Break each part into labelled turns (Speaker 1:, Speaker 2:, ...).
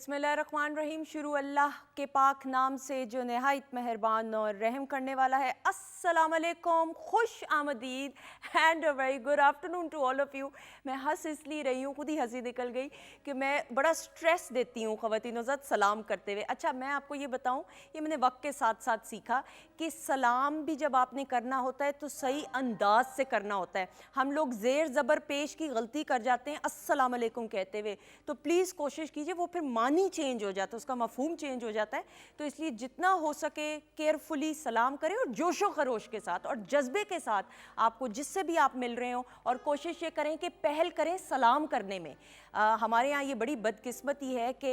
Speaker 1: बिस्मिल्लाहिर्रहमानिर्रहीम। शुरू अल्लाह के पाक नाम से जो नहायत मेहरबान और रहम करने वाला है। अस्सलाम वालेकुम, खुश आमदीद and a very good afternoon to all of you. मैं हंस इसलिए रही हूँ, खुद ही हंसी निकल गई कि मैं बड़ा स्ट्रेस देती हूँ ख़वातीन ज़ात सलाम करते हुए। अच्छा, मैं आपको ये बताऊँ, ये मैंने वक्त के साथ साथ सीखा कि सलाम भी जब आपने करना होता है तो सही अंदाज से करना होता है। हम लोग ज़ेर ज़बर पेश की गलती कर जाते हैं अस्सलाम वालेकुम कहते हुए, तो प्लीज़ कोशिश कीजिए, वो फिर मानी चेंज हो जाता है, उसका मफ़हूम चेंज हो जाता है। तो इसलिए जितना हो सके केयरफुली सलाम करें और जोशो खरोश के साथ और जज्बे के साथ आपको जिससे भी आप मिल रहे हो, और कोशिश ये करें कि पहल करें सलाम करने में। हमारे यहाँ ये बड़ी बदकिस्मती है कि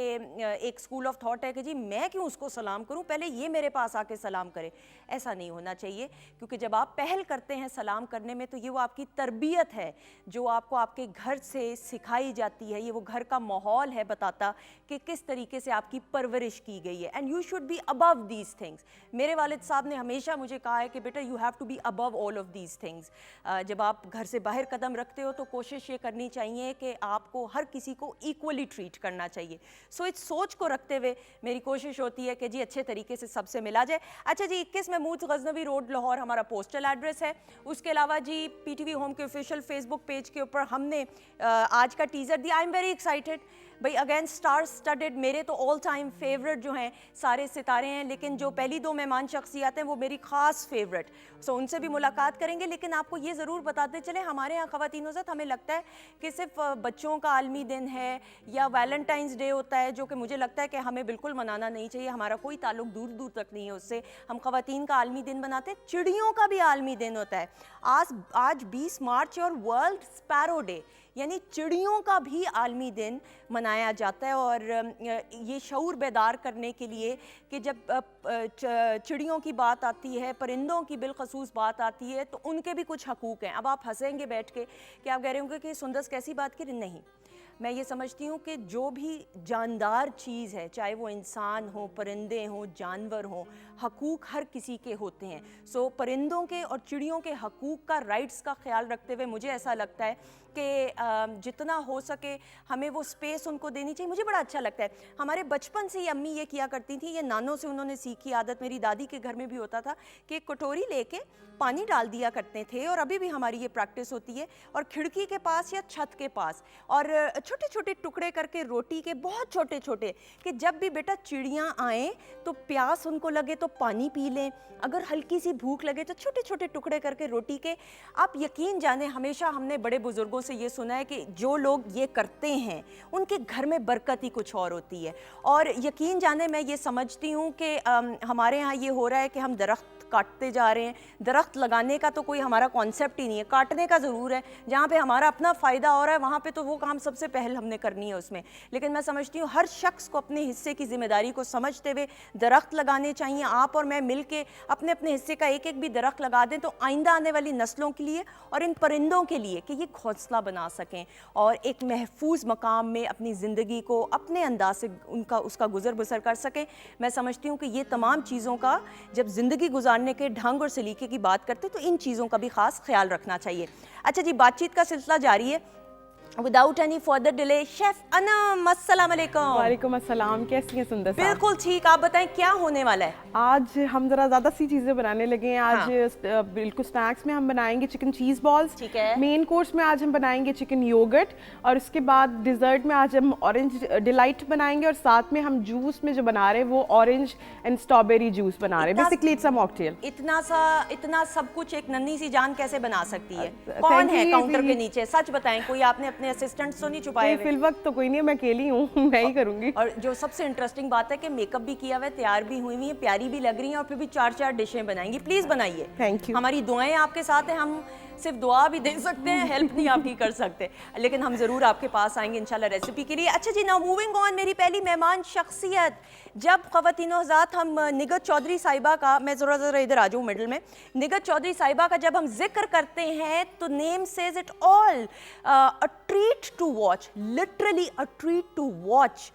Speaker 1: एक स्कूल ऑफ थॉट है कि जी मैं क्यों उसको सलाम करूँ, पहले ये मेरे पास आके सलाम करे। ऐसा नहीं होना चाहिए, क्योंकि जब आप पहल करते हैं सलाम करने में तो ये वो आपकी तरबियत है जो आपको आपके घर से सिखाई जाती है। ये वो घर का माहौल है बताता कि किस तरीके से आपकी परवरिश की गई है। And you should be above these things. मेरे वालिद साहब ने हमेशा मुझे कहा है कि बेटा you have to be above all of these things. जब आप घर से बाहर कदम रखते हो तो कोशिश ये करनी चाहिए कि आपको हर किसी को इक्वली ट्रीट करना चाहिए। सो इस सोच को रखते हुए मेरी कोशिश होती है कि जी अच्छे तरीके से सबसे मिला जाए। अच्छा जी, 21 महमूद गजनवी रोड लाहौर हमारा पोस्टल एड्रेस है। उसके अलावा जी पीटीवी होम के ऑफिशियल फेसबुक पेज के ऊपर हमने आज का टीज़र दिया। आई एम वेरी एक्साइटेड भाई। अगेन स्टार स्टडेड, मेरे तो ऑल टाइम फेवरेट जो हैं सारे सितारे हैं, लेकिन जो पहली दो मेहमान शख्सियात हैं वो मेरी ख़ास फेवरेट। सो उनसे भी मुलाकात करेंगे। लेकिन आपको ये ज़रूर बताते चले, हमारे यहाँ ख़वातीनो ज़ात हमें लगता है कि सिर्फ बच्चों का आलमी दिन है या वैलेंटाइंस डे होता है, जो कि मुझे लगता है कि हमें बिल्कुल मनाना नहीं चाहिए। हमारा कोई ताल्लुक दूर दूर तक नहीं है उससे। हम ख़वातीन का आलमी दिन बनाते हैं, चिड़ियों का भी आलमी दिन होता है। आज 20 मार्च और वर्ल्ड स्पैरो डे यानी चिड़ियों का भी आलमी दिन मनाया जाता है। और ये शऊर बेदार करने के लिए कि जब चिड़ियों की बात आती है, परिंदों की बिलखसूस बात आती है, तो उनके भी कुछ हकूक़ हैं। अब आप हंसेंगे बैठ के कि आप कह रहे होंगे कि सुंदस कैसी बात की। नहीं, मैं ये समझती हूँ कि जो भी जानदार चीज़ है, चाहे वो इंसान हो, परिंदे हों, जानवर हों, हकूक़ हर किसी के होते हैं। सो परिंदों के और चिड़ियों के हकूक़ का, राइट्स का ख्याल रखते हुए मुझे ऐसा लगता है कि जितना हो सके हमें वो स्पेस उनको देनी चाहिए। मुझे बड़ा अच्छा लगता है, हमारे बचपन से ही अम्मी ये किया करती थी, ये नानों से उन्होंने सीखी आदत। मेरी दादी के घर में भी होता था कि एक कटोरी लेके पानी डाल दिया करते थे, और अभी भी हमारी ये प्रैक्टिस होती है। और खिड़की के पास या छत के पास, और छोटे छोटे टुकड़े करके रोटी के, बहुत छोटे छोटे, कि जब भी बेटा चिड़ियाँ आएँ तो प्यास उनको लगे तो पानी पी लें, अगर हल्की सी भूख लगे तो छोटे छोटे टुकड़े करके रोटी के। आप यकीन जाने, हमेशा हमने बड़े बुजुर्गों से ये सुना है कि जो लोग ये करते हैं उनके घर में बरकत ही कुछ और होती है। और यकीन जाने, मैं ये समझती हूँ कि हमारे यहाँ ये हो रहा है कि हम दरख्त काटते जा रहे हैं। दरख्त लगाने का तो कोई हमारा कॉन्सेप्ट ही नहीं है, काटने का ज़रूर है। जहाँ पे हमारा अपना फ़ायदा हो रहा है वहाँ पे तो वो काम सबसे पहल हमने करनी है उसमें। लेकिन मैं समझती हूँ हर शख्स को अपने हिस्से की ज़िम्मेदारी को समझते हुए दरख्त लगाने चाहिए। आप और मैं मिल के अपने अपने हिस्से का एक एक भी दरख्त लगा दें तो आइंदा आने वाली नस्लों के लिए और इन परिंदों के लिए कि ये घोंसला बना सकें और एक महफूज मकाम में अपनी ज़िंदगी को अपने अंदाज से उसका गुजर बसर कर सकें। मैं समझती हूँ कि ये तमाम चीज़ों का, जब ज़िंदगी गुजारने के ढंग और सलीके की बात करते तो इन चीज़ों का भी ख़ास ख्याल रखना चाहिए। अच्छा जी, बातचीत का सिलसिला जारी है। Without any further delay, chef Anam, अस्सलाम वालेकुम।
Speaker 2: वालेकुम अस्सलाम, कैसी हैं सुंदर साहब?
Speaker 1: बिल्कुल ठीक, आप बताएं क्या होने वाला है?
Speaker 2: आज हम ज़रा ज़्यादा सी चीज़ें बनाने लगे हैं। आज बिल्कुल स्नैक्स में हम बनाएंगे चिकन चीज़ बॉल्स।
Speaker 1: ठीक है।
Speaker 2: मेन कोर्स में आज हम बनाएंगे चिकन योगर्ट, और उसके बाद डिज़र्ट में आज हम ऑरेंज डिलाइट बनाएंगे, और साथ में हम जूस में जो बना रहे हैं वो ऑरेंज एंड स्ट्रॉबेरी जूस बना रहे हैं। Basically it's a mocktail.
Speaker 1: इतना सब कुछ एक नन्ही सी जान कैसे बना सकती है? कौन है काउंटर के नीचे? सच बताएं, कोई आपने अपने असिस्टेंट तो नहीं छुपाए हुए?
Speaker 2: फिल वक्त तो कोई नहीं है, मैं अकेली हूँ, मैं ही करूंगी।
Speaker 1: और जो सबसे इंटरेस्टिंग बात है कि मेकअप भी किया हुआ है, तैयार भी हुई है, प्यारी भी लग रही हैं, और फिर भी 4 डिशें बनाएंगी। प्लीज बनाइए।
Speaker 2: Thank you.
Speaker 1: हमारी दुआएं आपके साथ हैं, हम सिर्फ दुआ भी दे सकते हैं, हेल्प नहीं आपकी कर सकते, लेकिन हम ज़रूर आपके पास आएंगे इंशाल्लाह रेसिपी के लिए। अच्छा जी, नाउ मूविंग ऑन, मेरी पहली मेहमान शख्सियत, जब ख़वातीनो ज़ात हम निगत चौधरी साहिबा का, मैं ज़रा इधर आ जाऊँ मिडल में, निगत चौधरी साहिबा का जब हम जिक्र करते हैं तो name says it all, a treat to watch, literally a treat to watch.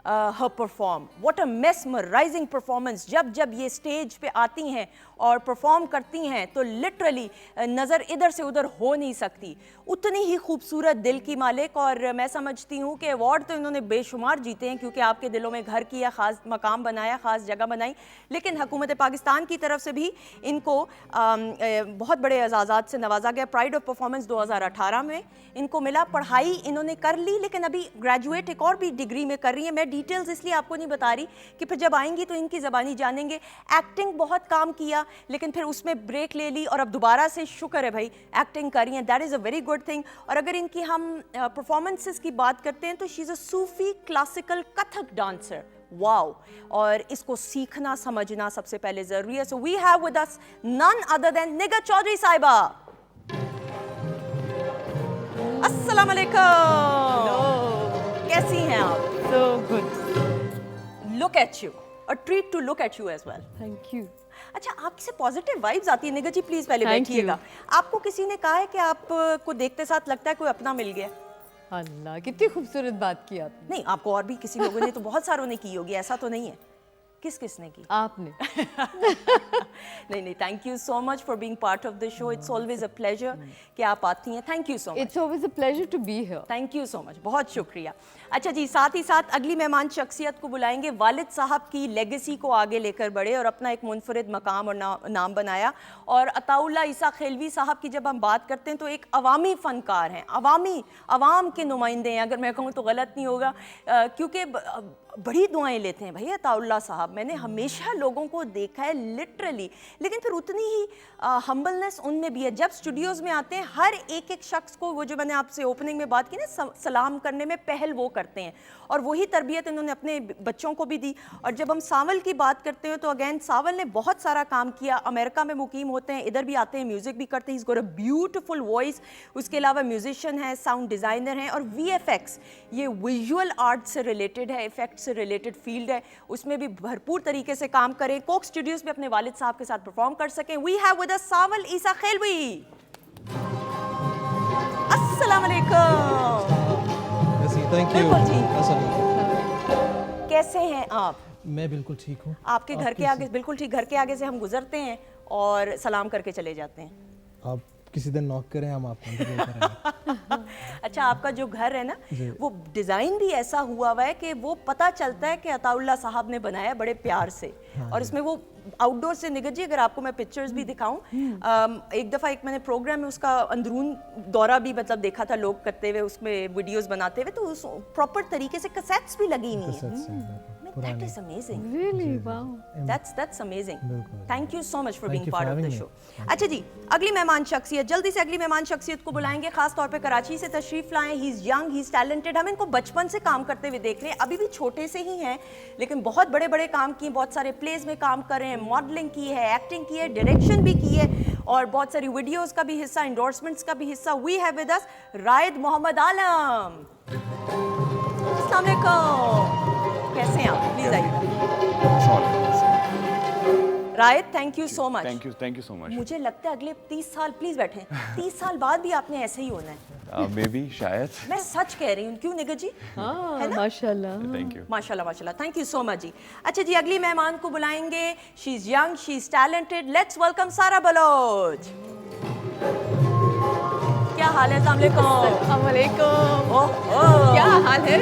Speaker 1: her perform. What a mesmerizing performance. जब ये स्टेज पे आती हैं और परफॉर्म करती हैं तो लिटरली नज़र इधर से उधर हो नहीं सकती. उतनी ही खूबसूरत दिल की मालिक, और मैं समझती हूँ कि अवार्ड तो इन्होंने बेशुमार जीते हैं क्योंकि आपके दिलों में घर किया, ख़ास मकाम बनाया, ख़ास जगह बनाई. लेकिन हुकूमत पाकिस्तान की तरफ से भी इनको बहुत बड़े एजाज़ात से नवाजा गया. प्राइड ऑफ परफॉर्मेंस 2018 में इनको मिला. पढ़ाई इन्होंने कर ली लेकिन अभी ग्रेजुएट एक और भी डिग्री में कर रही है. मैं डिटेल्स इसलिए आपको नहीं बता रही कि फिर जब आएंगी तो इनकी ज़बानी जानेंगे. एक्टिंग बहुत काम किया लेकिन फिर उसमें ब्रेक ले ली और अब दोबारा से शुक्र है भाई एक्टिंग कर रही हैं. That is a very good thing. और अगर इनकी हम परफॉर्मेंसेस की बात करते हैं तो she is a Sufi classical Kathak dancer. Wow. और इसको सीखना समझना सबसे पहले ज़रूरी है. So we have with us none other than Nighat Chaudhry साहिबा. अस्सलाम वालेकुम. कैसी हैं आप?
Speaker 3: So good.
Speaker 1: Look at you. A treat to look at you as well.
Speaker 3: Thank you.
Speaker 1: अच्छा, आपकी से पॉजिटिव वाइब्स आती है. निगत जी प्लीज पहले
Speaker 3: Thank
Speaker 1: बैठिएगा. आपको किसी ने कहा है कि आपको देखते साथ लगता है कोई अपना मिल गया?
Speaker 3: अल्लाह कितनी खूबसूरत बात की आपने.
Speaker 1: नहीं, आपको और भी किसी लोगों ने तो बहुत सारों ने की होगी, ऐसा तो नहीं है. किसने की?
Speaker 3: आपने.
Speaker 1: नहीं, thank you so much for being part of the show. It's always a pleasure कि आप आती हैं. Thank you so much.
Speaker 3: It's always a pleasure to be here.
Speaker 1: Thank you so much, बहुत शुक्रिया. अच्छा जी, साथ ही साथ अगली मेहमान शख्सियत को बुलाएंगे. वालिद साहब की लेगेसी को आगे लेकर बढ़े और अपना एक मुनफरिद मकाम और नाम बनाया. और अताउल्लाह ईसा खेलवी साहब की जब हम बात करते हैं तो एक अवामी फ़नकार हैं, अवाम के नुमाइंदे हैं, अगर मैं कहूँ तो गलत नहीं होगा, क्योंकि बड़ी दुआएं लेते हैं भैया अताउल्लाह साहब. मैंने हमेशा लोगों को देखा है लिटरली, लेकिन फिर उतनी ही हम्बलनेस उनमें भी है. जब स्टूडियोज़ में आते हैं हर एक शख्स को, वो जो मैंने आपसे ओपनिंग में बात की ना, सलाम करने में पहल वो करते हैं. और वही तरबियत इन्होंने अपने बच्चों को भी दी. और जब हम सावल की बात करते हैं तो अगेन सावल ने बहुत सारा काम किया. अमेरिका में मुकीम होते हैं, इधर भी आते हैं, म्यूज़िक भी करते हैं. Is got a beautiful voice. उसके अलावा म्यूजिशियन है, साउंड डिज़ाइनर हैं, और VFX ये विजुअल आर्ट से रिलेटेड है, इफेक्ट से रिलेटेड फील्ड है. उसमें भी भरपूर तरीके से काम करें. कोक स्टूडियोज़ में अपने वालिद साहब के साथ परफॉर्म कर सकें. वी हैव विद अस सावल ईसा खेलवी. अस्सलाम वालेकुम.
Speaker 4: Thank you.
Speaker 1: बिल्कुल ठीक. कैसे हैं आप?
Speaker 4: मैं बिल्कुल ठीक हूँ.
Speaker 1: आपके घर के आगे, बिल्कुल ठीक, घर के आगे से हम गुजरते हैं और सलाम करके चले जाते हैं.
Speaker 4: आप किसी दिन नॉक करें, हम आपको अंदर लेकर आएंगे.
Speaker 1: अच्छा, आपका जो घर है ना वो डिज़ाइन भी ऐसा हुआ है कि वो पता चलता है कि अताउल्लाह साहब ने बनाया बड़े प्यार से. और इसमें वो आउटडोर से, निगत जी अगर आपको मैं पिक्चर्स भी दिखाऊं, एक दफ़ा एक मैंने प्रोग्राम में उसका अंदरून दौरा भी मतलब देखा था लोग करते हुए, उसमें वीडियोस बनाते हुए, तो उस प्रॉपर तरीके से कैसेट्स भी लगी हुई हैं. That is amazing.
Speaker 3: Really? Wow.
Speaker 1: That's amazing.
Speaker 4: बिल्कुल.
Speaker 1: Thank you so much for
Speaker 4: Thank
Speaker 1: being
Speaker 4: you for
Speaker 1: part of the
Speaker 4: having
Speaker 1: show.
Speaker 4: me.
Speaker 1: अच्छा जी, अगली मेहमान शख्सियत, जल्दी से अगली मेहमान शख्सियत को बुलाएंगे. खास तौर पे कराची से तशरीफ लाएं. He is young, he is talented. हम इनको बचपन से काम करते हुए देख रहे हैं, अभी भी छोटे से ही हैं लेकिन बहुत बड़े बड़े काम किए. बहुत सारे प्लेज में काम कर रहे हैं, मॉडलिंग की है, एक्टिंग की है, डायरेक्शन भी की है, और बहुत सारी वीडियोस का भी हिस्सा, इंडोर्समेंट्स का भी हिस्सा. We have with us Raed Mohammad Alam. अस्सलाम वालेकुम. कैसे हैं आप? प्लीज आइए. Raed, thank you so much.
Speaker 5: Thank you so much.
Speaker 1: मुझे लगता है अगले 30 साल, प्लीज बैठें, 30 साल बाद भी आपने ऐसे ही होना है.
Speaker 5: मे बी, शायद.
Speaker 1: मैं सच कह रही हूँ, क्यों निगत जी?
Speaker 3: हाँ, माशाल्लाह.
Speaker 5: Thank you.
Speaker 1: माशाल्लाह. थैंक यू सो मच जी. अच्छा जी, अगली मेहमान को बुलाएंगे. She is young, she is talented. Let's welcome सारा बलोच. क्या हाल है? अस्सलाम वालेकुम. ओह,
Speaker 3: क्या हाल है?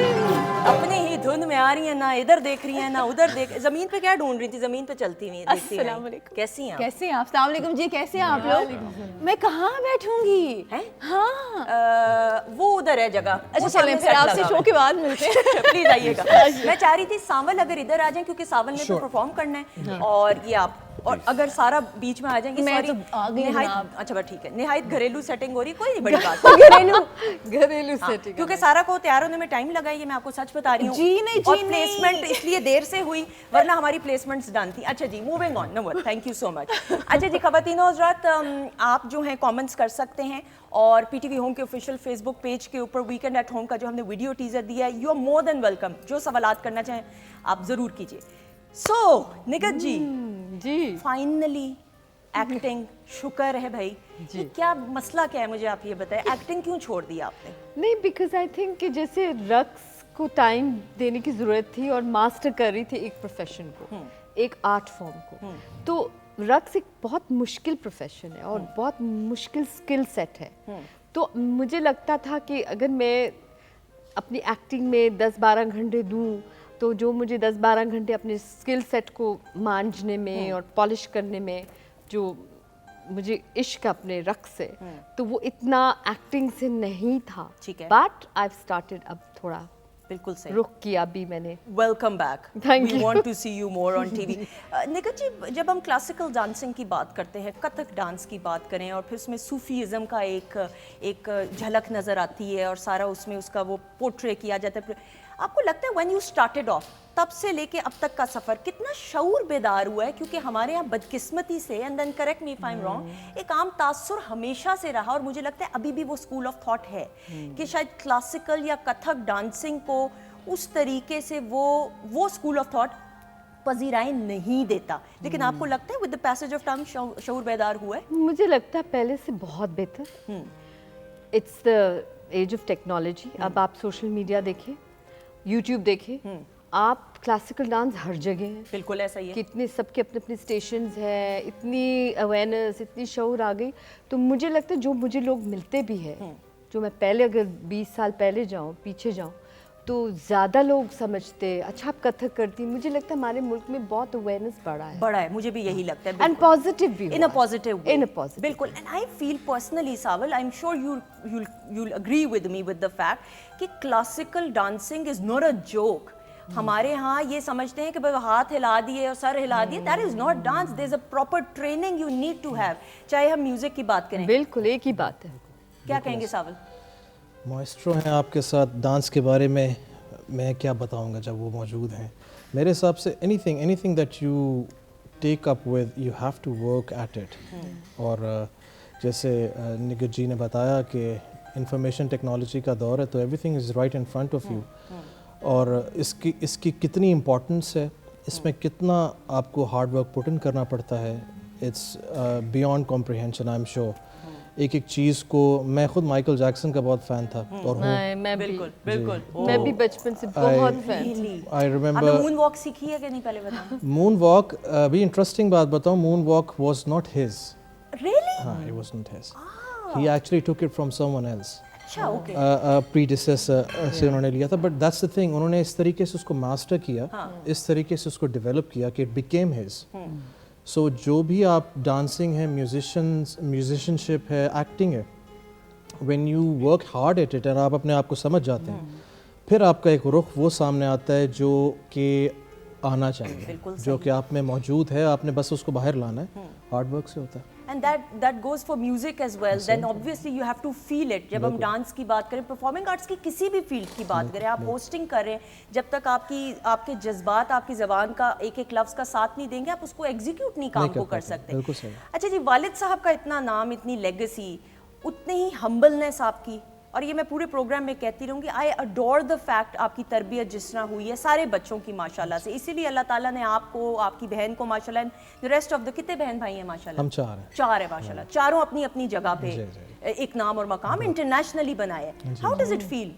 Speaker 1: अपनी ही धुन में आ रही है, ना इधर देख रही है ना उधर देख. जमीन पे क्या ढूंढ रही थी? जमीन पे चलती हुई देखती
Speaker 3: अस्सलाम
Speaker 1: रही.
Speaker 3: वालेकुम.
Speaker 1: कैसी हैं आप?
Speaker 3: कैसे हैं आप? अस्सलाम वालेकुम जी. कैसे हैं आप लोग? मैं कहाँ बैठूंगी?
Speaker 1: हैं?
Speaker 3: हाँ.
Speaker 1: वो उधर है जगह.
Speaker 3: अच्छा चलें, फिर आपसे शो के बाद मिलते हैं.
Speaker 1: प्लीज आइएगा. मैं चाह रही थी सावल अगर इधर आ जाएं, क्योंकि सावल ने तो परफॉर्म करना है, और ये आप, और अगर सारा बीच में आ जाएंगे.
Speaker 3: मैं
Speaker 1: सॉरी,
Speaker 3: तो आ गई हूँ
Speaker 1: निहायत,
Speaker 3: आप.
Speaker 1: अच्छा बस ठीक है, निहायत घरेलू सेटिंग हो रही, कोई नहीं बड़ी बात.
Speaker 3: घरेलू
Speaker 1: हाँ,
Speaker 3: सेटिंग.
Speaker 1: क्योंकि सारा को तैयार होने में टाइम लगा, ये मैं आपको सच बता रही हूँ.
Speaker 3: जी नहीं,
Speaker 1: और
Speaker 3: जी नहीं.
Speaker 1: प्लेसमेंट इसलिए देर से हुई, वरना हमारी प्लेसमेंट्स डन थी. अच्छा जी, moving on. No, thank you so much. अच्छा जी, खवातीनो हज़रात, आप जो हैं कमेंट्स कर सकते हैं, और PTV होम के ऑफिशियल फेसबुक पेज के ऊपर वीकेंड एट होम का जो हमने वीडियो टीजर दिया है, you are more than welcome. जो सवालात करना चाहें आप ज़रूर कीजिए. सो निगत जी,
Speaker 3: जी.
Speaker 1: फाइनली एक्टिंग, शुक्र है भाई. ये क्या मसला क्या है, मुझे आप ये बताएं, एक्टिंग क्यों छोड़ दिया आपने?
Speaker 3: नहीं, बिकॉज आई थिंक कि जैसे रक्स کو ٹائم دینے کی ضرورت تھی اور ماسٹر کر رہی تھی ایک پروفیشن کو, ایک آرٹ فارم کو. تو رقص ایک بہت مشکل پروفیشن ہے اور بہت مشکل اسکل سیٹ ہے. تو مجھے لگتا تھا کہ اگر میں اپنی ایکٹنگ میں 10-12 گھنٹے دوں تو جو مجھے 10-12 گھنٹے اپنے اسکل سیٹ کو مانجنے میں اور پالش کرنے میں جو مجھے عشق اپنے رقص سے, تو وہ اتنا ایکٹنگ سے نہیں تھا. بٹ آئی اسٹارٹیڈ اب تھوڑا
Speaker 1: بالکل صحیح
Speaker 3: رخ کیا ابھی میں نے.
Speaker 1: Welcome back, we want to see you more on TV. Nighat ji, جب ہم کلاسیکل ڈانسنگ کی بات کرتے ہیں, کتھک ڈانس کی بات کریں اور پھر اس میں صوفیزم کا ایک جھلک نظر آتی ہے اور سارا اس میں اس کا وہ پورٹرے کیا جاتا ہے, آپ کو لگتا ہے وین یو اسٹارٹیڈ آف تب سے لے کے اب تک کا سفر کتنا شعور بیدار ہوا ہے؟ کیونکہ ہمارے یہاں بدقسمتی سے, and then correct me if I am wrong, ایک عام تاثر ہمیشہ سے رہا اور مجھے لگتا ہے ابھی بھی وہ اسکول آف تھاٹ ہے کہ شاید کلاسیکل یا کتھک ڈانسنگ کو اس طریقے سے وہ اسکول آف تھاٹ پذیرائی نہیں دیتا, لیکن آپ کو لگتا ہے with the passage of time شعور بیدار ہوا ہے؟
Speaker 3: مجھے لگتا ہے پہلے سے بہت بہتر. It's the age of technology. اب آپ سوشل میڈیا دیکھیں, یوٹیوب دیکھیں, آپ کلاسیکل ڈانس ہر جگہ ہیں.
Speaker 1: بالکل ایسا ہی ہے,
Speaker 3: کتنے سب کے اپنے اپنے اسٹیشنز ہیں, اتنی اویئرنیس, اتنی شعور آ گئی. تو مجھے لگتا ہے جو مجھے لوگ ملتے بھی ہیں, جو میں پہلے اگر 20 سال پہلے جاؤں, پیچھے جاؤں, تو زیادہ لوگ سمجھتے اچھا آپ کتھک کرتی. مجھے لگتا ہے ہمارے ملک میں بہت اویئرنیس بڑھا ہے,
Speaker 1: مجھے بھی یہی لگتا ہے,
Speaker 3: اینڈ پازیٹیو بھی,
Speaker 1: in a positive way.
Speaker 3: in a positive
Speaker 1: بالکل. And I feel personally, Saval, I'm sure you'll agree with me with the fact کہ classical dancing is not a joke. ہمارے ہاں یہ سمجھتے ہیں کہ بھائی ہاتھ ہلا دیے اور سر ہلا دیے, that is not dance. There's a proper training you need to have. چاہے ہم میوزک کی بات کریں.
Speaker 3: بالکل ایک ہی بات ہے.
Speaker 1: کیا کہیں گے ساول؟
Speaker 4: مائسٹرو ہیں آپ کے ساتھ, ڈانس کے بارے میں کیا بتاؤں گا جب وہ موجود ہیں. میرے حساب سے anything that you take up with you have to work at it. اور جیسے نگہت جی نے بتایا کہ انفارمیشن ٹیکنالوجی کا دور ہے, تو every thing is right in front of you. اور اس کی کتنی امپورٹنس ہے, اس میں کتنا آپ کو ہارڈ ورک پٹ ان کرنا پڑتا ہے, it's beyond comprehension. I am sure ایک چیز کو, میں خود مائیکل جیکسن کا بہت فین تھا اور
Speaker 3: میں بھی بچپن سے بہت فین تھی.
Speaker 4: آئی ریممبر
Speaker 1: مون واک سیکھی ہے کہ نہیں پہلے بتاؤ؟
Speaker 4: مون واک بھی انٹرسٹنگ بات بتاؤں, moon walk was not his.
Speaker 1: Really?
Speaker 4: ہاں, it was not his. He actually took it from someone else.
Speaker 1: اچھا, اوکے.
Speaker 4: predecessor سے انہوں نے لیا تھا. بٹ that's the thing, انہوں نے اس طریقے سے اس کو ماسٹر کیا, اس طریقے سے اس کو ڈیولپ کیا کہ it became his. سو جو بھی آپ ڈانسنگ ہے, میوزیشنشپ ہے, ایکٹنگ ہے, when you work hard at it اور آپ اپنے آپ کو سمجھ جاتے ہیں, پھر آپ کا ایک رخ وہ سامنے آتا ہے جو کہ آنا چاہیے, جو کہ آپ میں موجود ہے, آپ نے بس اس کو باہر لانا ہے, ہارڈ ورک سے ہوتا ہے.
Speaker 1: And that goes for music as well. Then obviously you have to feel it. جب ہم ڈانس کی بات کریں, پرفارمنگ آرٹس کی کسی بھی فیلڈ کی بات کریں, آپ ہوسٹنگ کر رہے ہیں, جب تک آپ کے جذبات آپ کی زبان کا ایک ایک لفظ کا ساتھ نہیں دیں گے, آپ اس کو ایگزیکیوٹ نہیں کام کو کر سکتے. اچھا جی, والد صاحب کا اتنا نام, اتنی لیگیسی, اتنی ہی ہمبلنس آپ کی, اور یہ میں پورے پروگرام میں کہتی رہوں گی, آئی اڈور دا فیکٹ آپ کی تربیت جس طرح ہوئی ہے سارے بچوں کی ماشاءاللہ سے. اسی لیے اللہ تعالیٰ نے آپ کو, آپ کی بہن کو ماشاءاللہ, ریسٹ آف دا, کتنے بہن بھائی ہیں ماشاءاللہ؟
Speaker 4: ہم 4 ہیں
Speaker 1: ماشاءاللہ, چاروں اپنی اپنی جگہ پہ ایک نام اور مقام انٹرنیشنلی بنایا ہے. How does it feel?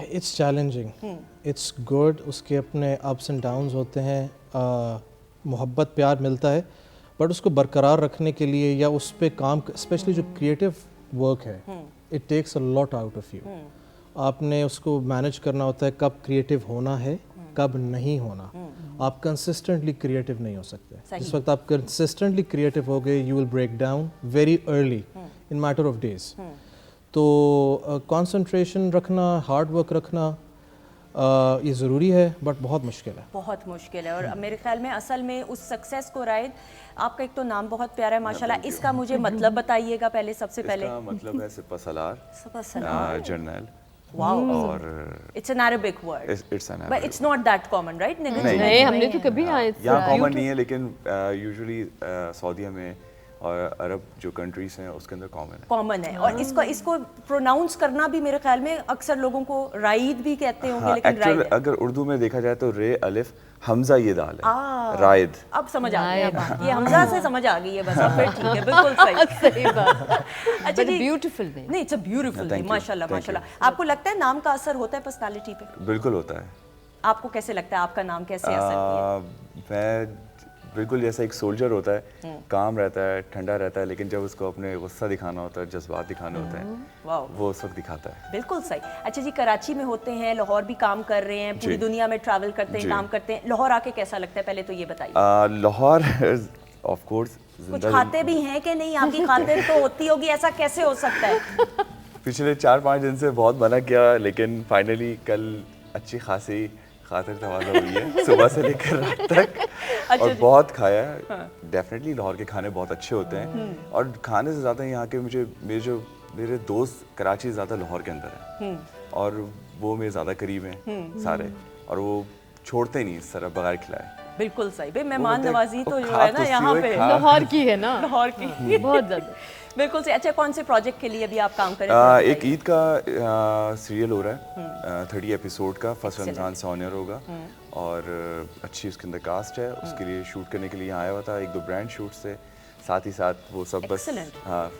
Speaker 4: It's challenging, it's good. اس کے اپنے اپس اینڈ ڈاؤنز ہوتے ہیں, محبت پیار ملتا ہے, بٹ اس کو برقرار رکھنے کے لیے یا اس پہ کام, اسپیشلی جو کریٹو ورک ہے, it takes a lot out of you. آپ نے اس کو مینیج کرنا ہوتا ہے, کب کریٹو ہونا ہے, کب نہیں ہونا. آپ کنسسٹنٹلی کریٹو نہیں ہو سکتے. جس وقت آپ کنسسٹنٹلی کریٹو ہو گئے, you will break down very early in matter of days. تو کانسنٹریشن رکھنا, ہارڈ ورک رکھنا یہ ضروری ہے, بٹ بہت مشکل ہے,
Speaker 1: بہت مشکل ہے. اور میرے خیال میں اصل میں اس سکسیس کو رائد, آپ کا ایک تو نام بہت پیارا ہے ماشاءاللہ, اس کا مجھے مطلب بتائیے گا پہلے, سب سے پہلے.
Speaker 5: اس کا مطلب ہے سپہ سالار, جرنیل.
Speaker 1: واو,
Speaker 5: اور
Speaker 1: it's an Arabic word,
Speaker 5: it's an
Speaker 1: but it's not that common, right?
Speaker 3: نہیں, ہم نے تو کبھی
Speaker 5: یہاں کامن نہیں ہے, لیکن یوزلی سعودیہ میں और अरब जो कंट्रीज हैं उसके अंदर
Speaker 1: कॉमन है और इसको प्रोनाउंस करना भी मेरे ख्याल में अक्सर लोगों को राइद भी कहते होंगे
Speaker 5: हाँ,
Speaker 1: लेकिन राइद
Speaker 5: एक्चुअल अगर उर्दू में देखा जाए तो रे अलिफ हमजा ये दाल है राइद।
Speaker 1: अब समझ आ गया बात, ये हमजा से समझ आ गई है बस, अब फिर ठीक है, बिल्कुल सही
Speaker 3: सही बात।
Speaker 1: अच्छा जी,
Speaker 3: ब्यूटीफुल नेम।
Speaker 1: नहीं, इट्स अ ब्यूटीफुल नेम, माशाल्लाह माशाल्लाह। आपको लगता है नाम का असर होता है पर्सनालिटी पे?
Speaker 5: बिल्कुल होता है।
Speaker 1: आपको कैसे लगता है आपका नाम कैसे असर किया?
Speaker 5: मैं बिल्कुल जैसा एक सोल्जर होता है, काम रहता है, ठंडा रहता है, लेकिन जब उसको अपने गुस्सा दिखाना होता है, जज्बात दिखाने होते हैं, वो उस वक्त दिखाता है।
Speaker 1: बिल्कुल सही। अच्छा जी, कराची में होते हैं, लाहौर भी काम कर रहे हैं, पूरी दुनिया में ट्रैवल करते हैं, काम करते हैं, लाहौर आके कैसा लगता है पहले तो ये बताइए।
Speaker 5: लाहौर ऑफ कोर्स
Speaker 1: कुछ खाते भी हैं कि नहीं? आपकी खातिर तो होती होगी, ऐसा कैसे हो सकता है?
Speaker 5: पिछले 4-5 दिन से बहुत मना किया, लेकिन फाइनली कल अच्छी खासी खातिर तवाज़ा हुई है सुबह से लेकर रात तक और बहुत खाया है। डेफिनेटली लाहौर के खाने बहुत अच्छे होते हैं और खाने से ज़्यादा यहाँ के मेरे दोस्त कराची से ज़्यादा लाहौर के अंदर हैं और वो मेरे ज़्यादा करीब हैं सारे, और वो छोड़ते नहीं इस तरह बगैर खिलाए।
Speaker 1: बिल्कुल सही भाई, मेहमान नवाजी तो जो है ना यहाँ पे
Speaker 3: लाहौर की है ना,
Speaker 1: लाहौर की
Speaker 3: बहुत ज़्यादा।
Speaker 1: बिल्कुल सही। अच्छा, कौन से प्रोजेक्ट के लिए अभी आप काम कर रहे हैं?
Speaker 5: एक ईद का सीरियल हो रहा है 30 एपिसोड का, फर्स्ट रमज़ान से ऑनर होगा और अच्छी उसके अंदर कास्ट है। उसके लिए शूट करने के लिए यहाँ आया हुआ था, 1-2 ब्रांड शूट्स थे, साथ ही साथ वो सब बस हाँ।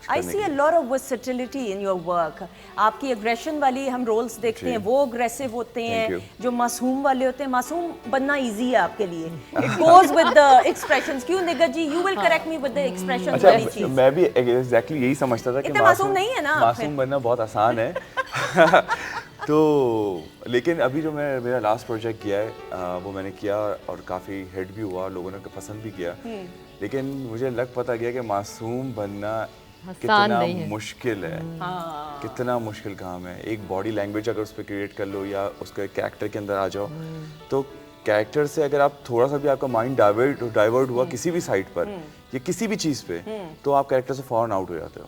Speaker 1: I see a lot of versatility in your work. आपकी एग्रेशन वाली हम रोल्स देखते हैं, वो अग्रेसिव होते हैं, जो मासूम वाले होते हैं। मासूम बनना इजी है आपके लिए, it goes with the expressions. क्यों निगर जी, you will correct me with the expressions वाली चीज।
Speaker 5: मैं भी एग्जैक्टली यही समझता था कि
Speaker 1: इतने मासूम नहीं है ना,
Speaker 5: मासूम बनना बहुत आसान है तो लेकिन अभी जो मेरा लास्ट प्रोजेक्ट किया है वो मैंने किया और काफ़ी हिट भी हुआ, लोगों ने पसंद भी किया, लेकिन मुझे लग पता गया कि मासूम बनना कितना मुश्किल है, कितना मुश्किल काम है। एक बॉडी लैंग्वेज अगर उस पर क्रिएट कर लो या उसके कैरेक्टर के अंदर आ जाओ, तो कैरेक्टर से अगर आप थोड़ा सा भी आपका माइंड डाइवर्ट हुआ किसी भी साइड पर या किसी भी चीज़ पे, तो आप कैरेक्टर से फौरन आउट हो जाते हो।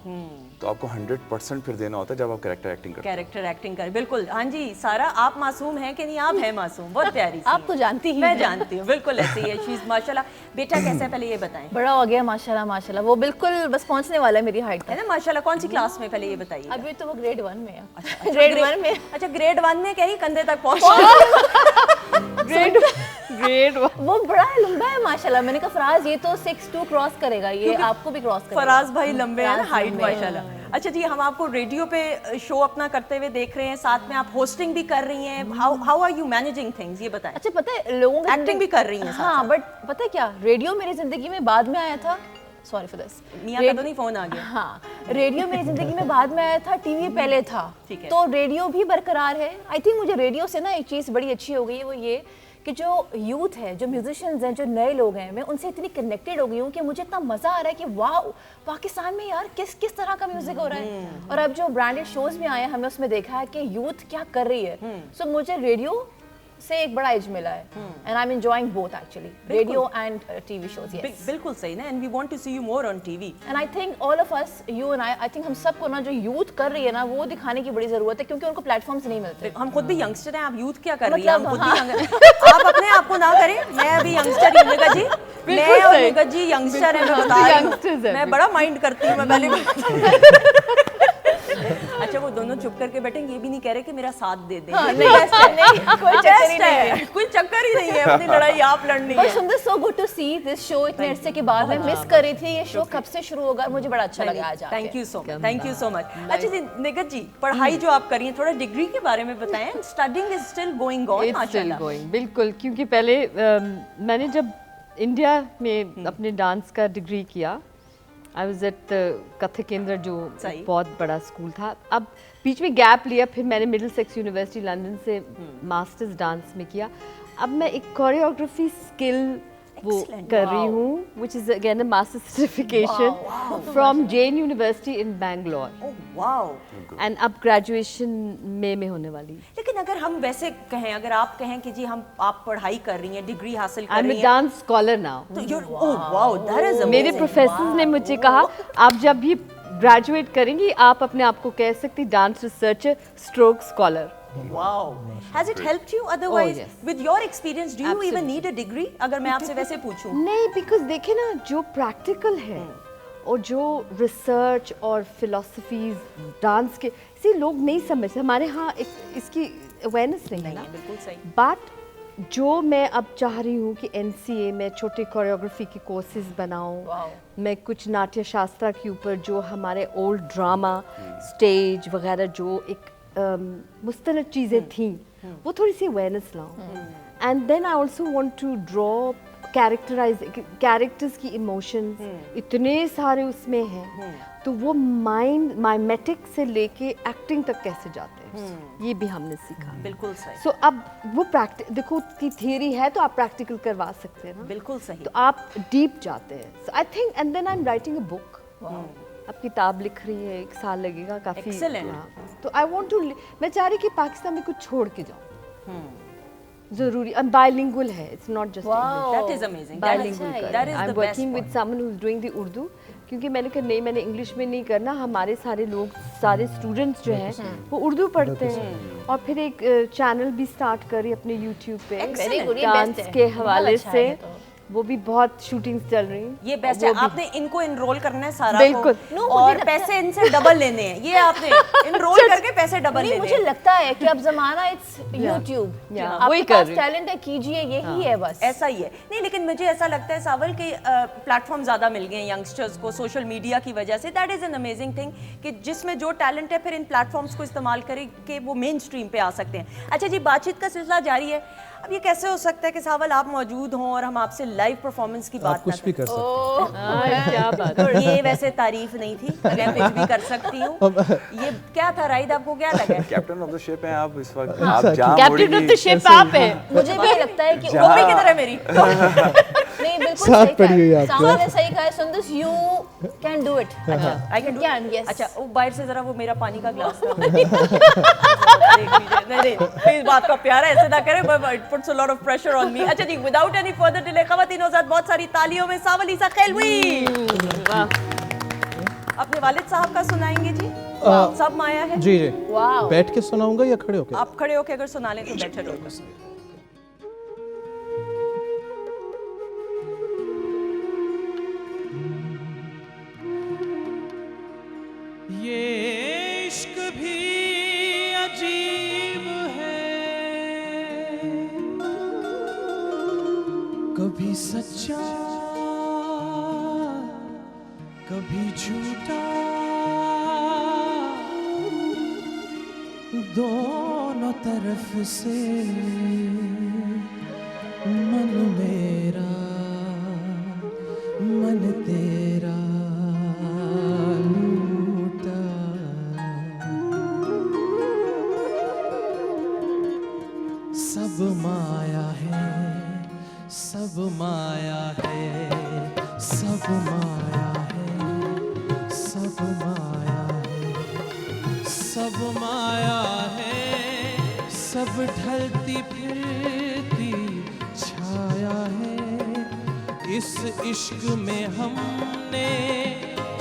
Speaker 5: तो आपको 100% फिर देना होता है जब आप कैरेक्टर एक्टिंग करते हो।
Speaker 1: बिल्कुल। हाँ जी सारा, आप मासूम हैं कि नहीं? आप हैं मासूम, बहुत प्यारी सी।
Speaker 3: आप तो जानती ही
Speaker 1: मैं जानती हूँ, बिल्कुल ऐसे ही है शीज़। माशाल्लाह। बेटा कैसा है पहले ये बताएं?
Speaker 6: बड़ा हो गया माशाल्लाह माशाल्लाह, वो बिल्कुल बस पहुंचने वाला है मेरी हाइट
Speaker 1: है ना माशाल्लाह। कौन सी क्लास में पहले ये बताइए?
Speaker 6: अभी तो वो ग्रेड 1 में है।
Speaker 1: अच्छा,
Speaker 6: ग्रेड 1 में।
Speaker 1: अच्छा, ग्रेड 1 में कहीं कंधे तक पहुंच
Speaker 3: ग्रेड
Speaker 6: वो बड़ा लंबा है माशाल्लाह। मैंने कहा फराज ये तो 6'2" क्रॉस करेगा, ये आपको भी क्रॉस करेगा।
Speaker 1: फराज भाई लंबे हैं ना, हाइट माशाल्लाह। अच्छा जी, हम आपको रेडियो पे शो अपना करते हुए देख रहे हैं, साथ में आप होस्टिंग भी कर रही हैं। How are you managing things, ये बताएं।
Speaker 6: अच्छा पता है लोगों को
Speaker 1: एक्टिंग भी कर रही हैं साथ
Speaker 6: हाँ, बट पता है क्या, रेडियो मेरी जिंदगी में बाद में आया था। सॉरी फॉर दिस,
Speaker 1: मियां का तो नहीं फोन आ गया।
Speaker 6: हाँ, रेडियो मेरी जिंदगी में बाद में आया था, टीवी पहले था।
Speaker 1: ठीक है।
Speaker 6: तो रेडियो भी बरकरार है। आई थिंक मुझे रेडियो से ना एक चीज़ बड़ी अच्छी हो गई है, वो ये कि जो यूथ है, जो म्यूजिशियंस हैं, जो नए लोग हैं, मैं उनसे इतनी कनेक्टेड हो गई हूँ कि मुझे इतना मज़ा आ रहा है कि वाह पाकिस्तान में यार किस किस तरह का म्यूजिक हो रहा है। और अब जो ब्रांडेड शोज भी आए हैं, हमने उसमें देखा है कि यूथ क्या कर रही है। सो मुझे रेडियो से एक बड़ा एज मिला है and I am enjoying both actually, radio and TV shows. Yes
Speaker 1: बिल्कुल सही ना, and we want to see you more on TV.
Speaker 6: And I think all of us, you and I think हम सबको ना जो youth कर रही है ना, वो दिखाने की बड़ी जरूरत है, क्योंकि उनको प्लेटफॉर्म्स नहीं मिलते।
Speaker 1: हम खुद भी यंगस्टर हैं, आप यूथ क्या कर रही हैं? हम
Speaker 6: मतलब,
Speaker 1: खुद भी आप अपने आप को ना करें, मैं अभी यंगस्टर ही हूं निगा जी, मैं और निगा जी यंगस्टर हैं, मैं बता रही हूं, मैं बड़ा माइंड करती हूं, मैं पहले अच्छा, वो दोनों चुप करके बैठेंगे, ये भी नहीं कह रहे कि मेरा साथ दे दें।
Speaker 6: कोई चक्कर ही नहीं है,
Speaker 1: कोई चक्कर ही नहीं है, अपनी लड़ाई आप लड़नी है।
Speaker 6: सुंदर, so good to see this show. इतने अरसे के बाद मैं मिस कर रही थी, ये शो कब से शुरू होगा, मुझे बड़ा अच्छा लगा आज।
Speaker 1: Thank you so much, thank you so much. अच्छा जी निगत जी, पढ़ाई जो आप कर रही हैं, थोड़ा डिग्री के बारे में बताएं। Studying is still going on माशाल्लाह।
Speaker 3: बिल्कुल, क्योंकि पहले मैंने जब इंडिया में अपने डांस का डिग्री किया, आई वाज एट कथक केंद्र, जो बहुत बड़ा स्कूल था। अब बीच में गैप लिया, फिर मैंने मिडिलसेक्स यूनिवर्सिटी लंदन से मास्टर्स डांस में किया। अब मैं एक कोरियोग्राफी स्किल वो कर रही हूँ, which is again a master certification from Jain University in Bangalore.
Speaker 1: Wow.
Speaker 3: And अब graduation में होने वाली।
Speaker 1: लेकिन अगर हम वैसे कहें, अगर आप कहें कि जी आप पढ़ाई कर रही हैं, डिग्री हासिल कर
Speaker 3: I'm
Speaker 1: रही
Speaker 3: a
Speaker 1: हैं,
Speaker 3: dance scholar now.
Speaker 1: तो oh wow, that is amazing.
Speaker 3: मेरे प्रोफेसर ने मुझे कहा, आप जब भी ग्रेजुएट करेंगी, आप अपने आप को कह सकती dance researcher stroke scholar.
Speaker 1: Wow. Has it helped you otherwise?
Speaker 3: yes.
Speaker 1: With your experience, do you even need a degree? अगर मैं आपसे वैसे पूछूं?
Speaker 3: नहीं, बिकॉज देखे ना, जो प्रैक्टिकल है اور جو ریسرچ اور فلسفیز ڈانس کے اسی لوگ نہیں سمجھتے. ہمارے ہاں اس کی اویئرنیس نہیں ہے نا.
Speaker 1: بالکل صحیح.
Speaker 3: بٹ جو میں اب چاہ رہی ہوں کہ NCA میں چھوٹے کوریوگرافی کے کورسز بناؤں, میں کچھ ناٹیہ شاسترا کے اوپر جو ہمارے اولڈ ڈراما اسٹیج وغیرہ جو ایک مستند چیزیں تھیں وہ تھوڑی سی اویئرنیس لاؤں. And then I also want to draw characters کی ایموشنز اتنے سارے اس میں ہیں, تو وہ مائنڈ مائمیٹک سے لے کے ایکٹنگ تک کیسے جاتے ہیں یہ بھی ہم نے سیکھا.
Speaker 1: بالکل صحیح.
Speaker 3: سو اب وہ دیکھو کی تھیوری ہے تو آپ پریکٹیکل کروا سکتے ہیں نا.
Speaker 1: بالکل صحیح.
Speaker 3: تو آپ ڈیپ جاتے ہیں. So I think and then I am writing a book. اب کتاب لکھ رہی ہے, 1 سال لگے گا کافی. تو آئی وانٹ ٹو, میں چاہ رہی کہ پاکستان میں کچھ چھوڑ کے جاؤں. ضروری بائلنگول ہے, it's not just
Speaker 1: That is amazing.
Speaker 3: Bilingual.
Speaker 1: That is
Speaker 3: I
Speaker 1: the
Speaker 3: am
Speaker 1: best
Speaker 3: working
Speaker 1: part.
Speaker 3: With someone who is doing the Urdu, کیونکہ میں نے کہا نہیں, میں نے انگلش میں نہیں کرنا. ہمارے سارے لوگ, سارے اسٹوڈنٹس جو ہیں وہ اردو پڑھتے ہیں. اور پھر ایک چینل بھی اسٹارٹ کری اپنے یوٹیوب پہ ڈانس کے حوالے سے, وہ بھی بہت شوٹنگز چل رہی ہیں.
Speaker 1: یہ بیسٹ ہے. آپ نے ان کو انرول کرنا ہے سارا
Speaker 3: بالکل,
Speaker 1: اور پیسے ان سے ڈبل لینے ہیں. یہ آپ نے انرول کر کے پیسے ڈبل لینے ہیں.
Speaker 6: مجھے لگتا ہے کہ اب زمانہ اٹس یوٹیوب, آپ کے پاس ٹیلنٹ ہے کیجئے, یہی ہے بس.
Speaker 1: ایسا ہی ہے. نہیں لیکن مجھے ایسا لگتا ہے ساول کہ پلیٹ فارم زیادہ مل گئے ہیں ینگسٹرز کو سوشل میڈیا کی وجہ سے. That is an amazing thing کہ جس میں جو ٹیلنٹ ہے پھر ان پلیٹ فارمس کو استعمال کرے کہ وہ مین اسٹریم پہ آ سکتے ہیں. اچھا جی, بات چیت کا سلسلہ جاری ہے. اب یہ کیسے ہو سکتا ہے کہ ساول آپ موجود ہوں اور ہم آپ سے لائیو پرفارمنس کی بات
Speaker 4: کچھ بھی کر سکتے ہیں.
Speaker 3: کیا بات.
Speaker 1: یہ ویسے تعریف نہیں تھی, میں کچھ بھی کر سکتی ہوں. یہ کیا تھا رائد, آپ کو کیا لگا؟
Speaker 5: کیپٹن آف دا شپ ہیں آپ اس وقت, آپ جہاں
Speaker 3: کیپٹن آف دا شپ آپ ہیں.
Speaker 6: مجھے بھی لگتا ہے کہ
Speaker 1: کپڑے کی طرح میری.
Speaker 6: نہیں بالکل صحیح کہا, ساول نے صحیح کہا. سندس you can do it.
Speaker 1: I can do it.
Speaker 6: Yes.
Speaker 1: اچھا وہ باہر سے ذرا وہ میرا پانی کا گلاس پلیز, بات کا پیارا ایسے نہ کرے, it puts a lot of pressure on me. اچھا جی, without any further delay خواتین و حضرات بہت ساری تالیوں میں ساول عیسیٰ خیلوی اپنے والد صاحب کا سنائیں گے جی. سب مایا ہے
Speaker 4: جی جی. بیٹھ کے سناؤں گا یا کھڑے ہو کے؟
Speaker 1: آپ کھڑے ہو کے اگر سنا لیں تو بیٹھے ہوگا.
Speaker 7: یہ عشق بھی عجیب ہے, کبھی سچا کبھی جھوٹا, دونوں طرف سے من میرا من تیرا لوٹا. سب مایا ہے, سب مایا ہے, سب مایا ہے, سب مایا ہے, سب مایا ہے, سب ڈھلتی پھرتی چھایا ہے. اس عشق میں ہم نے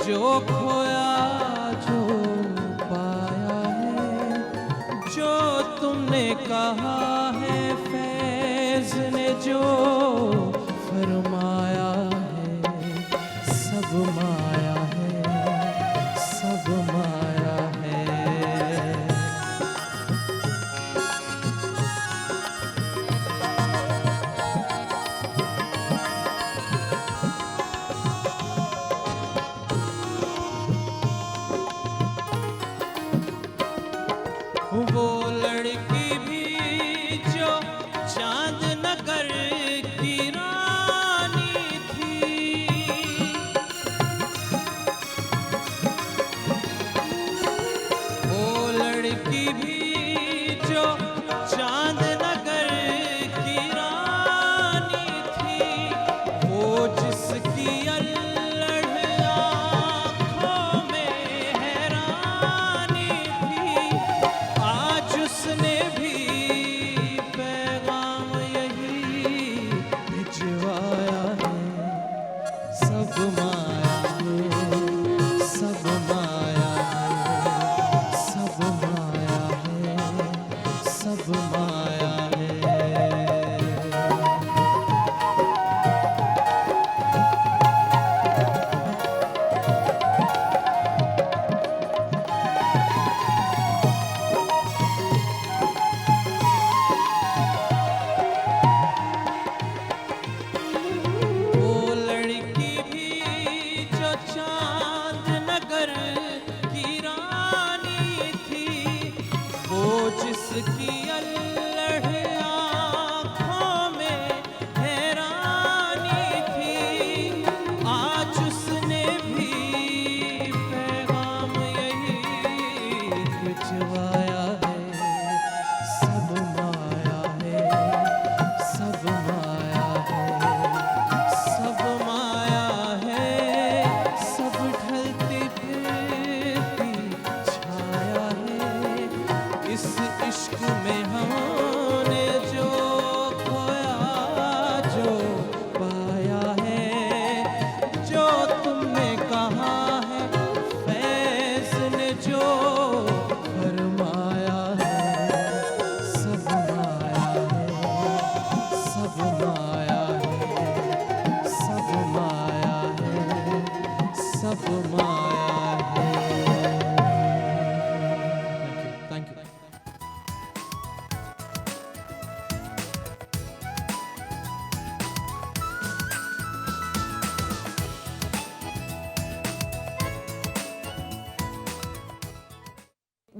Speaker 7: جو کھویا جو پایا ہے, جو تم نے کہا ہے فیض نے جو فرمایا ہے. سب مایا ہے, سب مایا ہے. وہ لڑکی بھی جو چاند نگر کی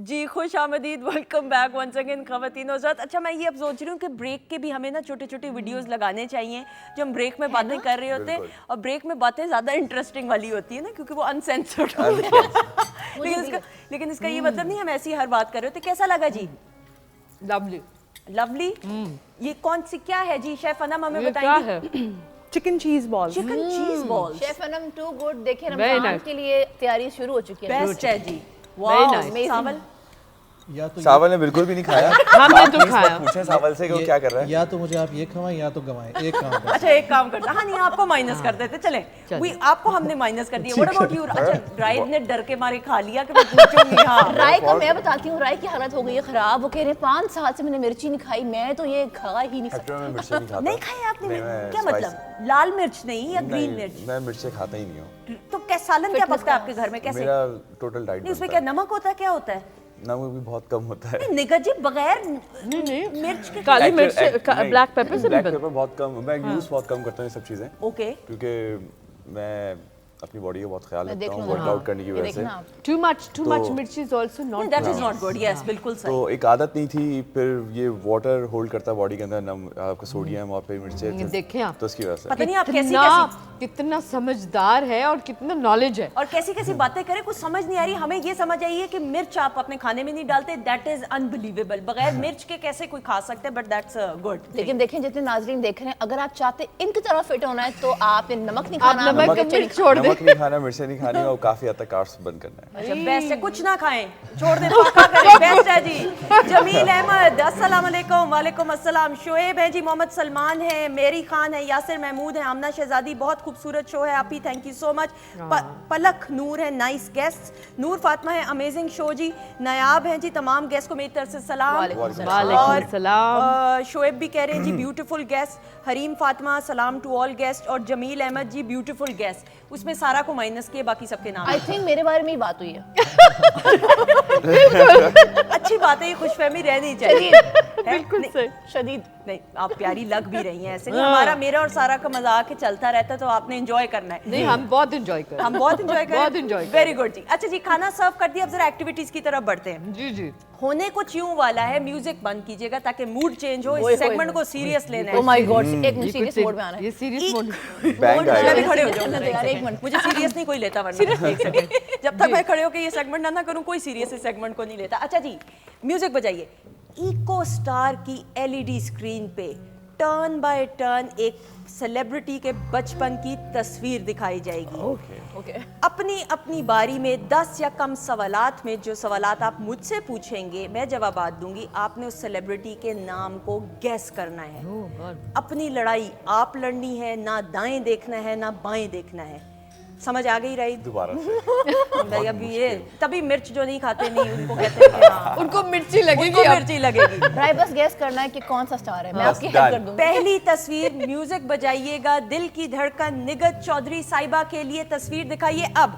Speaker 1: जी खुश आमदीद, वेलकम बैक वंस अगेन ख़वातीन और हज़रात। अच्छा मैं ये अब सोच रही हूँ कि ब्रेक के भी हमें ना छोटे छोटे वीडियोस लगाने चाहिए जो हम ब्रेक में बातें कर रहे होते हैं, और ब्रेक में बातें ज़्यादा इंटरेस्टिंग वाली होती है ना, क्योंकि वो अनसेंसर्ड होती है। लेकिन इसका ये मतलब नहीं हम ऐसी हर बात कर रहे होते। कैसा लगा जी?
Speaker 3: लवली।
Speaker 1: लवली। ये कौन सी क्या है जी? शेफ अनम हमें बताएंगे।
Speaker 2: Chicken cheese ball.
Speaker 1: Chicken cheese ball.
Speaker 6: Chef Anam too good. देखिए रमजान के लिए तैयारी शुरू हो चुकी है।
Speaker 1: बेस्ट है जी।
Speaker 3: Very nice.
Speaker 1: वाओ। सावल
Speaker 4: या तो
Speaker 5: सावल ने बिल्कुल भी नहीं खाया।
Speaker 3: हमने तो खाया।
Speaker 5: पूछे सावल से कि वो क्या कर रहा है।
Speaker 4: या तो मुझे आप ये खवाएं या तो गवाएं, एक काम करें।
Speaker 1: अच्छा एक काम करते, हाँ नहीं आपको माइनस कर देते। चले आपको हमने माइनस कर दिया। What about you? अच्छा राइड ने डर के मारे खा लिया कि मैं पूछूंगी। हाँ
Speaker 6: राय का मैं बताती हूँ, राय की हालत हो गई है खराब। वो कह रहे हैं 5 साल से मैंने मिर्ची नहीं खाई, मैं तो ये खा ही नहीं सकती।
Speaker 5: एक्चुअली मैं मिर्ची नहीं खाता।
Speaker 1: नहीं खाई आपने?
Speaker 5: नहीं, मैं
Speaker 1: क्या मतलब लाल मिर्च नहीं या ग्रीन मिर्च?
Speaker 5: मैं मिर्ची खाता ही नहीं हूँ।
Speaker 1: तो क्या सालन क्या पकता है आपके घर में? कैसे?
Speaker 5: मेरा टोटल डाइट
Speaker 1: नहीं उसमें क्या नमक होता है? क्या होता है?
Speaker 5: नमक भी बहुत कम होता है।
Speaker 1: निगत जी बगैर मिर्च के
Speaker 3: काली मिर्च ब्लैक पेपर से भी
Speaker 5: ब्लैक पेपर बहुत कम, मैं यूज बहुत कम करता हूँ ये सब चीज़ें,
Speaker 1: ओके।
Speaker 5: क्योंकि मैं अपनी बॉडी का बहुत ख्याल
Speaker 6: मैं
Speaker 5: रखता
Speaker 6: देख
Speaker 5: हूँ
Speaker 6: लूँगा।
Speaker 5: वर्कआउट करने की वजह से।
Speaker 3: टू मच मिर्च is also not
Speaker 1: that is not good. Yes बिल्कुल सही।
Speaker 5: तो एक आदत नहीं थी, फिर ये वाटर होल्ड करता है बॉडी के अंदर, आपका सोडियम और फिर मिर्चें,
Speaker 3: देखें आप।
Speaker 5: तो उसकी वजह से।
Speaker 1: पता नहीं आप कैसी
Speaker 3: कितना समझदार है और कितना नॉलेज है
Speaker 1: और कैसी कैसी बातें करें, कुछ समझ नहीं आ रही। हमें ये समझ आई है कि मिर्च आप अपने खाने में नहीं डालते, दैट इज अनबिलीवेबल। बगैर मिर्च के कैसे कोई खा सकते हैं, बट दैट्स गुड।
Speaker 6: लेकिन देखें जितने नाजरीन देख रहे हैं, अगर आप चाहते इनकी तरह फिट होना है तो आपने नमक नहीं
Speaker 3: आप
Speaker 6: खाना,
Speaker 3: नमक
Speaker 6: मिर्च नहीं
Speaker 3: छोड़ दे।
Speaker 5: नमक नहीं खाना, मिर्चें नहीं खानी और काफी हद तक कार्ब्स बंद करना है।
Speaker 1: अच्छा बेस्ट है, कुछ ना खाएं, छोड़ दें, पक्का करें। बेस्ट है जी। जमील अहमद अस्सलाम वालेकुम। वालेकुम अस्सलाम। शोएब है जी, मोहम्मद सलमान है, मेरी खान है, यासिर महमूद है, आमना शहजादी, बहुत खूबसूरत शो है आपी, थैंक यू सो मच। पलक नूर है, नाइस गेस्ट। नूर फातिमा है, अमेजिंग शो जी। नायाब है जी, तमाम गेस्ट को मेरी तरफ से सलाम।
Speaker 3: वालेकुम सलाम।
Speaker 1: शोएब भी कह रहे हैं जी ब्यूटीफुल गेस्ट। हरीम फातिमा सलाम टू ऑल गेस्ट। और जमील अहमद जी ब्यूटीफुल गेस्ट। उसमें सारा को माइनस किए, बाकी सबके नाम।
Speaker 6: आई थिंक मेरे बारे में ही बात हुई है।
Speaker 1: अच्छी बात है, ये खुशफहमी रहनी चाहिए।
Speaker 3: बिल्कुल सही।
Speaker 6: शदीद
Speaker 1: नहीं आप प्यारी लग भी रही हैं, ऐसे नहीं। हमारा मेरा और सारा का मजाक चलता रहता है, तो आपने एंजॉय करना है।
Speaker 3: नहीं हम बहुत एंजॉय कर
Speaker 1: हम बहुत एंजॉय करें।
Speaker 3: बहुत enjoy
Speaker 1: वेरी गुड जी। अच्छा जी, खाना सर्व कर दिया, अब जरा एक्टिविटीज की तरफ बढ़ते हैं।
Speaker 3: जी जी।
Speaker 1: होने कुछ यूं वाला है, म्यूजिक बंद कीजिएगा ताकि मूड चेंज हो। इस सेगमेंट को सीरियस लेना है।
Speaker 6: ओ माय गॉड, एक मिनट सीरियस मोड में आना है।
Speaker 3: ये सीरियस मोड।
Speaker 5: बैंग आएगा।
Speaker 1: मैं भी खड़े हो जाऊँ
Speaker 6: यार, एक मिनट।
Speaker 1: मुझे सीरियस नहीं कोई लेता, वरना एक सेकंड। जब तक मैं खड़े होकर ये सेगमेंट ना करूं, कोई सीरियस इस सेगमेंट को नहीं लेता। अच्छा जी, म्यूजिक बजाइए। इको स्टार की एलईडी स्क्रीन पे टर्न बाय टर्न एक सेलिब्रिटी के बचपन की तस्वीर दिखाई जाएगी।
Speaker 6: ओके।
Speaker 1: अपनी अपनी बारी में 10 या कम सवालात में जो सवालात आप मुझसे पूछेंगे मैं जवाबात दूंगी। आपने उस सेलिब्रिटी के नाम को गैस करना है। अपनी लड़ाई आप लड़नी है, ना दाएं देखना है ना बाएं देखना है। समझ आ गई रही?
Speaker 5: दोबारा से।
Speaker 1: भाई अब ये तभी मिर्च जो नहीं खाते नहीं उनको कहते हैं कि हाँ,
Speaker 3: उनको मिर्ची लगेगी
Speaker 1: उनको
Speaker 3: अब।
Speaker 1: मिर्ची लगेगी।
Speaker 6: राय बस गैस करना है कि कौन सा स्टार है, मैं
Speaker 5: बस
Speaker 6: आपकी
Speaker 5: done।
Speaker 6: हेल्प कर दूंगी।
Speaker 1: पहली तस्वीर, म्यूजिक बजाइएगा। दिल की धड़कन निगत चौधरी साहिबा के लिए तस्वीर दिखाइए अब।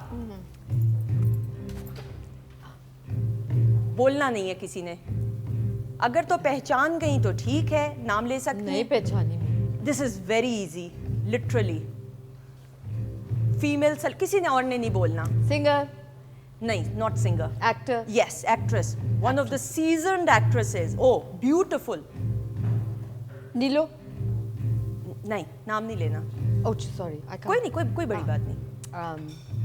Speaker 1: बोलना नहीं है किसी ने, अगर तो पहचान गई तो ठीक है, नाम ले सकती
Speaker 3: नहीं
Speaker 1: हैं।
Speaker 3: पहचानी।
Speaker 1: This is very easy, literally. Female किसी ने और ने नहीं बोलना।
Speaker 3: सिंगर,
Speaker 1: नहीं, not singer,
Speaker 3: actor,
Speaker 1: yes actress, one of the seasoned actresses. Oh beautiful.
Speaker 3: Neelo.
Speaker 1: नहीं, नाम नहीं लेना।
Speaker 3: ओह सॉरी, आई
Speaker 1: कोई नहीं, कोई बड़ी बात नहीं।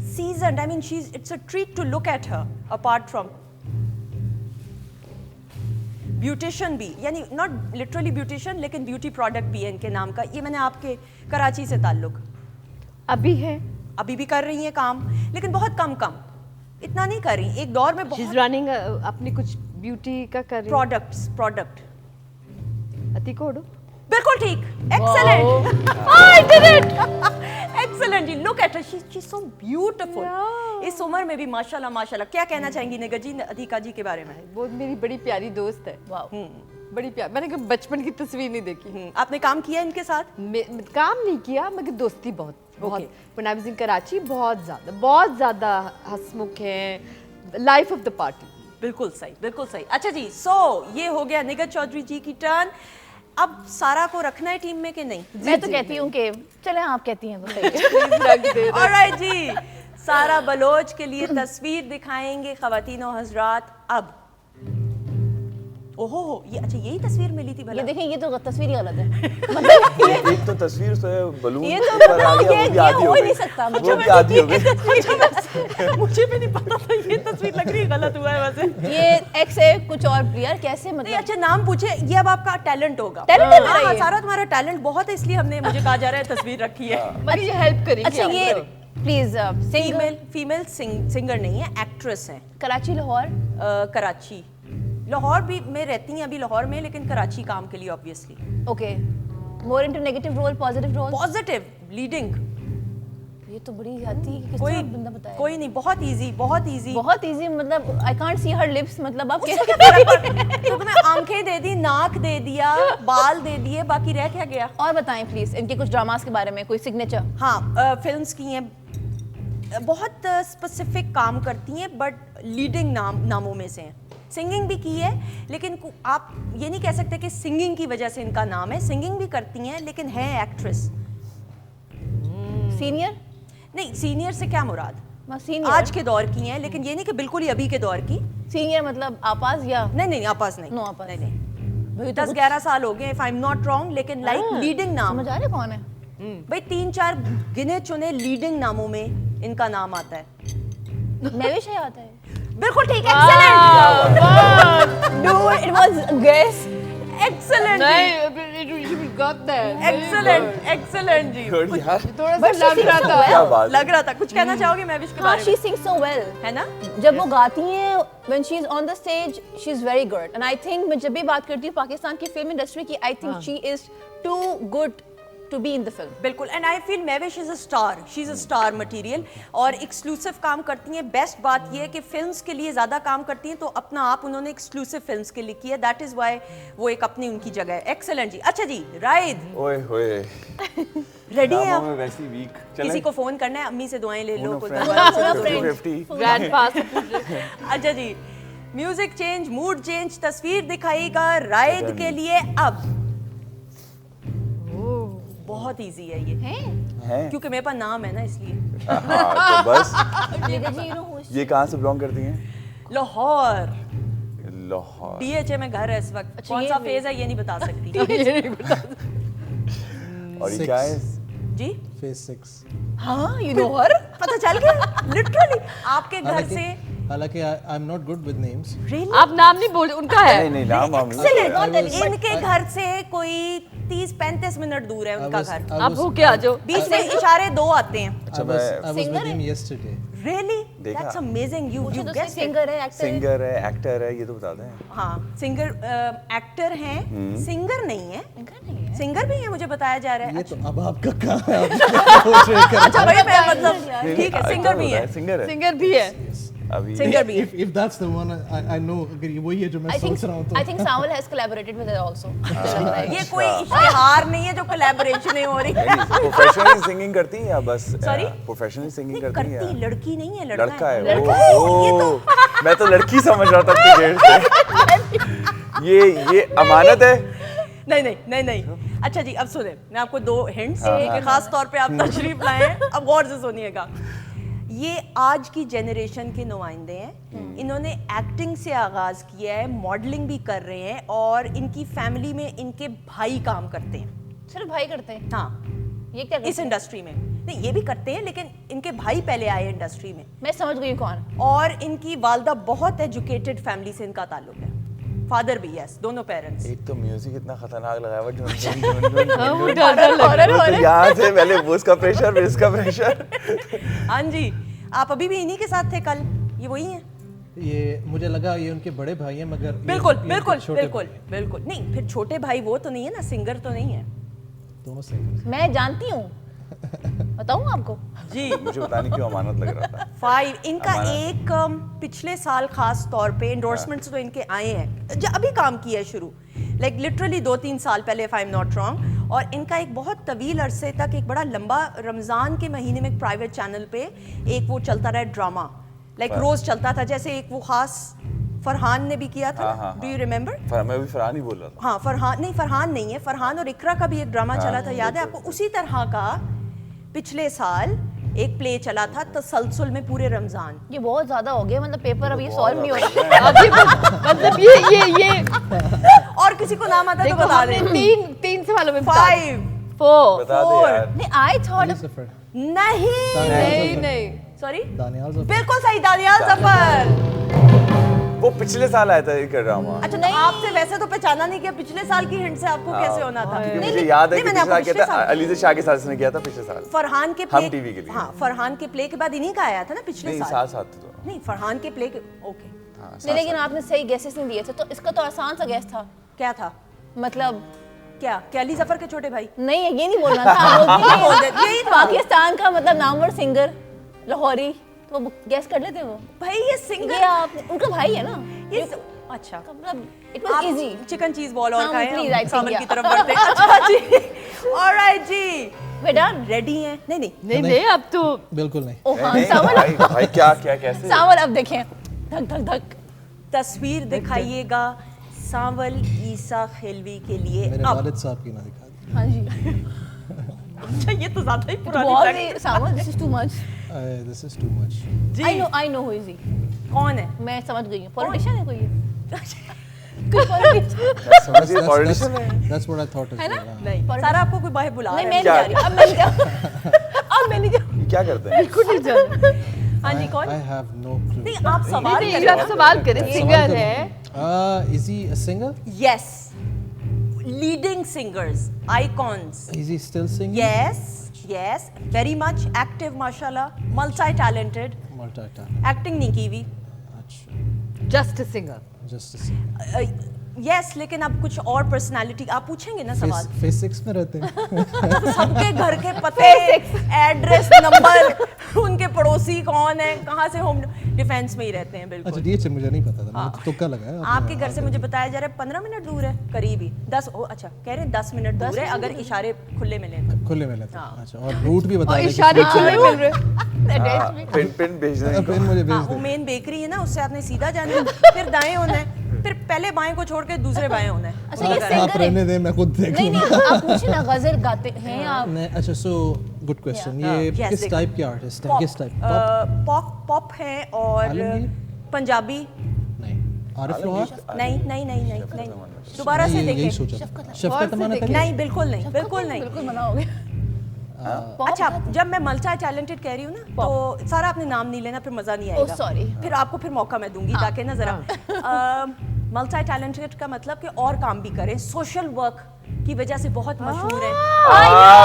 Speaker 1: Seasoned, I mean it's a treat to look at her, apart from beautician भी, यानी नॉट लिटरली ब्यूटिशियन लेकिन ब्यूटी प्रोडक्ट भी है इनके नाम का। ये मैंने आपके कराची से ताल्लुक।
Speaker 3: अभी है,
Speaker 1: अभी भी कर रही हैं काम, लेकिन बहुत कम इतना नहीं कर रही। एक दौर में
Speaker 3: शी इज
Speaker 1: बहुत
Speaker 3: रनिंग अपनी कुछ ब्यूटी का कर रही
Speaker 1: प्रोडक्ट।
Speaker 3: अतिकोडो।
Speaker 1: बिल्कुल ठीक, excellent. I did it. Excellent जी, look at her, she is so beautiful. इस उम्र में भी माशाल्लाह माशाल्लाह। क्या कहना चाहेंगी निगत जी अधिका जी के बारे में?
Speaker 3: वो मेरी बड़ी प्यारी दोस्त है।
Speaker 6: वाह,
Speaker 3: बड़ी प्यार। मैंने कभी बचपन की तस्वीर नहीं देखी।
Speaker 1: आपने काम किया इनके साथ?
Speaker 3: काम नहीं किया, मगर दोस्ती बहुत
Speaker 1: Okay.
Speaker 3: When I was in Karachi बहुत ज़्यादा हंसमुख है, लाइफ ऑफ द पार्टी।
Speaker 1: बिल्कुल सही, बिल्कुल सही। अच्छा जी, ये हो गया निगत चौधरी जी की टर्न। अब सारा को रखना है टीम में कि नहीं?
Speaker 6: मैं तो कहती हूँ कि चले आप कहती हैं तो सही है।
Speaker 1: ऑलराइट जी, सारा बलोच के लिए तस्वीर दिखाएंगे ख़वातीन और हज़रात अब। ओहो, ये अच्छा यही तस्वीर मिली थी भला?
Speaker 6: ये देखें, ये तो तस्वीर ही गलत है।
Speaker 5: एक तो तस्वीर से बलून
Speaker 6: ये तो
Speaker 5: ऊपर आ गया,
Speaker 6: ये
Speaker 5: वो भी आधी
Speaker 6: हो
Speaker 5: हो
Speaker 6: ही नहीं
Speaker 5: गई।
Speaker 6: सकता।
Speaker 5: वो भी आधी हो गई।
Speaker 1: मुझे भी नहीं पता था ये तस्वीर लग रही गलत हुआ है वैसे।
Speaker 6: ये एक्स है कुछ और प्लेयर कैसे
Speaker 1: नहीं,
Speaker 6: मतलब
Speaker 1: अच्छा नाम पूछे, ये अब आपका टैलेंट होगा।
Speaker 6: Talent है मेरा
Speaker 1: हाँ,
Speaker 6: ये।
Speaker 1: सारा तुम्हारा टैलेंट बहुत है, इसलिए हमने मुझे कहा जा रहा है तस्वीर रखी है।
Speaker 3: बड़ी हेल्प करेंगे
Speaker 6: अच्छा ये प्लीज
Speaker 1: फीमेल सिंगर नहीं है, एक्ट्रेस है।
Speaker 6: कराची लाहौर
Speaker 1: कराची, लाहौर भी में रहती हैं अभी लाहौर में, लेकिन कराची काम के लिए obviously.
Speaker 6: Okay more into negative role positive role
Speaker 1: positive leading.
Speaker 6: ये तो बड़ी आती है, किस
Speaker 1: कोई
Speaker 6: तरह बंदा बताया
Speaker 1: कोई नहीं, बहुत इजी, बहुत इजी।
Speaker 6: बहुत इजी, मतलब I can't see her lips, मतलब आप
Speaker 1: उससे क्या फर्क पड़ता? तो तुम्हें आंखें दे दी, नाक दे दिया, बाल दे दिए, बाकी रह क्या गया?
Speaker 6: और बताएं प्लीज इनके कुछ ड्रामास के बारे में, कोई सिग्नेचर।
Speaker 1: हाँ, फिल्म्स की हैं, बहुत स्पेसिफिक काम करती हैं, बट लीडिंग नामों में से हैं। सिंगिंग भी की है, लेकिन आप ये नहीं कह सकते कि सिंगिंग की वजह से इनका नाम है। सिंगिंग भी करती हैं, लेकिन है एक्ट्रेस।
Speaker 6: सीनियर
Speaker 1: नहीं, सीनियर से क्या मुराद?
Speaker 6: सीनियर
Speaker 1: आज के दौर की हैं, लेकिन ये नहीं कि बिल्कुल ही अभी के दौर की।
Speaker 6: सीनियर मतलब आपास या
Speaker 1: नहीं नहीं, आपास नहीं।
Speaker 6: नो आपास
Speaker 1: नहीं नहीं,
Speaker 6: भाई तो
Speaker 1: 10-11 साल हो गए if I am not wrong, लेकिन लाइक लीडिंग नाम।
Speaker 6: समझ आ रहा है कौन है?
Speaker 1: भाई 3-4 गिने चुने लीडिंग नामों में इनका नाम आता है।
Speaker 6: मैविश है आता है।
Speaker 1: बिल्कुल ठीक है, excellent.
Speaker 6: Dude, it was guess.
Speaker 1: Excellent excellent excellent जी।
Speaker 5: Good यार,
Speaker 3: थोड़ा
Speaker 6: But
Speaker 3: सा
Speaker 6: she
Speaker 3: लग रहा
Speaker 6: sings so
Speaker 3: था
Speaker 6: well.
Speaker 5: क्या बात है।
Speaker 1: लग रहा था कुछ कहना चाहोगे मैविश के
Speaker 6: हाँ,
Speaker 1: बारे
Speaker 6: she
Speaker 1: में?
Speaker 6: sings so well.
Speaker 1: है ना?
Speaker 6: जब वो गाती हैं, when she is on the stage, she is very good. And I think मैं जब भी बात करती हूँ पाकिस्तान की फिल्म इंडस्ट्री की, I think she is too good to be in the film.
Speaker 1: बिल्कुल, and I feel Mawish is a star, she is a star material, और एक्सक्लूसिव काम करती हैं। बेस्ट बात ये है कि फिल्म्स के लिए ज़्यादा काम करती हैं, तो अपना आप उन्होंने एक्सक्लूसिव फिल्म्स के लिए किया, दैट इज़ वाई वो एक अपनी उनकी जगह है। एक्सेलेंट जी। अच्छा जी, राइद
Speaker 5: ओए होए,
Speaker 1: रेडी हैं
Speaker 5: नामों
Speaker 1: आप?
Speaker 5: में वैसी वीक।
Speaker 1: किसी को फ़ोन करना है, अम्मी से दुआएं ले लो, कोई
Speaker 5: friend,
Speaker 1: बात
Speaker 5: 50-50।
Speaker 3: ग्रैंड पास
Speaker 1: अच्छा जी, म्यूजिक चेंज, मूड चेंज, तस्वीर दिखाएगा राइद के लिए अब। बहुत इजी है ये,
Speaker 5: हैं?
Speaker 1: क्योंकि मेरे पास नाम है ना, इसलिए।
Speaker 5: हाँ, तो बस
Speaker 6: Legacy, you know who is-
Speaker 5: ये कहाँ से बिलोंग करती हैं?
Speaker 1: लाहौर,
Speaker 5: लाहौर।
Speaker 1: DHA में घर है इस वक्त।
Speaker 6: अच्छा,
Speaker 1: कौन
Speaker 6: ये
Speaker 1: सा
Speaker 6: भी-
Speaker 1: फेज है ये नहीं बता सकती।
Speaker 5: और ये
Speaker 4: 6
Speaker 5: क्या है?
Speaker 1: जी
Speaker 4: फेज 6।
Speaker 1: हाँ, you know her? पता चल गया लिटरली आपके घर से।
Speaker 4: हालांकि I am not good with names.
Speaker 1: Really?
Speaker 3: आप नाम नहीं बोल, उनका है।
Speaker 5: नहीं नहीं, नाम हम
Speaker 1: Excellent.
Speaker 4: I was-
Speaker 1: इनके घर से कोई 30-35 मिनट दूर है उनका घर।
Speaker 3: आप होके आ जाओ।
Speaker 1: बीच में इशारे 2 आते हैं।
Speaker 5: अच्छा,
Speaker 4: I was
Speaker 6: Singer
Speaker 4: with him
Speaker 6: है?
Speaker 4: yesterday.
Speaker 1: Really?
Speaker 5: देखा?
Speaker 1: That's amazing. You
Speaker 6: मुझे तो
Speaker 1: guessed it.
Speaker 6: सिंगर है, एक्टर है।
Speaker 5: सिंगर है, एक्टर है, ये तो बता दें।
Speaker 1: हाँ, सिंगर, एक्टर हैं, सिंगर नहीं है।
Speaker 6: सिंगर नहीं है।
Speaker 1: सिंगर भी है, मुझे बताया जा रहा है।
Speaker 4: ये तो अब आपका कहाँ है? आप क्या सोच रहे हैं?
Speaker 1: अच्छा भाई, मैं मतलब ठीक है, सिंगर भी है।
Speaker 5: सिंगर है।
Speaker 3: सिंगर भी है।
Speaker 5: अभी
Speaker 1: सिंगर भी है।
Speaker 4: If that's the one, I know अगर ये वही है जो मैं
Speaker 6: I think
Speaker 4: सोच रहा हूँ तो
Speaker 6: I think Samuel has collaborated with her also.
Speaker 1: ये कोई इश्तिहार नहीं है जो कोलैबोरेशन हो रही है।
Speaker 5: प्रोफेशनली सिंगिंग करती हैं या बस
Speaker 1: Sorry?
Speaker 5: प्रोफेशनली सिंगिंग
Speaker 1: नहीं
Speaker 5: करती
Speaker 1: करती,
Speaker 5: हैं?
Speaker 1: लड़की नहीं है,
Speaker 5: लड़का है।
Speaker 1: लड़का है।
Speaker 5: ओह, मैं तो लड़की समझ रहा था इतनी देर से। ये अमानत है।
Speaker 1: नहीं नहीं नहीं नहीं। अच्छा जी, अब सुने, मैं आपको 2 हिंट्स देंगे, खास तौर पे आप तशरीफ लाए हैं, अब गौर से सुनिएगा। ये आज की जनरेशन के नुमाइंदे हैं। इन्होंने एक्टिंग से आगाज़ किया है, मॉडलिंग भी कर रहे हैं, और इनकी फैमिली में इनके भाई काम करते हैं।
Speaker 6: सिर्फ भाई करते हैं।
Speaker 1: हाँ,
Speaker 6: ये क्या
Speaker 1: इस
Speaker 6: करते हैं?
Speaker 1: इंडस्ट्री में नहीं, ये भी करते हैं, लेकिन इनके भाई पहले आए इंडस्ट्री में,
Speaker 6: मैं समझ गई कौन।
Speaker 1: और इनकी वालदा बहुत एजुकेटेड फैमिली से इनका ताल्लुक है। फादर भी, यस, दोनों पेरेंट्स।
Speaker 5: एक तो म्यूजिक इतना खतरनाक लगाया हुआ, झुन झुन झुन झुन झुन।
Speaker 3: वो डर डर लग रहा है।
Speaker 5: वो तो यहाँ से पहले वो उसका प्रेशर, फिर इसका प्रेशर।
Speaker 1: हाँ जी, आप अभी भी इन्हीं के साथ थे कल, ये वही हैं?
Speaker 4: ये मुझे लगा ये उनके बड़े भाई हैं, मगर
Speaker 1: बिल्कुल
Speaker 4: ये उनके
Speaker 1: बिल्कुल
Speaker 4: छोटे
Speaker 1: बिल्कुल
Speaker 4: भाई हैं।
Speaker 1: बिल्कुल नहीं, फिर छोटे भाई वो तो नहीं है ना, सिंगर तो नहीं है।
Speaker 4: दोनों singers।
Speaker 6: मैं जानती हूँ, बताऊँ आपको?
Speaker 1: जी।
Speaker 5: मुझे पता नहीं क्यों अमानत लग रहा था।
Speaker 1: 5 इनका
Speaker 5: हमारा-
Speaker 1: एक पिछले साल खास तौर पे एंडोर्समेंट्स तो इनके आए हैं, जो अभी काम किया है शुरू, लाइक लिटरली 2-3 साल पहले, if I am not wrong. और इनका एक बहुत तवील अरसे तक, एक बड़ा लंबा, रमज़ान के महीने में एक प्राइवेट चैनल पे एक वो चलता रहा ड्रामा, लाइक रोज़ चलता था, जैसे एक वो खास फरहान ने भी किया था, डू यू रिमेंबर?
Speaker 5: मैं भी फरहान ही बोल रहा था।
Speaker 1: हाँ, फरहान नहीं है, फरहान और इकरा का भी एक ड्रामा चला था, याद है आपको? उसी तरह का पिछले साल एक प्ले चला था तसलसल में पूरे रमजान।
Speaker 6: ये बहुत ज्यादा हो गया, मतलब पेपर अब ये सॉल्व नहीं हो रहा।
Speaker 3: अभी मतलब ये
Speaker 1: और किसी को नाम आता है तो
Speaker 3: देखो
Speaker 1: बता
Speaker 3: हमने
Speaker 1: दें।
Speaker 3: तीन सवालों में बता
Speaker 1: 5
Speaker 3: 4
Speaker 5: बता दे यार।
Speaker 6: नहीं, आई थॉट
Speaker 4: सफर
Speaker 1: नहीं
Speaker 3: नहीं
Speaker 1: सॉरी
Speaker 4: दानियाल सफर
Speaker 1: बिल्कुल सही, दानियाल जफर।
Speaker 5: वो पिछले साल आया था ये ड्रामा।
Speaker 1: अच्छा तो आपसे वैसे तो पहचाना नहीं किया, पिछले साल की हिंट से आपको कैसे होना था?
Speaker 5: क्योंकि मुझे याद है कि
Speaker 1: मैंने
Speaker 5: पिछले साल
Speaker 1: आपको
Speaker 5: किया था,
Speaker 1: पिछले साल-
Speaker 5: अलीज़ा शाह के साथ इसने किया था पिछले साल।
Speaker 1: फरहान के
Speaker 5: हम
Speaker 1: प्ले
Speaker 5: टीवी के लिए।
Speaker 1: हाँ, फरहान के प्ले के बाद इन्हीं का आया था ना पिछले
Speaker 5: नहीं,
Speaker 1: साल।
Speaker 5: साथ साथ तो।
Speaker 1: नहीं, फरहान के प्ले के ओके।
Speaker 6: नहीं, लेकिन आपने सही गेसेस नहीं दिए थे, तो इसका तो आसान सा गेस था।
Speaker 1: क्या था?
Speaker 6: मतलब
Speaker 1: क्या अली जफर के छोटे भाई?
Speaker 6: नहीं, ये नहीं बोलना था। आप बोल देते। यही पाकिस्तान का मतलब नामवर सिंगर लाहौरी, तो वो गेस कर लेते वो।
Speaker 1: भाई ये सिंगर,
Speaker 6: ये आप उनका भाई है ना?
Speaker 1: ये अच्छा
Speaker 6: मतलब it was easy.
Speaker 1: Chicken cheese ball और
Speaker 6: हाँ,
Speaker 1: खाएं,
Speaker 6: please,
Speaker 1: हम
Speaker 6: I think,
Speaker 1: सावन की
Speaker 6: yeah.
Speaker 1: तरफ बढ़ते हैं। अच्छा जी, ऑलराइट जी,
Speaker 6: वे डन।
Speaker 1: रेडी हैं? नहीं
Speaker 3: नहीं अब तो
Speaker 4: बिल्कुल नहीं।
Speaker 6: ओ हाँ,
Speaker 5: नहीं,
Speaker 6: सावन,
Speaker 5: भाई भाई क्या क्या कैसे?
Speaker 6: सावन अब देखें, धक धक धक।
Speaker 1: तस्वीर दिखाइएगा सांवल ईसा खिलवी के लिए।
Speaker 4: मेरे
Speaker 1: अब
Speaker 4: वालिद साहब की ना दिखा दी।
Speaker 6: हाँ जी,
Speaker 1: अच्छा ये तो ज्यादा ही पुरानी
Speaker 6: बहुत
Speaker 1: fact
Speaker 6: ही सावन, this is too much.
Speaker 4: This is too much.
Speaker 1: जी।
Speaker 6: I know who is he.
Speaker 1: कौन है?
Speaker 6: मैं समझ गई हूँ, पॉलिटिशियन है कोई ये?
Speaker 5: समझिए पॉलिटिशियन है।
Speaker 4: That's what I thought as well. हाँ।
Speaker 1: नहीं, सारा आपको कोई बाहर बुला
Speaker 6: नहीं,
Speaker 1: रहा
Speaker 6: मैं
Speaker 1: है।
Speaker 6: नहीं जा रही, अब मैं नहीं जा अब मैं नहीं जा।
Speaker 5: क्या करते हैं?
Speaker 3: बिल्कुल नहीं जाना।
Speaker 1: हाँ जी, कौन?
Speaker 4: I have no clue.
Speaker 1: नहीं, आप सवाल
Speaker 3: नहीं
Speaker 1: करें।
Speaker 3: आप सवाल करें, सिंगर है।
Speaker 4: Is he a singer?
Speaker 1: Yes, leading singers, icons.
Speaker 4: Is he still singing?
Speaker 1: Yes, very much active, माशाल्लाह, multi-talented.
Speaker 4: Multi-talented.
Speaker 1: Acting नहीं की हुई।
Speaker 4: अच्छा,
Speaker 3: just a singer.
Speaker 4: just a singer.
Speaker 1: Yes, लेकिन अब कुछ और पर्सनालिटी आप पूछेंगे ना सवाल।
Speaker 4: Phase 6 में रहते हैं।
Speaker 1: सबके घर के पते, एड्रेस, नंबर, उनके पड़ोसी कौन है, कहाँ से होम डिफेंस में ही रहते हैं।
Speaker 4: अच्छा
Speaker 1: बिल्कुल।
Speaker 4: ये चीज़ मुझे नहीं पता था, मुझे तो तुक्का लगा है।
Speaker 1: आपके घर से मुझे बताया जा रहा है 15 मिनट दूर है, करीब ही 10। अच्छा कह रहे हैं 10 मिनट दूर है, अगर इशारे खुले मिले तो।
Speaker 4: खुले में लेते हैं। अच्छा, और रूट भी बता
Speaker 3: और
Speaker 4: दें।
Speaker 3: इशारे खुले मिल रहे।
Speaker 5: हाँ, पिन भेज दें।
Speaker 4: पेन मुझे भेज
Speaker 1: हाँ, वो
Speaker 4: दे।
Speaker 1: मेन बेकरी है ना, उससे आपने सीधा जाना है, फिर दाएं होना है, फिर पहले बाएं को छोड़ के दूसरे बाएं होना है।
Speaker 6: अच्छा, ये
Speaker 4: आप
Speaker 6: सिंगर है?
Speaker 4: रहने दें, मैं खुद देख
Speaker 6: नहीं
Speaker 4: लूँगा।
Speaker 6: नहीं, आप पूछे ना, गजल गाते हैं आप?
Speaker 4: नहीं, अच्छा सो गुड क्वेश्चन। ये
Speaker 1: Yes,
Speaker 4: किस
Speaker 1: देखो।
Speaker 4: टाइप के आर्टिस्ट हैं? किस टाइप?
Speaker 1: पॉप है और
Speaker 4: आलमगीर?
Speaker 1: पंजाबी।
Speaker 4: नहीं, आरिफ लोहार?
Speaker 1: नहीं, दोबारा से
Speaker 4: यही
Speaker 1: देखें।
Speaker 4: सोचा। शफकत अमानत अली?
Speaker 1: नहीं, बिल्कुल नहीं।
Speaker 6: बिल्कुल मना हो गया।
Speaker 1: अच्छा, जब मैं मल्टी टैलेंटेड कह रही हूँ ना, तो सारा आपने नाम नहीं लेना, फिर मजा नहीं आएगा।
Speaker 6: sorry.
Speaker 1: फिर आपको फिर मौका मैं दूंगी ताकि ना जरा मल्टी टैलेंटेड का मतलब कि और काम भी करें, सोशल वर्क की वजह से बहुत मशहूर है।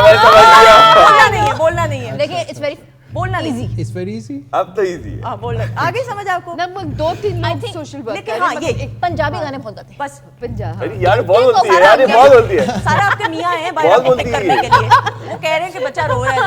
Speaker 5: मैं समझ गया।
Speaker 1: बोलना नहीं है।
Speaker 6: देखिए, इट्स वेरी
Speaker 1: बोलना नहीं।
Speaker 4: It's very easy.
Speaker 5: अब तो इजी है।
Speaker 1: हाँ, बोलना आगे समझ आपको।
Speaker 3: लगभग 2-3
Speaker 6: I
Speaker 3: लोग
Speaker 6: think-
Speaker 3: सोशल वर्क
Speaker 1: लेकिन हाँ, ये
Speaker 6: पंजाबी गाने बहुत गाते हैं।
Speaker 1: बस
Speaker 3: पंजाब।
Speaker 5: अरे यार बहुत बोलती है यार, ये बहुत बोलती है।
Speaker 1: सारा आपके मियाँ हैं
Speaker 5: बहुत
Speaker 1: बायोपिक
Speaker 5: बोलती
Speaker 1: करने
Speaker 5: है।
Speaker 1: के लिए, वो कह रहे हैं कि बच्चा रो रहा है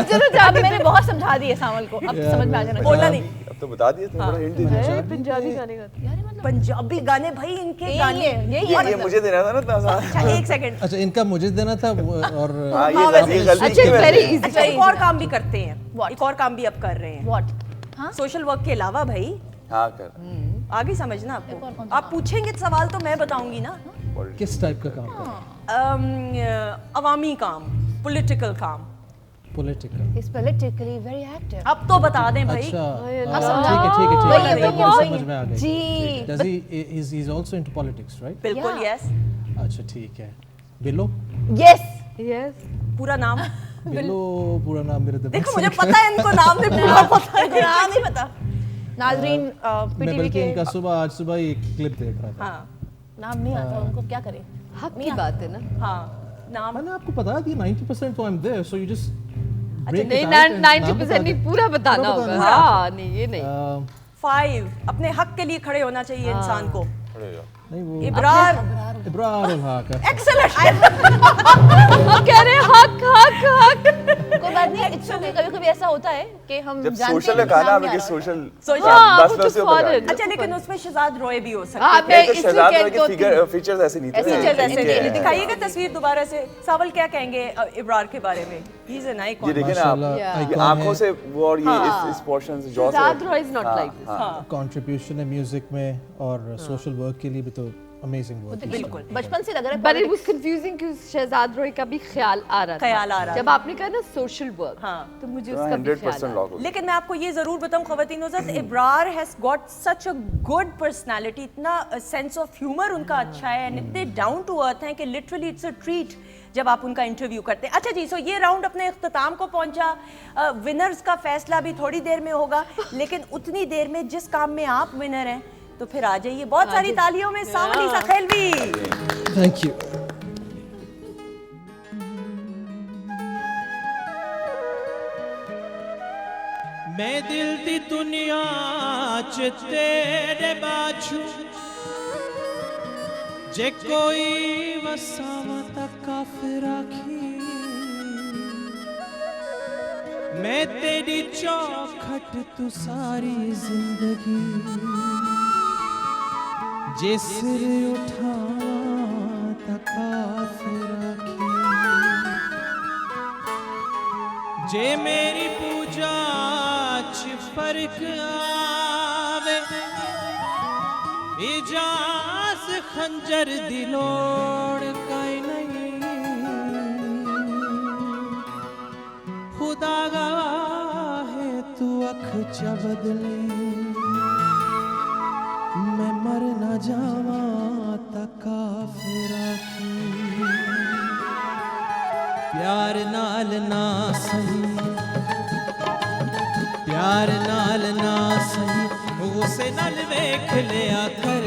Speaker 1: जरा।
Speaker 6: अब मैंने बहुत समझा दिए सावल को, अब समझ में आ जाना
Speaker 1: बोलना
Speaker 6: चाहिए।
Speaker 1: नहीं।
Speaker 5: अब तो बता दिए थे, बड़ा हिंट दे दिया।
Speaker 3: पंजाबी गाने गाते हैं।
Speaker 1: पंजाबी गाने भाई, इनके
Speaker 6: यही
Speaker 1: गाने।
Speaker 6: है, यही
Speaker 5: ये
Speaker 6: है।
Speaker 5: मुझे देना था ना इतना आसान।
Speaker 1: अच्छा, एक सेकंड।
Speaker 4: अच्छा, इनका मुझे देना था और
Speaker 5: हाँ,
Speaker 1: हाँ,
Speaker 5: ये
Speaker 1: वैसे-
Speaker 5: गलती
Speaker 3: अच्छा,
Speaker 5: की मैंने।
Speaker 3: very easy।
Speaker 1: अच्छा, एक और काम भी करते हैं।
Speaker 6: What?
Speaker 1: एक और काम भी अब कर रहे हैं।
Speaker 6: What? हाँ?
Speaker 1: सोशल वर्क के अलावा भाई
Speaker 5: हाँ कर।
Speaker 1: आगे समझना
Speaker 6: और कौन
Speaker 1: आपको।
Speaker 6: सा
Speaker 1: आप पूछेंगे सवाल तो मैं बताऊंगी ना।
Speaker 4: किस टाइप का काम है?
Speaker 1: अवामी काम, पॉलिटिकल काम।
Speaker 4: Political.
Speaker 6: He's politically very active.
Speaker 1: अब तो बता दें भाई।
Speaker 4: अच्छा,
Speaker 6: अब
Speaker 4: ठीक
Speaker 6: समझा।
Speaker 4: है, ठीक है, ठीक
Speaker 6: वही
Speaker 4: है,
Speaker 6: है,
Speaker 4: मेरे
Speaker 6: वही है।
Speaker 4: समझ में आ गई।
Speaker 6: जी,
Speaker 4: Does he's also into politics, right?
Speaker 1: बिल्कुल,
Speaker 6: Yeah.
Speaker 1: यस।
Speaker 4: अच्छा, ठीक है। बिल्लो?
Speaker 6: Yes.
Speaker 3: यस।
Speaker 1: पूरा नाम।
Speaker 4: बिल्लो पूरा नाम मेरे दिमाग
Speaker 1: देखो
Speaker 4: से
Speaker 1: मुझे
Speaker 4: निकला।
Speaker 1: पता है, इनको नाम नहीं पूरा पता है।
Speaker 6: इनको नाम नहीं पता। नाजरीन,
Speaker 4: मैं
Speaker 6: पीटीवी
Speaker 4: बल्कि
Speaker 6: के
Speaker 4: इनका आज सुबह ही एक क्लिप देख रहा था।
Speaker 1: हाँ,
Speaker 6: नाम नहीं आता उनको, क्या करें?
Speaker 3: हक की बात है ना।
Speaker 1: हाँ, नाम।
Speaker 4: मैंने आपको बता दिया 90% तो I'm there, so you just break it
Speaker 3: नहीं
Speaker 4: out and नाम
Speaker 3: 90%
Speaker 4: बता
Speaker 3: नहीं,
Speaker 4: दे।
Speaker 3: पूरा बताना होगा।
Speaker 4: बताना।
Speaker 3: हाँ, नहीं ये नहीं।
Speaker 1: 5 अपने हक के लिए खड़े होना चाहिए इंसान को।
Speaker 5: खड़े हो जाओ।
Speaker 4: नहीं वो
Speaker 1: इब्रार।
Speaker 4: इब्रार उल हक है।
Speaker 1: एक्सेलेंट।
Speaker 3: हम कह रहे हैं हक।
Speaker 6: कोई बात नहीं, इट्स ओके। कभी-कभी ऐसा होता है कि हम
Speaker 5: जब
Speaker 6: जानते
Speaker 5: सोशल
Speaker 6: हैं
Speaker 5: का खाना
Speaker 6: नाम नहीं
Speaker 5: आपके
Speaker 6: आ रहा।
Speaker 5: Social
Speaker 1: social.
Speaker 3: हाँ,
Speaker 5: बस
Speaker 3: वो तो
Speaker 5: वैसे ऊपर
Speaker 3: foreign।
Speaker 5: जाएंगे।
Speaker 1: अच्छा, लेकिन उसमें शहजाद रोय भी हो सकते
Speaker 3: हाँ,
Speaker 1: हैं।
Speaker 3: मैं
Speaker 5: तो
Speaker 3: इस
Speaker 5: शहजाद
Speaker 3: weekend
Speaker 5: के
Speaker 3: को
Speaker 5: फीचर्स ऐसे नहीं थे।
Speaker 1: फीचर्स ऐसे
Speaker 5: इनके
Speaker 1: नहीं
Speaker 5: हैं।
Speaker 1: दिखाइएगा तस्वीर दोबारा से। सावल क्या कहेंगे इब्रार के बारे में? ही इज एन
Speaker 5: ये
Speaker 1: आइकॉन।
Speaker 5: देखिए ना आप,
Speaker 3: Yeah.
Speaker 5: ये आंखों से वो और ये इस पोर्शन से जॉ से।
Speaker 3: Shahzad Roy is not like this.
Speaker 4: Contribution है म्यूजिक में और सोशल वर्क के लिए भी तो amazing work.
Speaker 1: बिल्कुल
Speaker 6: बचपन से लग रहा है
Speaker 3: But it was confusing कि शहजाद रोय का भी ख्याल आ रहा था।
Speaker 1: ख्याल आ रहा
Speaker 3: जब आपने कहा ना social work,
Speaker 1: हाँ।
Speaker 3: तो मुझे उसका भी ख्याल
Speaker 5: 100%
Speaker 3: आ
Speaker 5: लॉक हो गया।
Speaker 1: लेकिन मैं आपको ये ज़रूर बताऊं ख़वातीन हज़रत, Ibrar has got such a good personality, इतना सेंस ऑफ ह्यूमर उनका अच्छा है, एंड इतने डाउन टू अर्थ हैं कि लिटरली इट्स अ ट्रीट जब आप उनका इंटरव्यू करते हैं। अच्छा जी, सो ये राउंड अपने इख्तिताम को पहुंचा। विनर्स का फैसला भी थोड़ी देर में होगा, लेकिन उतनी देर में जिस काम में आप विनर हैं तो फिर आ जाइए। बहुत सारी तालियों में सावनी सखेलवी।
Speaker 4: Thank you.
Speaker 7: मैं दिल दी दुनिया च तेरे बाछू जे कोई वसावा तक काफिर आखी मैं तेरी चौखट तू सारी जिंदगी जे सिर उठावा तक काफिर आखी जे मेरी पूजा च फर्क आवे इजाज खंजर दिलोड़ काई नहीं खुदा गवाह है तू अख च बदले मैं मर न जावा तक काफिर आखी प्यार नाल ना सही प्यार नाल ना सही गुस्से नाल वेख लिया कर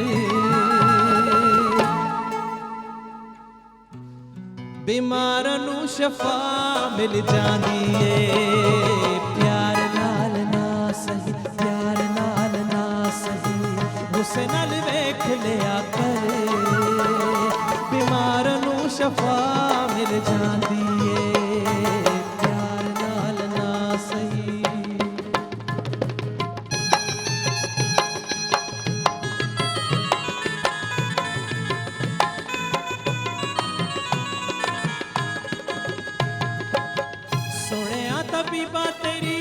Speaker 7: बीमारां नूं शफा मिल जांदी ए प्यार नाल ना सही प्यार नाल ना सही गुस्से नाल वेख लिया कर बीमारां नूं शफा मिल जांदी ए प्यार नाल ना सही सोहणिया तबीबा तेरी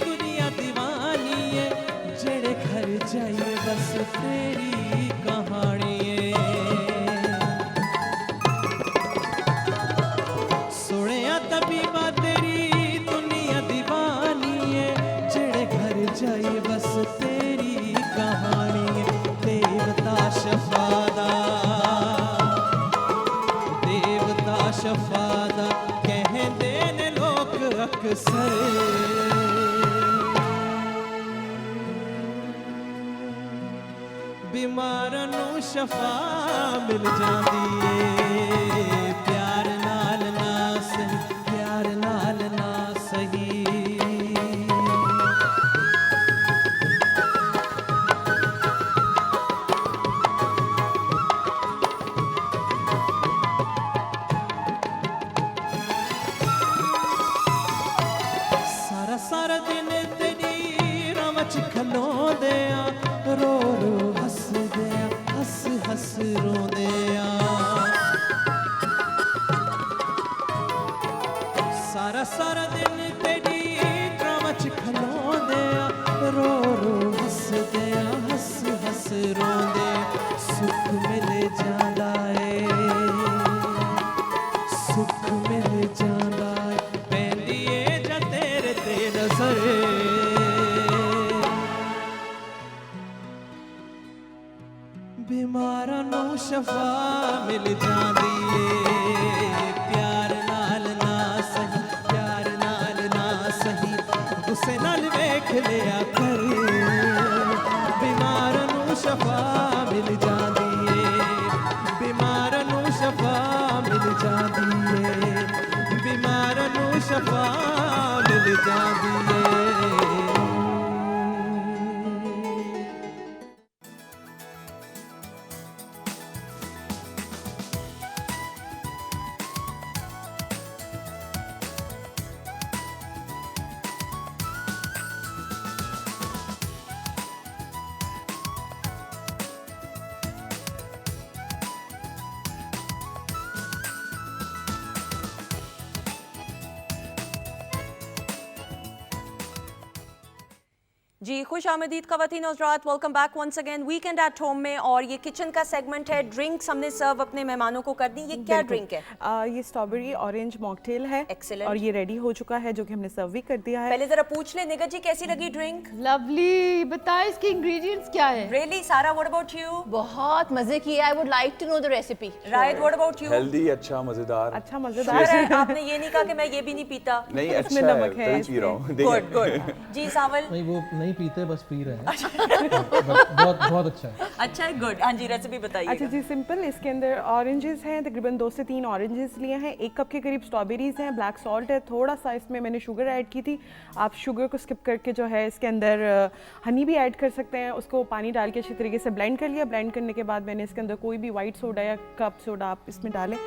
Speaker 7: दुनिया दीवानी है जेड़े घर जाइए बस तेरी कहानी है सोहणिया तबीबा तेरी दुनिया दीवानी है जेड़े घर जाइए बस तेरी कहानी है देवता शफादा देवता शफादा कहते ने लोग अक्सर बीमारां नूं शफा मिल जांदी ए प्यार नाल ना सही प्यार नाल ना सही सारा सारा दिन तेरी राह च खलोंदे आ रो रो हसदे आ हस हस रोंदे आ सारा सारा दिन तेरी राह च खलोंदे आ रो रो हसदे आ हस हस रोंदे सुख मिल जांदा ए सुख मिल जांदा ए पैंदी ए जा तेरे ते नज़र बीमारां नूं शफा मिल जांदी ए प्यार नाल ना सही प्यार नाल ना सही गुस्से नाल वेख लिया कर बीमारां नूं शफा मिल जांदी ए बीमारां नूं शफा मिल जांदी ए बीमारां नूं शफा मिल जांदी ए
Speaker 1: जी खुश आमदीद ख़वातीन और हज़रात, welcome back once again weekend at home में। और ये किचन का सेगमेंट है, ड्रिंक्स हमने सर्व अपने मेहमानों को कर दी। ये क्या ड्रिंक है?
Speaker 2: ये स्ट्रॉबेरी ऑरेंज मॉकटेल है।
Speaker 1: Excellent.
Speaker 2: और ये रेडी हो चुका है, जो कि हमने सर्व भी कर दिया है।
Speaker 1: पहले जरा पूछ ले निगत जी, कैसी लगी ड्रिंक?
Speaker 3: लवली, बताए इसके इंग्रेडिएंट्स क्या है?
Speaker 1: रियली सारा, व्हाट अबाउट यू?
Speaker 6: बहुत मजे किए। I would like to know the recipe.
Speaker 1: Right, what about you?
Speaker 5: Healthy, अच्छा, मजेदार।
Speaker 2: अच्छा मजेदार
Speaker 1: शुक्र
Speaker 2: है।
Speaker 1: है आपने ये नहीं कहा कि मैं ये भी नहीं पीता।
Speaker 5: नहीं,
Speaker 2: इसमें
Speaker 5: अच्छा
Speaker 2: नमक है,
Speaker 5: तभी पी रहा हूँ।
Speaker 1: Good good. जी सावल,
Speaker 4: नहीं वो नहीं पीते, बस पी रहे हैं। बहुत बहुत अच्छा है।
Speaker 1: अच्छा है, गुड। हाँ जी, रेसिपी बताइए।
Speaker 2: अच्छा जी, सिंपल। इसके अंदर ऑरेंजेस हैं, तकरीबन 2 से 3 ऑरेंजेस लिए हैं, 1 कप के करीब स्ट्रॉबेरीज हैं, ब्लैक सॉल्ट है, थोड़ा सा इसमें मैंने शुगर ऐड की थी। आप शुगर को स्किप करके जो है इसके अंदर हनी भी ऐड कर सकते हैं। उसको पानी डाल के अच्छी तरीके से ब्लेंड कर लिया। ब्लेंड करने के बाद मैंने इसके अंदर कोई भी वाइट सोडा या कप सोडा आप इसमें डालें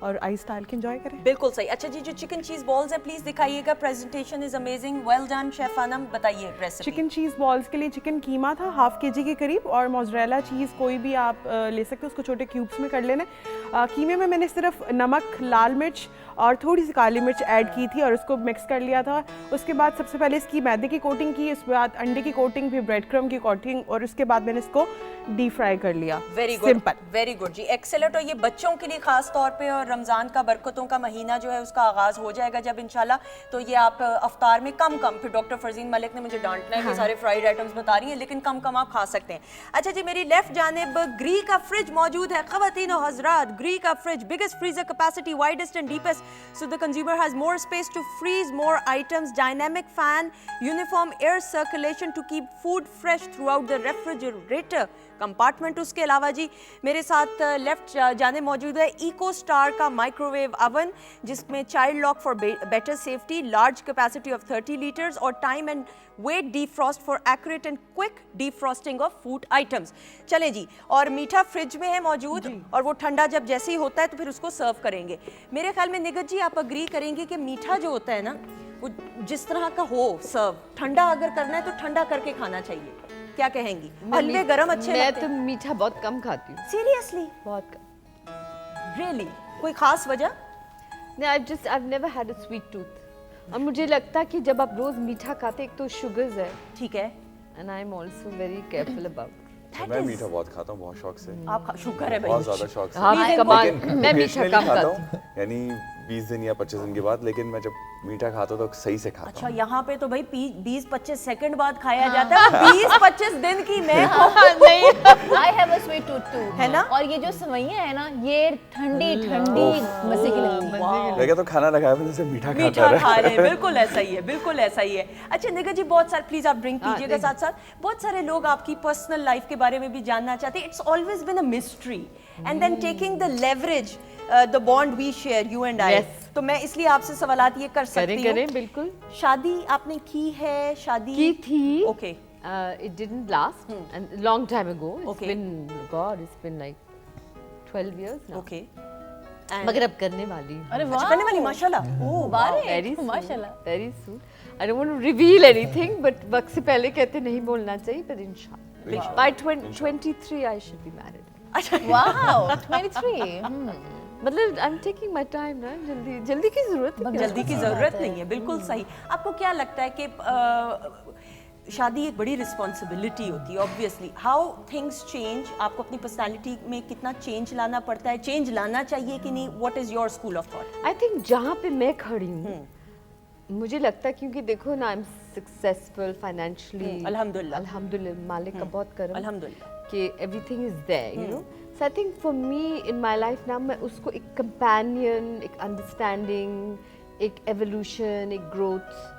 Speaker 2: और आइस डाल के एंजॉय करें।
Speaker 1: बिल्कुल सही। अच्छा जी, जो चिकन चीज बॉल्स है प्लीज दिखाइएगा। Presentation is amazing, well done chef Anam. बताइए रेसिपी।
Speaker 2: चिकन चीज़ बॉल्स के लिए चिकन कीमा था हाफ केजी के करीब, और मोज़रेला चीज़ कोई भी आप ले सकते हो, उसको छोटे क्यूब्स में कर लेना। कीमे में मैंने सिर्फ नमक, लाल मिर्च और थोड़ी सी काली मिर्च ऐड की थी और उसको मिक्स कर लिया था। उसके बाद सबसे पहले इसकी मैदे की कोटिंग की, उसके बाद अंडे की कोटिंग, फिर ब्रेड क्रम की कोटिंग, और उसके बाद मैंने इसको डीप फ्राई कर लिया।
Speaker 1: Very good,
Speaker 2: simple,
Speaker 1: very good जी, एक्सेलेंट। और ये बच्चों के लिए खास तौर पे, और रमज़ान का बरकतों का महीना जो है उसका आगाज हो जाएगा जब इंशाल्लाह, तो ये आप अफ्तार में कम फिर डॉक्टर फरजीन मलिक ने मुझे डांटना है कि सारे फ्राइड आइटम्स बता रही हैं, लेकिन कम आप खा सकते हैं। अच्छा जी, मेरी लेफ्ट जानिब ग्री का फ्रिज मौजूद है। ख़वातीन और हज़रात, ग्री का fridge, biggest freezer capacity, widest and deepest, so the consumer has more space to freeze more items, dynamic fan, uniform air circulation to keep food fresh throughout the refrigerator compartment. उसके अलावा जी मेरे साथ left जाने मौजूद है Eco Star का microwave oven, जिसमें child lock for better safety, large capacity of 30 litres और time and weight defrost for accurate and quick defrosting of food items. चले जी, और मीठा फ्रिज में है मौजूद, और वो ठंडा जब जैसे ही होता है तो फिर उसको सर्व करेंगे। मेरे ख्याल में निगत जी आप अग्री करेंगे कि मीठा जो होता है ना, वो जिस तरह का हो सर्व, ठंडा अगर करना है तो ठंडा करके खाना चाहिए। क्या कहेंगी? हलवे गरम अच्छे
Speaker 3: मैं
Speaker 1: लगते
Speaker 3: तो
Speaker 1: हैं?
Speaker 3: मीठा बहुत कम खाती हूँ,
Speaker 1: सीरियसली?
Speaker 3: बहुत कम।
Speaker 1: रियली? कोई खास वजह?
Speaker 3: नहीं, I've never had a sweet tooth. और मुझे लगता है कि जब आप रोज मीठा खाते, एक तो शुगर्स है,
Speaker 1: ठीक है।
Speaker 3: and I'm also very careful about it.
Speaker 5: मैं मीठा बहुत खाता हूँ, बहुत शौक से,
Speaker 1: आप शुगर है भाई,
Speaker 5: बहुत ज्यादा शौक से।
Speaker 3: हाँ, कमाल।
Speaker 5: लेकिन
Speaker 3: मैं मीठा
Speaker 5: occasionally
Speaker 3: कम
Speaker 5: खाता
Speaker 3: खाती
Speaker 5: हूँ, यानी 20 दिन या 25 दिन के बाद। लेकिन मैं जब मीठा खाता हूँ तो सही से खाता
Speaker 1: अच्छा
Speaker 5: हूँ।
Speaker 1: यहाँ पे तो भाई 20-25 सेकंड बाद खाया जाता है। 20-25 दिन की मैं
Speaker 6: I have a sweet tooth too,
Speaker 1: है ना?
Speaker 6: और ये जो सवैयां है ना, ये ठंडी ठंडी मजे की लगती है।
Speaker 5: मैं क्या तो खाना लगाया मैंने से मीठा खाता
Speaker 1: मीठा
Speaker 5: रहा।
Speaker 1: खा रहे हैं, बिल्कुल ऐसा ही है, बिल्कुल ऐसा ही है। अच्छा निगा जी, बहुत सारे प्लीज आप ड्रिंक पीजिएगा साथ साथ। बहुत सारे लोग आपकी पर्सनल लाइफ के बारे में भी जानना चाहते हैं। It's always been a mystery and then taking the leverage the bond we share, you and I. तो मैं इसलिए आपसे सवालात ये कर सकती हूँ।
Speaker 3: करें बिल्कुल।
Speaker 1: शादी आपने की है? शादी
Speaker 3: की थी।
Speaker 1: Okay.
Speaker 3: It didn't last, and long time ago. It's
Speaker 1: Okay.
Speaker 3: been like 12 years now.
Speaker 1: Okay.
Speaker 3: मगर अब करने वाली हूँ।
Speaker 6: अरे
Speaker 1: अच्छा
Speaker 6: वाह,
Speaker 1: करने वाली, माशाल्लाह। ओह
Speaker 3: Very soon,
Speaker 6: माशाल्लाह।
Speaker 3: very soon. I don't want to reveal anything, but वक्त से पहले कहते नहीं बोलना चाहिए, but inshallah. By 23 I should be married.
Speaker 1: अच्छा
Speaker 6: वाओ, 23।
Speaker 3: मतलब I'm taking my time ना, जल्दी की जरूरत है।
Speaker 1: जल्दी की जरूरत नहीं है, बिल्कुल सही। आपको क्या लगता है कि शादी एक बड़ी रिस्पॉन्सिबिलिटी होती है ऑब्वियसली, हाउ थिंग्स चेंज, आपको अपनी पर्सनालिटी में कितना चेंज लाना पड़ता है, चेंज लाना चाहिए कि नहीं? What is your school of thought?
Speaker 3: I think जहाँ पे मैं खड़ी हूँ, मुझे लगता है क्योंकि देखो ना, आई एम सक्सेसफुल फाइनेंशियली, अल्हम्दुलिल्लाह, मालिक का बहुत करम,
Speaker 1: अल्हम्दुलिल्लाह,
Speaker 3: कि everything is there, you know. So I think for me in my life ना, मैं उसको एक कंपेनियन, एक अंडरस्टैंडिंग, एक एवोल्यूशन, एक ग्रोथ,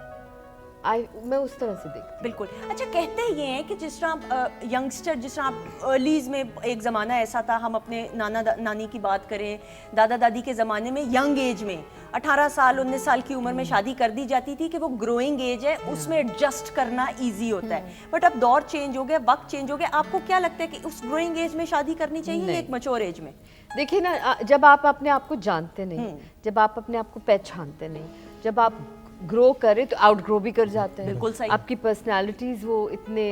Speaker 3: मैं उस तरह से देखती।
Speaker 1: बिल्कुल। अच्छा कहते ये हैं कि जिस तरह आप यंगस्टर, जिस तरह आप अर्लीज में, एक ज़माना ऐसा था, हम अपने नाना नानी की बात करें, दादा दादी के ज़माने में, यंग एज में 18 साल 19 साल की उम्र में शादी कर दी जाती थी कि वो ग्रोइंग एज है, उसमें एडजस्ट करना ईजी होता है। बट अब दौर चेंज हो गया, वक्त चेंज हो गया। आपको क्या लगता है कि उस ग्रोइंग एज में शादी करनी चाहिए या एक मैच्योर एज में?
Speaker 3: देखिए ना, जब आप अपने आप को जानते नहीं, जब आप अपने आप को पहचानते नहीं, जब आप ग्रो करें तो आउट ग्रो भी कर जाते हैं।
Speaker 1: बिल्कुल सही।
Speaker 3: आपकी पर्सनालिटीज वो इतने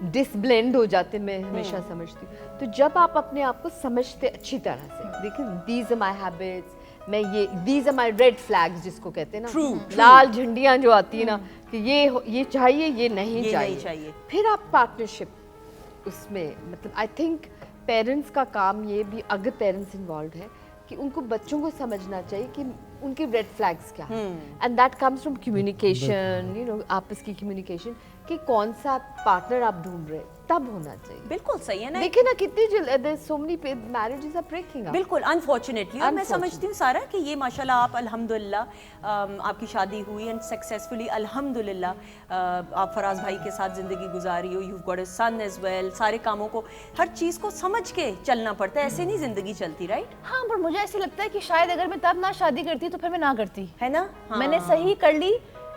Speaker 3: डिसब्लेंड हो जाते, मैं हमेशा समझती हूँ। तो जब आप अपने आप को समझते अच्छी तरह से, देखिए दीज आर माय हैबिट्स, मैं ये, these are my red flags जिसको कहते हैं ना, लाल झंडियां जो आती है ना, کہ یہ چاہیے یہ نہیں
Speaker 1: یہ نہیں چاہیے.
Speaker 3: پھر آپ پارٹنرشپ اس میں مطلب آئی تھنک پیرنٹس کا کام یہ بھی اگر پیرنٹس انوالوڈ ہے کہ ان کو بچوں کو سمجھنا چاہیے کہ ان کے ریڈ فلیگس کیا ہیں and that comes from communication you know آپس کی کمیونیکیشن کہ کون سا پارٹنر آپ ڈھونڈ رہے تب ہونا چاہیے.
Speaker 1: بالکل صحیح ہے نا.
Speaker 3: دیکھیں نا کتنی جلد so many marriages are breaking up.
Speaker 1: بالکل انفارچونیٹلی. اور میں سمجھتی ہوں سارا کہ یہ ماشاءاللہ آپ الحمدللہ آپ کی شادی ہوئی اینڈ سکسیزفلی الحمدللہ آپ فراز بھائی کے ساتھ زندگی گزاری ہو. You got a son as well. سارے کاموں کو ہر چیز کو سمجھ کے چلنا پڑتا ہے. ایسے نہیں زندگی چلتی. رائٹ.
Speaker 6: ہاں پر مجھے ایسے لگتا ہے کہ شاید اگر میں تب نہ شادی کرتی تو پھر میں نہ کرتی,
Speaker 1: ہے نا.
Speaker 6: میں نے صحیح کر لی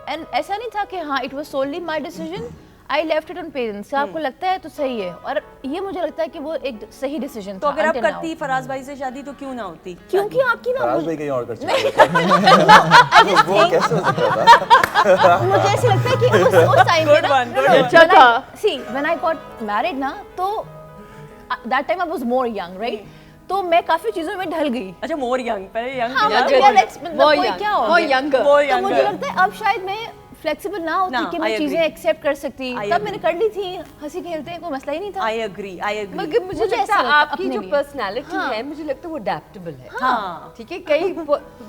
Speaker 6: اینڈ ایسا نہیں تھا کہ ہاں it was solely my decision. I left it on parents. آپ کو لگتا ہے تو صحیح ہے, اور یہ مجھے لگتا ہے کہ وہ ایک صحیح ڈیسیژن
Speaker 1: تو
Speaker 6: تھا.
Speaker 1: اگر آپ کرتی فراز بھائی سے شادی تو کیوں نہ ہوتی؟
Speaker 6: کیونکہ آپ کی نا
Speaker 5: فراز بھائی کہیں اور کر چکے وہ کیسے ہو سکتا تھا؟
Speaker 6: مجھے ایسے لگتا ہے کہ اس ٹائم پہ
Speaker 3: اچھا تھا.
Speaker 6: See when I got married نا تو that time I was more young right, تو میں کافی چیزوں میں ڈھل گئی.
Speaker 1: اچھا مور ینگ پہ ینگ
Speaker 6: کیا ہو گیا, تو مجھے لگتا ہے اب شاید میں فلیکسیبل نہ ہوتی کہ میں چیزیں ایکسیپٹ کر سکتی. تب میں نے کر لی تھی ہنسی کھیلتے, کوئی مسئلہ ہی نہیں تھا.
Speaker 1: I agree.
Speaker 3: مگر مجھے لگتا ہے آپ کی جو پرسنالٹی ہے مجھے لگتا ہے وہ اڈیپٹیبل ہے. ٹھیک ہے کئی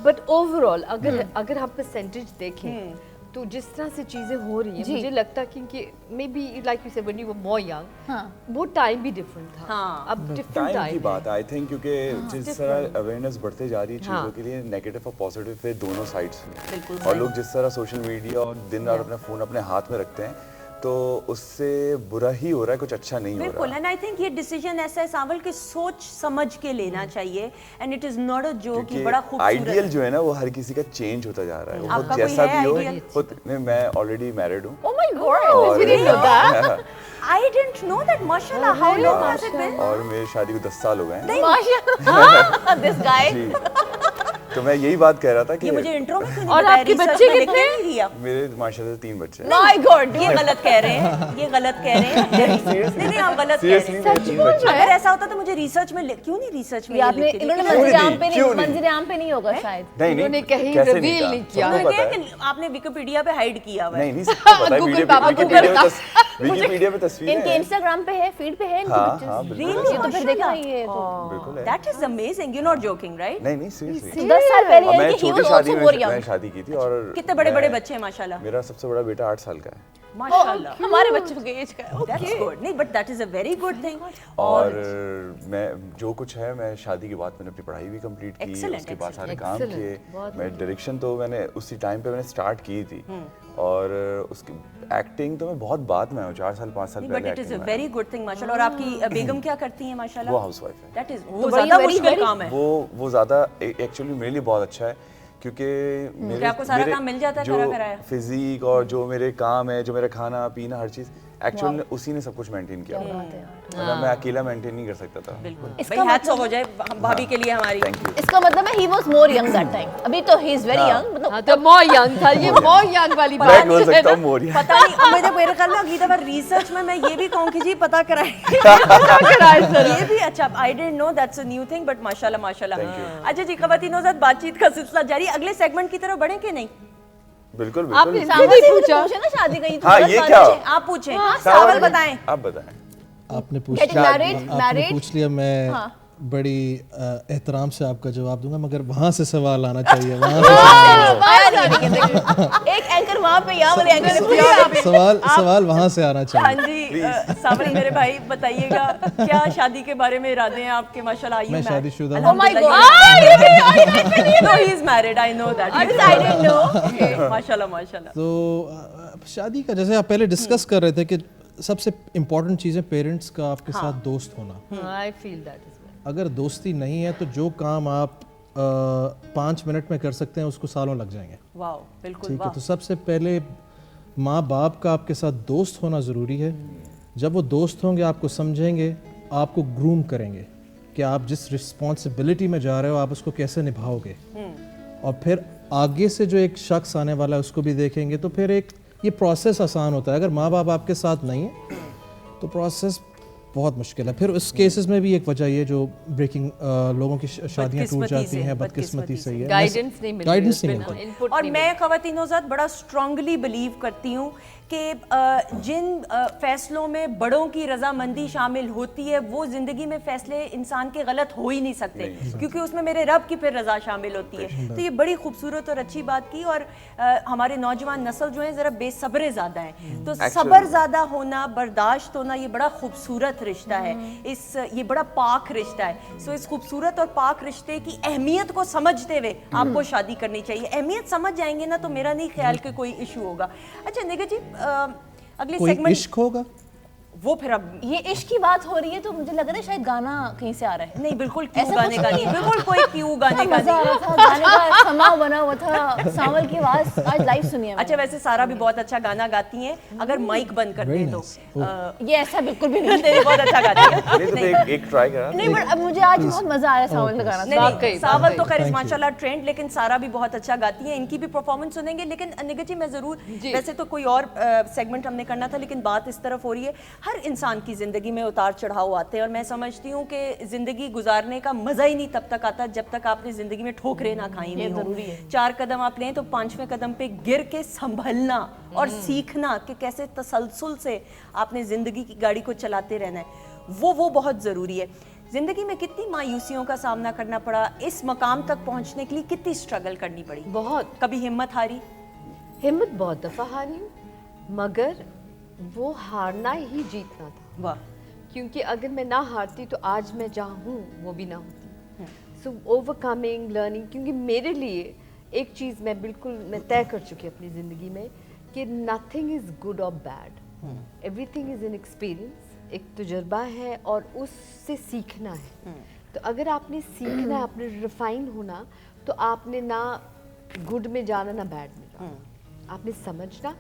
Speaker 3: بٹ اوور آل اگر ہم پرسنٹیج دیکھیں تو جس طرح سے چیزیں ہو رہی ہیں مجھے لگتا ہے کہ maybe like you said when you were more young وہ ٹائم بھی ڈفرنٹ تھا. اب ڈفرنٹ
Speaker 5: ٹائم کی بات آئی تھنک کیونکہ جس طرح اویئرنیس بڑھتے جا رہی ہے چیزوں کے لیے نیگیٹو اور پازیٹیو پہ دونوں سائڈس میں, اور لوگ جس طرح سوشل میڈیا اور دن رات اپنا فون اپنے ہاتھ میں رکھتے ہیں تو اس سے برا ہی ہو رہا ہے, کچھ اچھا نہیں ہو رہا.
Speaker 1: بالکل. اینڈ آئی تھنک یہ ڈیسیژن ایسا ہے ساول کہ سوچ سمجھ کے لینا چاہیے and it is not a joke. بڑا خوبصورت
Speaker 5: آئیڈیل جو ہے نا وہ ہر کسی کا چینج ہوتا جا رہا ہے. وہ جیسا بھی ہو. میں آلریڈی میرڈ ہوں.
Speaker 6: Oh my God, you didn't know that?
Speaker 1: I didn't know that. MashaAllah, how long has it been?
Speaker 5: اور میری شادی کو 10 سال ہو گئے ہیں.
Speaker 6: MashaAllah, this guy.
Speaker 5: تو میں یہی بات کہہ رہا تھا کہ
Speaker 1: یہ مجھے انٹرو میں کیوں
Speaker 3: اور
Speaker 1: نہیں
Speaker 3: آپ کے بچے کتنے
Speaker 1: ہیں؟
Speaker 5: میرے ماشاءاللہ 3 بچے ہیں.
Speaker 1: My God, یہ غلط کہہ رہے ہیں, یہ غلط کہہ رہے ہیں. نہیں آپ غلط کہہ رہے ہیں. اگر ایسا ہوتا تو مجھے ریسرچ میں کیوں نہیں ریسرچ میں
Speaker 6: آپ نے انہوں نے منظر عام پہ نہیں ہوگا شاید.
Speaker 3: انہوں نے کہیں ریویل نہیں کیا.
Speaker 1: آپ نے ویکیپیڈیا پہ ہائیڈ کیا ہوا ہے.
Speaker 5: نہیں سب کو پتہ ہے. ویکیپیڈیا پہ تصویر
Speaker 6: ان کے انسٹاگرام پہ ہے, فیڈ پہ ہے ان کے بچے. یہ تو پھر دیکھا یہ
Speaker 5: بالکل ہے.
Speaker 1: That is amazing. You're not joking, right?
Speaker 5: نہیں سیریسلی
Speaker 6: 10 سال پہلے ہے کہ
Speaker 5: چھوٹی شادی میں شادی کی تھی. اور
Speaker 1: کتنے بڑے بڑے بچے ہیں ماشاءاللہ.
Speaker 5: میرا سب سے بڑا بیٹا 8 سال کا ہے.
Speaker 1: ماشاءاللہ
Speaker 6: ہمارے بچوں کے ایج کا ہے.
Speaker 1: That's good. نہیں but that is a very good thing.
Speaker 5: اور میں جو کچھ ہے میں شادی کے بعد میں نے اپنی پڑھائی بھی کمپلیٹ کی, اس کے بعد سارے کام کیے. میں ڈائریکشن تو میں نے اسی ٹائم پہ میں نے اسٹارٹ کی تھی, اور اس کی ایکٹنگ تو میں بہت بعد میں ہوں 4 سال 5 سال پہلے.
Speaker 1: But it is a very good thing ماشاءاللہ. اور آپ کی بیگم کیا کرتی ہیں ماشاءاللہ؟
Speaker 5: وہ ہاؤس وائف ہے.
Speaker 1: That is وہ زیادہ مشکل کام ہے.
Speaker 5: وہ زیادہ ایکچولی میرے لیے بہت اچھا ہے کیونکہ میرے جو فزیک اور جو میرے کام ہے, جو میرا کھانا پینا ہر چیز ایکچوئل میں اسی نے سب کچھ مینٹین کیا. میں اکیلا مینٹین نہیں کر سکتا تھا.
Speaker 1: اس کا ہیٹس آف ہو جائے بھابھی کے لیے ہماری.
Speaker 6: اس کا مطلب ہے he was more young that time. ابھی تو ہی از ویری ینگ.
Speaker 3: مطلب تو مور ینگ تھا. یہ مور ینگ والی بات
Speaker 5: میں بول سکتا ہوں مور ینگ.
Speaker 1: پتہ نہیں مجھے میرے خیال میں اگلی دفعہ ریسرچ میں یہ بھی کہوں کہ جی پتہ کرائیں. یہ بھی اچھا. I don't know that's a new thing but ماشاءاللہ ماشاءاللہ. اچھا جی خواتین ساتھ بات چیت کا سلسلہ جاری. اگلے سیگمنٹ کی طرف بڑھیں کہ نہیں؟
Speaker 5: بالکل
Speaker 3: آپ
Speaker 5: بالکل.
Speaker 3: نے پوچھا
Speaker 6: نا شادی کا.
Speaker 5: ہاں یہ کیا
Speaker 1: آپ پوچھیں. ساول بتائیں.
Speaker 5: آپ بتائیں.
Speaker 4: آپ نے پوچھ لیا. میں بڑی احترام سے آپ کا جواب دوں گا, مگر وہاں سے سوال آنا چاہیے.
Speaker 6: ایک اینکر وہاں پہ یا والے اینکر
Speaker 4: سوال وہاں سے آنا چاہیے.
Speaker 1: ہاں جی ساول میرے بھائی بتائیے گا کیا شادی کے بارے میں ارادے ہیں آپ کے؟ ماشاءاللہ
Speaker 4: میں شادی شدہ
Speaker 1: ہوں. Oh my God. No, he is married. I know that. I didn't know. ماشاءاللہ ماشاءاللہ.
Speaker 4: تو شادی کا جیسے آپ پہلے ڈسکس کر رہے تھے کہ سب سے امپورٹنٹ چیز ہے پیرنٹس کا آپ کے ساتھ دوست ہونا.
Speaker 3: I feel that is
Speaker 4: اگر دوستی نہیں ہے تو جو کام آپ 5 منٹ میں کر سکتے ہیں اس کو سالوں لگ جائیں گے.
Speaker 1: واو بالکل.
Speaker 4: ٹھیک ہے, تو سب سے پہلے ماں باپ کا آپ کے ساتھ دوست ہونا ضروری ہے. جب وہ دوست ہوں گے آپ کو سمجھیں گے, آپ کو گروم کریں گے کہ آپ جس رسپانسبلٹی میں جا رہے ہو آپ اس کو کیسے نبھاؤ گے, اور پھر آگے سے جو ایک شخص آنے والا ہے اس کو بھی دیکھیں گے. تو پھر ایک یہ پروسیس آسان ہوتا ہے. اگر ماں باپ آپ کے ساتھ نہیں ہے تو پروسیس بہت مشکل ہے. پھر اس کیسز میں بھی ایک وجہ یہ جو بریکنگ لوگوں کی شادیاں ٹوٹ جاتی ہیں بدقسمتی سے, ہے
Speaker 3: گائیڈنس نہیں ملتی,
Speaker 4: گائیڈنس نہیں ملتی.
Speaker 3: انپٹ
Speaker 1: اور میں خواتین حضرات بڑا اسٹرانگلی بلیو کرتی ہوں کہ جن فیصلوں میں بڑوں کی رضامندی شامل ہوتی ہے وہ زندگی میں فیصلے انسان کے غلط ہو ہی نہیں سکتے, کیونکہ اس میں میرے رب کی پھر رضا شامل ہوتی ہے. تو یہ بڑی خوبصورت اور اچھی بات کی. اور ہمارے نوجوان نسل جو ہے ذرا بے صبر زیادہ ہیں, تو صبر زیادہ ہونا, برداشت ہونا, یہ بڑا خوبصورت رشتہ ہے, یہ بڑا پاک رشتہ ہے. سو اس خوبصورت اور پاک رشتے کی اہمیت کو سمجھتے ہوئے آپ کو شادی کرنی چاہیے. اہمیت سمجھ جائیں گے نا تو میرا نہیں خیال کہ کوئی ایشو ہوگا. اچھا نگہ جی, اگلے
Speaker 4: کوئی
Speaker 1: سیگمنٹ
Speaker 4: عشق ہوگا
Speaker 1: وہ پھر اب
Speaker 6: یہ عشق کی بات ہو رہی ہے تو مجھے لگ رہا ہے شاید گانا کہیں سے آ رہا ہے.
Speaker 1: نہیں بالکل کیوں گانے کا نہیں, بالکل کوئی کیوں گانے کا
Speaker 6: مزہ آ
Speaker 1: نہیں.
Speaker 6: رہا تھا, گانے کا سما بنا ہوا تھا, ساول کی آواز آج لائیو سنی ہے.
Speaker 1: اچھا ویسے سارا بھی بہت اچھا گانا گاتی ہیں, اگر مائک بند کر دیں تو.
Speaker 6: یہ ایسا بالکل بھی نہیں.
Speaker 1: تیری بہت اچھا گاتی ہے.
Speaker 5: نہیں تو ایک ٹرائی کرا.
Speaker 6: نہیں بٹ اب مجھے آج بہت مزہ آ رہا ہے ساول کا گانا.
Speaker 1: نہیں ساول تو خیر ماشاءاللہ ٹرینڈ, لیکن سارا بھی بہت اچھا گاتی ہیں, ان کی بھی پرفارمنس سنیں گے. لیکن نگہ جی میں ضرور, ویسے تو کوئی اور سیگمنٹ ہم نے کرنا تھا لیکن بات اس طرف ہو رہی ہے, ہر انسان کی زندگی میں اتار چڑھاؤ آتے ہیں, اور میں سمجھتی ہوں کہ زندگی گزارنے کا مزہ ہی نہیں تب تک آتا جب تک آپ نے زندگی میں ٹھوکریں نہ کھائی ہوئی ہوں. 4 قدم آپ لیں تو 5ویں قدم پہ گر کے سنبھلنا اور سیکھنا کہ کیسے تسلسل سے آپ نے زندگی کی گاڑی کو چلاتے رہنا ہے, وہ بہت ضروری ہے. زندگی میں کتنی مایوسیوں کا سامنا کرنا پڑا, اس مقام تک پہنچنے کے لیے کتنی اسٹرگل کرنی پڑی.
Speaker 3: بہت.
Speaker 1: کبھی ہمت ہاری؟
Speaker 3: ہمت بہت دفعہ ہاری ہوں, مگر وہ ہارنا ہی جیتنا تھا.
Speaker 1: واہ.
Speaker 3: کیونکہ اگر میں نہ ہارتی تو آج میں جہاں ہوں وہ بھی نہ ہوتی. سو اوور کمنگ, لرننگ, کیونکہ میرے لیے ایک چیز میں بالکل میں طے کر چکی اپنی زندگی میں کہ نتھنگ از گڈ اور bad, everything is an experience, ایک تجربہ ہے اور اس سے سیکھنا ہے. تو اگر آپ نے سیکھنا ہے, آپ نے ریفائن ہونا, تو آپ نے نہ گڈ میں جانا نہ بیڈ میں جانا, آپ نے سمجھنا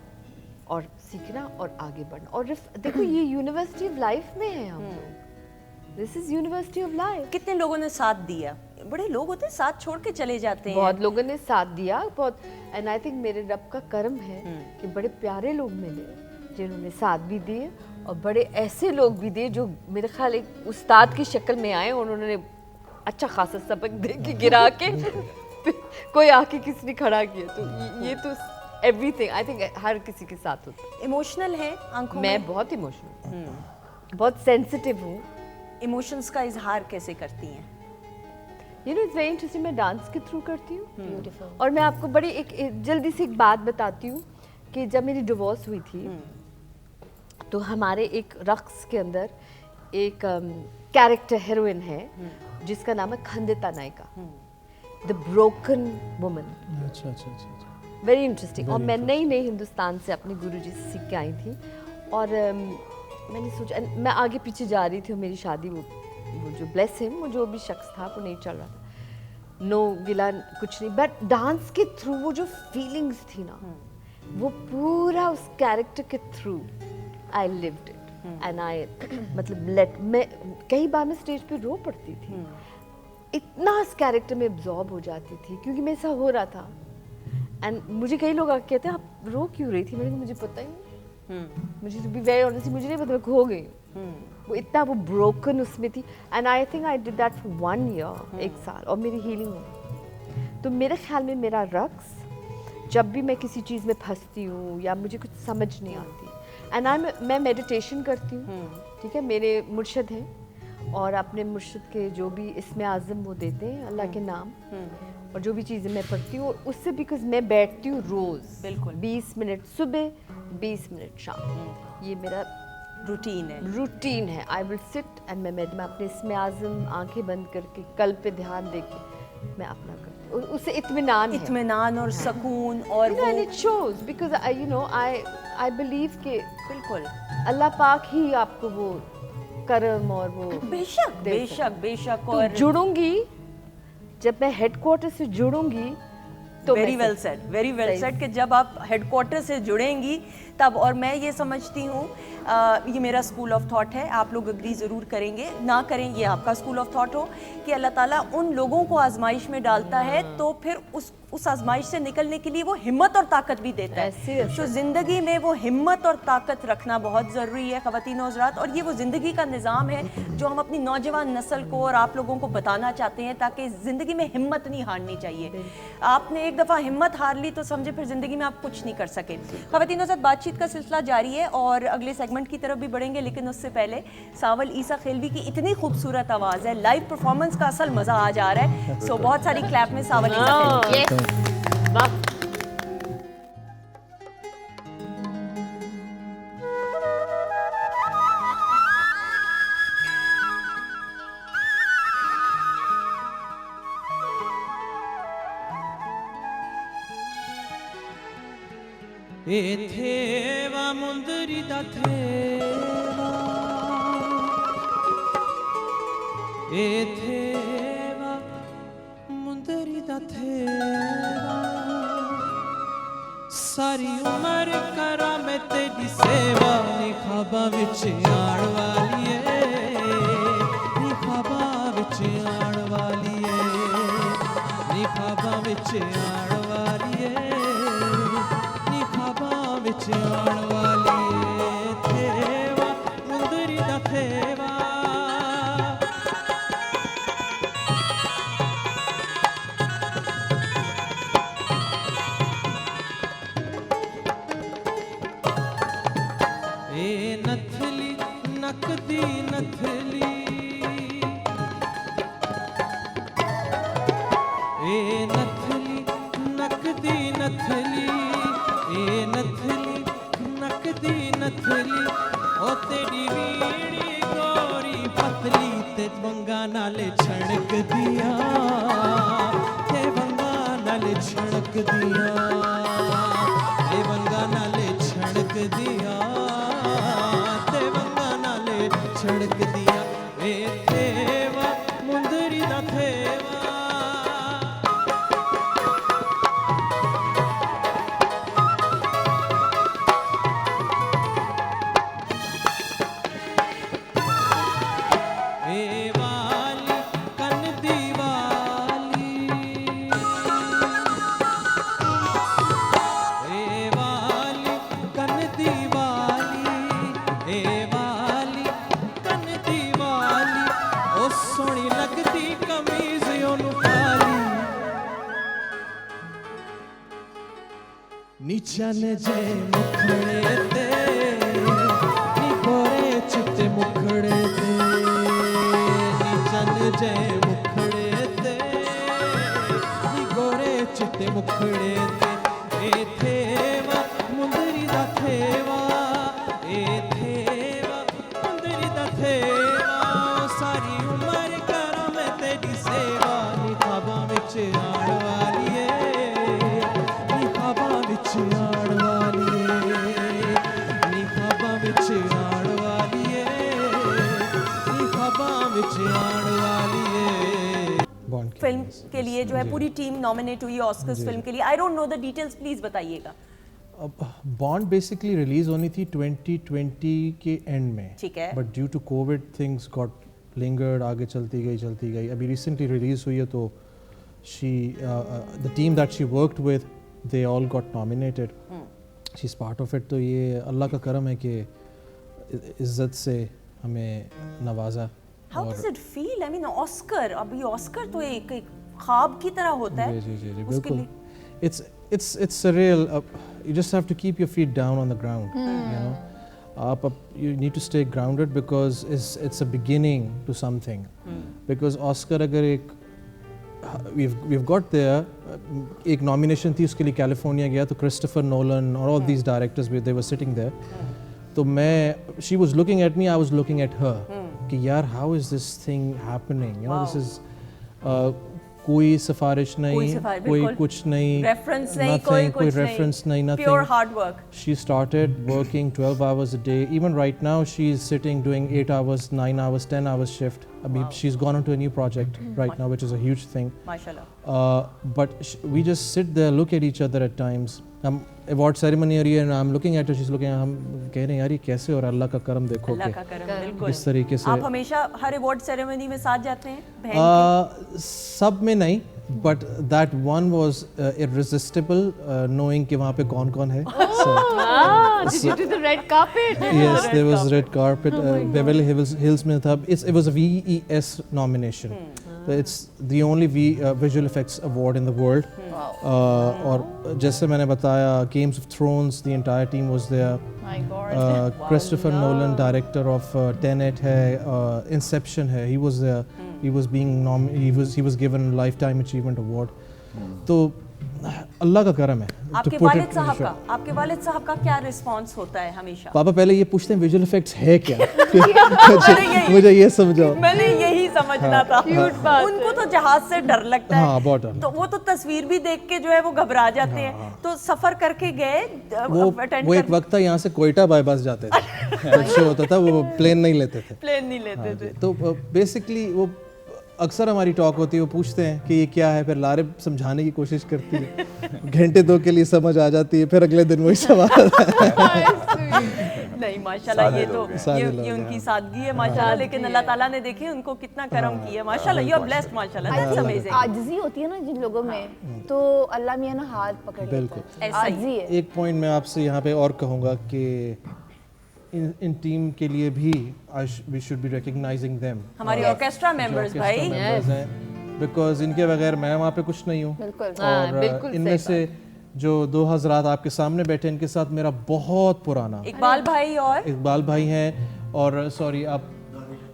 Speaker 3: اور سیکھنا اور آگے بڑھنا. اور دیکھو یہ یونیورسٹی آف لائف میں ہے ہم لوگ, دس از یونیورسٹی آف لائف.
Speaker 1: کتنے لوگوں نے ساتھ دیا؟ بڑے لوگ ہوتے ہیں ساتھ چھوڑ کے چلے جاتے ہیں.
Speaker 3: بہت لوگوں نے ساتھ دیا, بہت. اینڈ آئی تھنک میرے رب کا کرم ہے کہ بڑے پیارے لوگ ملے جنہوں نے ساتھ بھی دیے, اور بڑے ایسے لوگ بھی دیے جو میرے خیال ایک استاد کی شکل میں آئے, اور انہوں نے اچھا خاصا سبق دے کے گرا کے کوئی آ کے کسی نے کھڑا کیا. تو یہ تو ایوری تھنگ آئی تھنک ہر کسی کے ساتھ ہوتا ہے.
Speaker 1: ایموشنل ہے آنکھوں میں؟
Speaker 3: میں بہت ایموشنل ہوں, بہت سینسٹیو ہوں.
Speaker 1: ایموشنز کا اظہار کیسے کرتی ہیں؟
Speaker 3: You know it's very interesting, میں ڈانس کے تھرو کرتی ہوں. اور میں آپ کو بڑی ایک جلدی سے ایک بات بتاتی ہوں کہ جب میری ڈیورس ہوئی تھی تو ہمارے ایک رقص کے اندر ایک کیریکٹر ہیروئن ہے جس کا نام ہے کھندتا نائکا, دا بروکن وومن.
Speaker 4: اچھا اچھا اچھا,
Speaker 3: ویری انٹرسٹنگ. اور میں نئی ہندوستان سے اپنے گرو جی سے سیکھ کے آئی تھی, اور میں نے سوچا, میں آگے پیچھے جا رہی تھی, اور میری شادی وہ جو بلیس ہم, وہ جو بھی شخص تھا وہ نہیں چل رہا تھا, نو گلا کچھ نہیں, بٹ ڈانس کے تھرو وہ جو فیلنگس تھی نا, وہ پورا اس کیریکٹر کے through I lived it. And I مطلب میں کئی بار میں اسٹیج پہ رو پڑتی تھی, اتنا اس کیریکٹر میں ابزارب ہو جاتی تھی کیونکہ میں ایسا ہو رہا تھا. اینڈ مجھے کئی لوگ کہتے ہیں آپ رو کیوں رہی تھی, میں نے کہا مجھے پتہ ہی نہیں, مجھے تو بی ویری آنیسٹلی مجھے نہیں پتا, میں کھو گئی. وہ اتنا وہ بروکن اس میں تھی. And I think I did that for 1 year, 1 سال, اور میری ہیلنگ ہوئی. تو میرے خیال میں میرا رقص, جب بھی میں کسی چیز میں پھنستی ہوں یا مجھے کچھ سمجھ نہیں آتی, اینڈ میں میڈیٹیشن کرتی ہوں, ٹھیک ہے, میرے مرشد ہیں, اور اپنے مرشد کے جو بھی اسم اعظم وہ دیتے ہیں اللہ کے نام, اور جو بھی چیزیں میں پڑھتی ہوں, اور اس سے بیکاز میں بیٹھتی ہوں روز بالکل 20 منٹ صبح 20 منٹ شام, یہ میرا روٹین ہے. آئی ول سٹ اینڈ میں اپنے اسم اعظم آنکھیں بند کر کے قلب پہ دھیان دے کے میں اپنا کرتی ہوں, اس سے اطمینان
Speaker 1: اور سکون, اور
Speaker 3: it shows because you know I believe کہ بالکل اللہ پاک ہی آپ کو وہ کرم اور وہ
Speaker 1: بے شک. اور
Speaker 3: جڑوں گی, جب میں ہیڈ کوارٹر سے جڑوں گی تو
Speaker 1: ویری ویل سیٹ کہ جب آپ ہیڈ کوارٹر سے جڑیں گی تب. اور میں یہ سمجھتی ہوں یہ میرا اسکول آف تھاٹ ہے, آپ لوگ اگری ضرور کریں گے, نہ کریں یہ آپ کا اسکول آف تھاٹ ہو, کہ اللہ تعالیٰ ان لوگوں کو آزمائش میں ڈالتا ہے تو پھر اس آزمائش سے نکلنے کے لیے وہ ہمت اور طاقت بھی دیتا ہے. تو زندگی میں وہ ہمت اور طاقت رکھنا بہت ضروری ہے خواتین و حضرات, اور یہ وہ زندگی کا نظام ہے جو ہم اپنی نوجوان نسل کو اور آپ لوگوں کو بتانا چاہتے ہیں, تاکہ زندگی میں ہمت نہیں ہارنی چاہیے. آپ نے ایک دفعہ ہمت ہار لی تو سمجھے پھر زندگی میں آپ کچھ نہیں کر سکے. خواتین و حضرات, بات چیت کا سلسلہ جاری ہے اور اگلے سیگمنٹ کی طرف بھی بڑھیں گے, لیکن اس سے پہلے ساول عیسیٰ خیلوی کی اتنی خوبصورت آواز ہے, لائیو پرفارمنس کا اصل مزہ آ جا رہا ہے. سو بہت ساری کلیپ میں ساول عیسیٰ خیلوی.
Speaker 7: ए थेवा मुंदरी दा थेवा, ए थेवा मुंदरी दा थेवा, सारी उम्र करा मैं तेरी सेवा, नी ख्वाबां विच आण वाली ए, नी ख्वाबां विच आण वाली ए, नी ख्वाबां विच आण वाली ए, विच आण वाली ए, थेवा मुंदरी दा थेवा. ए नथली नकदी नथली, ए नथली नकदी नथली, ए नथली नकदी नथली, ओ तेरी वीणी गोरी पतली, ते वंगा नाले छणक दिया, ते वंगा नाले छणक दिया, ते वंगा नाले छणक दिया, ते वंगा नाले छणक दिया. ए थेवा मुंदरी दा थेवा, नीचन जे मुखड़े ते, नी गोरे चिट्टे मुखड़े ते, नीचन जे मुखड़े ते, नी गोरे चिट्टे मुखड़े ते. ए थेवा मुंदरी दा थेवा, ए थेवा मुंदरी दा थेवा, सारी उम्र करा मैं तेरी सेवा, नी ख्वाबां विच आण वाली ए, नी ख्वाबां विच आण वाली ए, नी ख्वाबां विच आण वाली ए, नी ख्वाबां विच आण वाली ए.
Speaker 1: फिल्म के लिए जो है पूरी टीम नॉमिनेट हुई है ऑस्कर्स फिल्म के लिए. I don't know the details, please बताइएगा.
Speaker 4: बॉन्ड बेसिकली रिलीज होनी थी 2020 के एंड में,
Speaker 1: ठीक है,
Speaker 4: but due to COVID things got lingered, आगे चलती गई. अभी रिसेंटली रिलीज हुई है तो she the team that she worked with, they all got nominated. She's part of it. तो ये अल्लाह का करम है कि इज़्ज़त से हमें नवाजा.
Speaker 1: How does it feel? I mean, Oscar, अभी ऑस्कर तो एक ख्वाब की तरह होता है.
Speaker 4: जी बिल्कुल. It's surreal. You just have to keep your feet down on the ground. You know, you need to stay grounded because it's a beginning to something. Because Oscar अगर एक we've got there, एक nomination थी उसके लिए California गया तो Christopher Nolan और all these directors they were sitting there. तो मैं she was looking at me, I was looking at her कि यार how is this thing happening, you know, this is कोई सिफारिश नहीं, कोई कुछ नहीं,
Speaker 1: reference नहीं,
Speaker 4: कोई reference नहीं, nothing.
Speaker 1: Pure hard work.
Speaker 4: She started working 12 hours a day. Even right now she is sitting doing 8 hours, 9 hours, 10 hours shift. She's gone on to a new project right now, which is a huge thing.
Speaker 1: MashaAllah.
Speaker 4: But we just sit there, look at each other at times, हम award ceremony हो रही है, I am looking at her, she is looking, हम कह रहे हैं यार ये कैसे हो रहा है, अल्लाह का करम देखो
Speaker 1: अल्लाह
Speaker 4: कि
Speaker 1: का करम, बिल्कुल।
Speaker 4: इस तरीके से
Speaker 1: आप हमेशा हर अवार्ड सेरेमनी में साथ जाते हैं बहन के?
Speaker 4: सब में नहीं, but that one was irresistible, knowing कि वहाँ पे कौन कौन है.
Speaker 3: Did you do the red carpet?
Speaker 4: Yes, there was red carpet. Beverly Hills में था. It was a VES nomination. It's the only visual effects award in the world. और जैसे मैंने बताया, Games of Thrones, the entire team was there.
Speaker 6: My God.
Speaker 4: Christopher Nolan, director of Tenet है, Inception है. He was there. He was being he was given Lifetime Achievement Award. तो अल्लाह का करम है.
Speaker 1: आपके वालिद साहब का, आपके वालिद साहब का क्या रिस्पांस होता है हमेशा?
Speaker 4: पापा पहले ये पूछते हैं विजुअल इफेक्ट्स है क्या? मुझे ये समझाओ.
Speaker 1: मैंने यही समझना था. उनको तो जहाज से डर लगता है.
Speaker 4: हाँ, बहुत डर.
Speaker 1: तो वो तो तस्वीर भी देख के जो है वो घबरा जाते हैं. तो सफर करके गए,
Speaker 4: वो एक वक्त था यहाँ से कोयटा बाय बस जाते थे. शो होता था, वो प्लेन नहीं लेते थे.
Speaker 1: प्लेन नहीं लेते थे.
Speaker 4: तो बेसिकली वो अक्सर हमारी टॉक होती है, वो पूछते हैं कि ये क्या है, फिर लारे समझाने की कोशिश करती है, घंटे दो के लिए समझ आ जाती है, फिर अगले दिन वही सवाल.
Speaker 1: नहीं माशाल्लाह, ये तो ये उनकी सादगी है माशाल्लाह. लेकिन अल्लाह ताला ने देखिए उनको कितना करम किया माशाल्लाह. यू आर ब्लेस्ड माशाल्लाह. That's amazing.
Speaker 6: आजिज़ी होती है ना जिन लोगों में, तो अल्लाह मियां ना हाथ पकड़ लेता है.
Speaker 4: बिल्कुल.
Speaker 6: आजिज़ी है.
Speaker 4: एक पॉइंट मैं आपसे यहाँ पे और कहूँगा कि इन टीम के लिए भी we should be recognizing them,
Speaker 1: हमारी ऑर्केस्ट्रा मेंबर्स भाई,
Speaker 4: बिकॉज इनके बगैर मैं वहाँ पे कुछ नहीं हूँ. और इनमें से जो 2 हज़रात आपके सामने बैठे, इनके साथ मेरा बहुत पुराना
Speaker 1: इकबाल भाई हैं. और सॉरी आप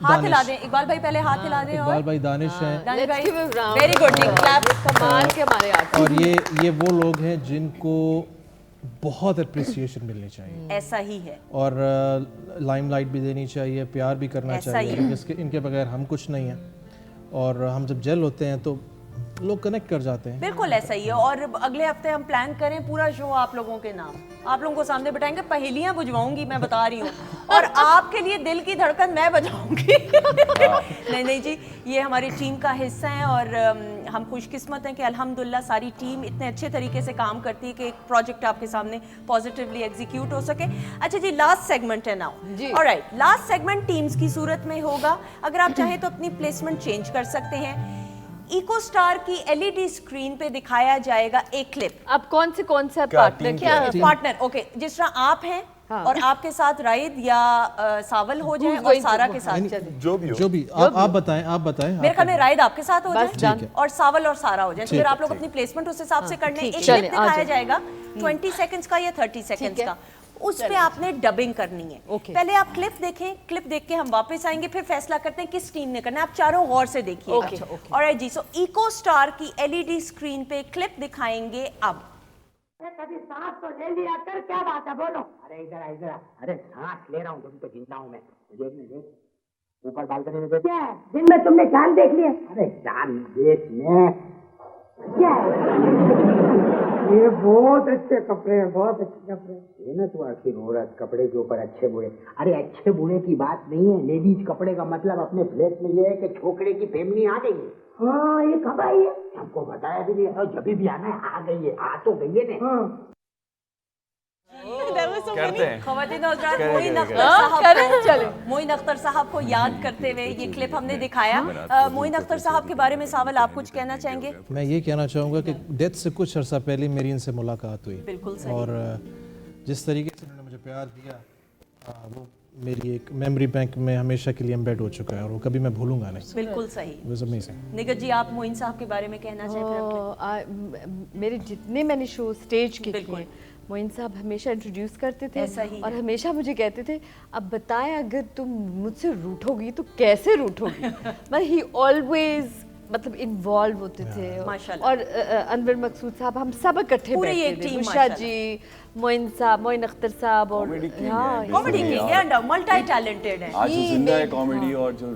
Speaker 6: हाथ हिला दें इकबाल भाई, पहले हाथ हिला दें.
Speaker 4: इकबाल भाई दानिश हैं.
Speaker 1: Very good, clap.
Speaker 3: कमाल के हमारे आर्टिस्ट.
Speaker 4: और ये वो लोग हैं जिनको बहुत अप्रिसिएशन मिलनी चाहिए.
Speaker 1: ऐसा ही है.
Speaker 4: और लाइमलाइट भी देनी चाहिए, प्यार भी करना चाहिए, जिसके इनके बगैर हम कुछ नहीं हैं. और हम जब जेल होते हैं तो लोग कनेक्ट कर जाते हैं.
Speaker 1: बिल्कुल ऐसा ही है. और अगले हफ्ते हम प्लान करें पूरा शो आप लोगों के नाम, आप लोगों को सामने बिठाएंगे, पहेलियां बुझवाऊंगी मैं बता रही हूँ, और आपके लिए दिल की धड़कन मैं बजाऊंगी. नहीं जी, ये हमारी टीम का हिस्सा है. और हम खुशकिस्मत हैं कि अल्हम्दुलिल्लाह सारी टीम इतने अच्छे तरीके से काम करती है कि एक प्रोजेक्ट आपके सामने पॉजिटिवली एग्जीक्यूट हो सके. अच्छा जी, लास्ट सेगमेंट है now. Alright, last segment teams की सूरत में होगा. अगर आप चाहें तो अपनी प्लेसमेंट चेंज कर सकते हैं. इको स्टार की एलईडी स्क्रीन पे दिखाया जाएगा एक क्लिप.
Speaker 3: अब कौन से पार्टनर क्या
Speaker 1: पार्टनर? ओके, जिस तरह आप हैं और आपके साथ राइद या सावल हो जाए और सारा के साथ,
Speaker 5: जो भी
Speaker 4: आप बताएं.
Speaker 1: मेरे ख्याल में राइद आपके साथ हो जाए और सावल और सारा हो जाए. तो फिर आप लोग अपनी प्लेसमेंट उस हिसाब से करने. एक क्लिप दिखाया जाएगा 20 सेकंड्स का या 30 सेकंड्स का, उस पे आपने डबिंग करनी है. पहले आप क्लिप देखें, क्लिप देख के हम वापस आएंगे, फिर फैसला करते हैं किस टीम ने करना है. आप चारों गौर से देखिएगा. ऑलराइट जी, सो इको स्टार की एलईडी स्क्रीन पे क्लिप दिखाएंगे अब.
Speaker 8: कभी सांस तो ले लिया कर, क्या बात है बोलो. अरे इधर. अरे सांस ले रहा हूँ, तुम तो जिंदा हूँ मैं. देख ऊपर बालकनी में देख. क्या है दिन में तुमने चांद देख लिया? अरे चांद देख ले. क्या ये बहुत अच्छे कपड़े हैं, बहुत अच्छे कपड़े. ये ना तू आखिर औरत कपड़े के ऊपर अच्छे बुरे. अरे अच्छे बुरे की बात नहीं है. लेडीज कपड़े का मतलब अपने फ्लैट में ये है कि छोकरे की फैमिली आ गई है. हाँ, ये कब आई है? हमको बताया भी नहीं है. जब भी आना है आ गई है. आ तो गई है ना.
Speaker 5: करते हैं.
Speaker 1: ख़वातीन और हज़रात, मोइन अख्तर साहब को याद करते हुए ये क्लिप हमने दिखाया. मोइन अख्तर साहब के बारे में सावल आप कुछ कहना चाहेंगे?
Speaker 4: मैं ये कहना चाहूँगा कि डेथ से कुछ अर्सा पहले मेरी इनसे मुलाकात हुई.
Speaker 1: बिल्कुल सही.
Speaker 4: और जिस तरीके से उन्होंने मुझे प्यार दिया, वो मेरी एक मेमोरी बैंक में हमेशा के लिए एम्बेड हो चुका है, और वो कभी मैं भूलूंगा नहीं.
Speaker 1: बिल्कुल सही.
Speaker 4: It was amazing.
Speaker 1: निगत जी, आप मोइन साहब के बारे में कहना चाहें?
Speaker 3: मेरे जितने मैंने शो स्टेज के किए, मोइन साहब हमेशा इंट्रोड्यूस करते थे.
Speaker 1: ऐसा ही
Speaker 3: और हमेशा मुझे कहते थे, अब बताएं अगर तुम मुझसे रूठोगी तो कैसे रूठोगी. मतलब ही ऑलवेज मतलब इन्वॉल्व होते थे. और अनवर मकसूद साहब, हम सब इकट्ठे बैठते थे. मुशा जी, मोइन साहब, मोइन अख्तर साहब, और
Speaker 1: कॉमेडी किंग है, मल्टी टैलेंटेड है.
Speaker 5: आज जो जिंदा है कॉमेडी, और जो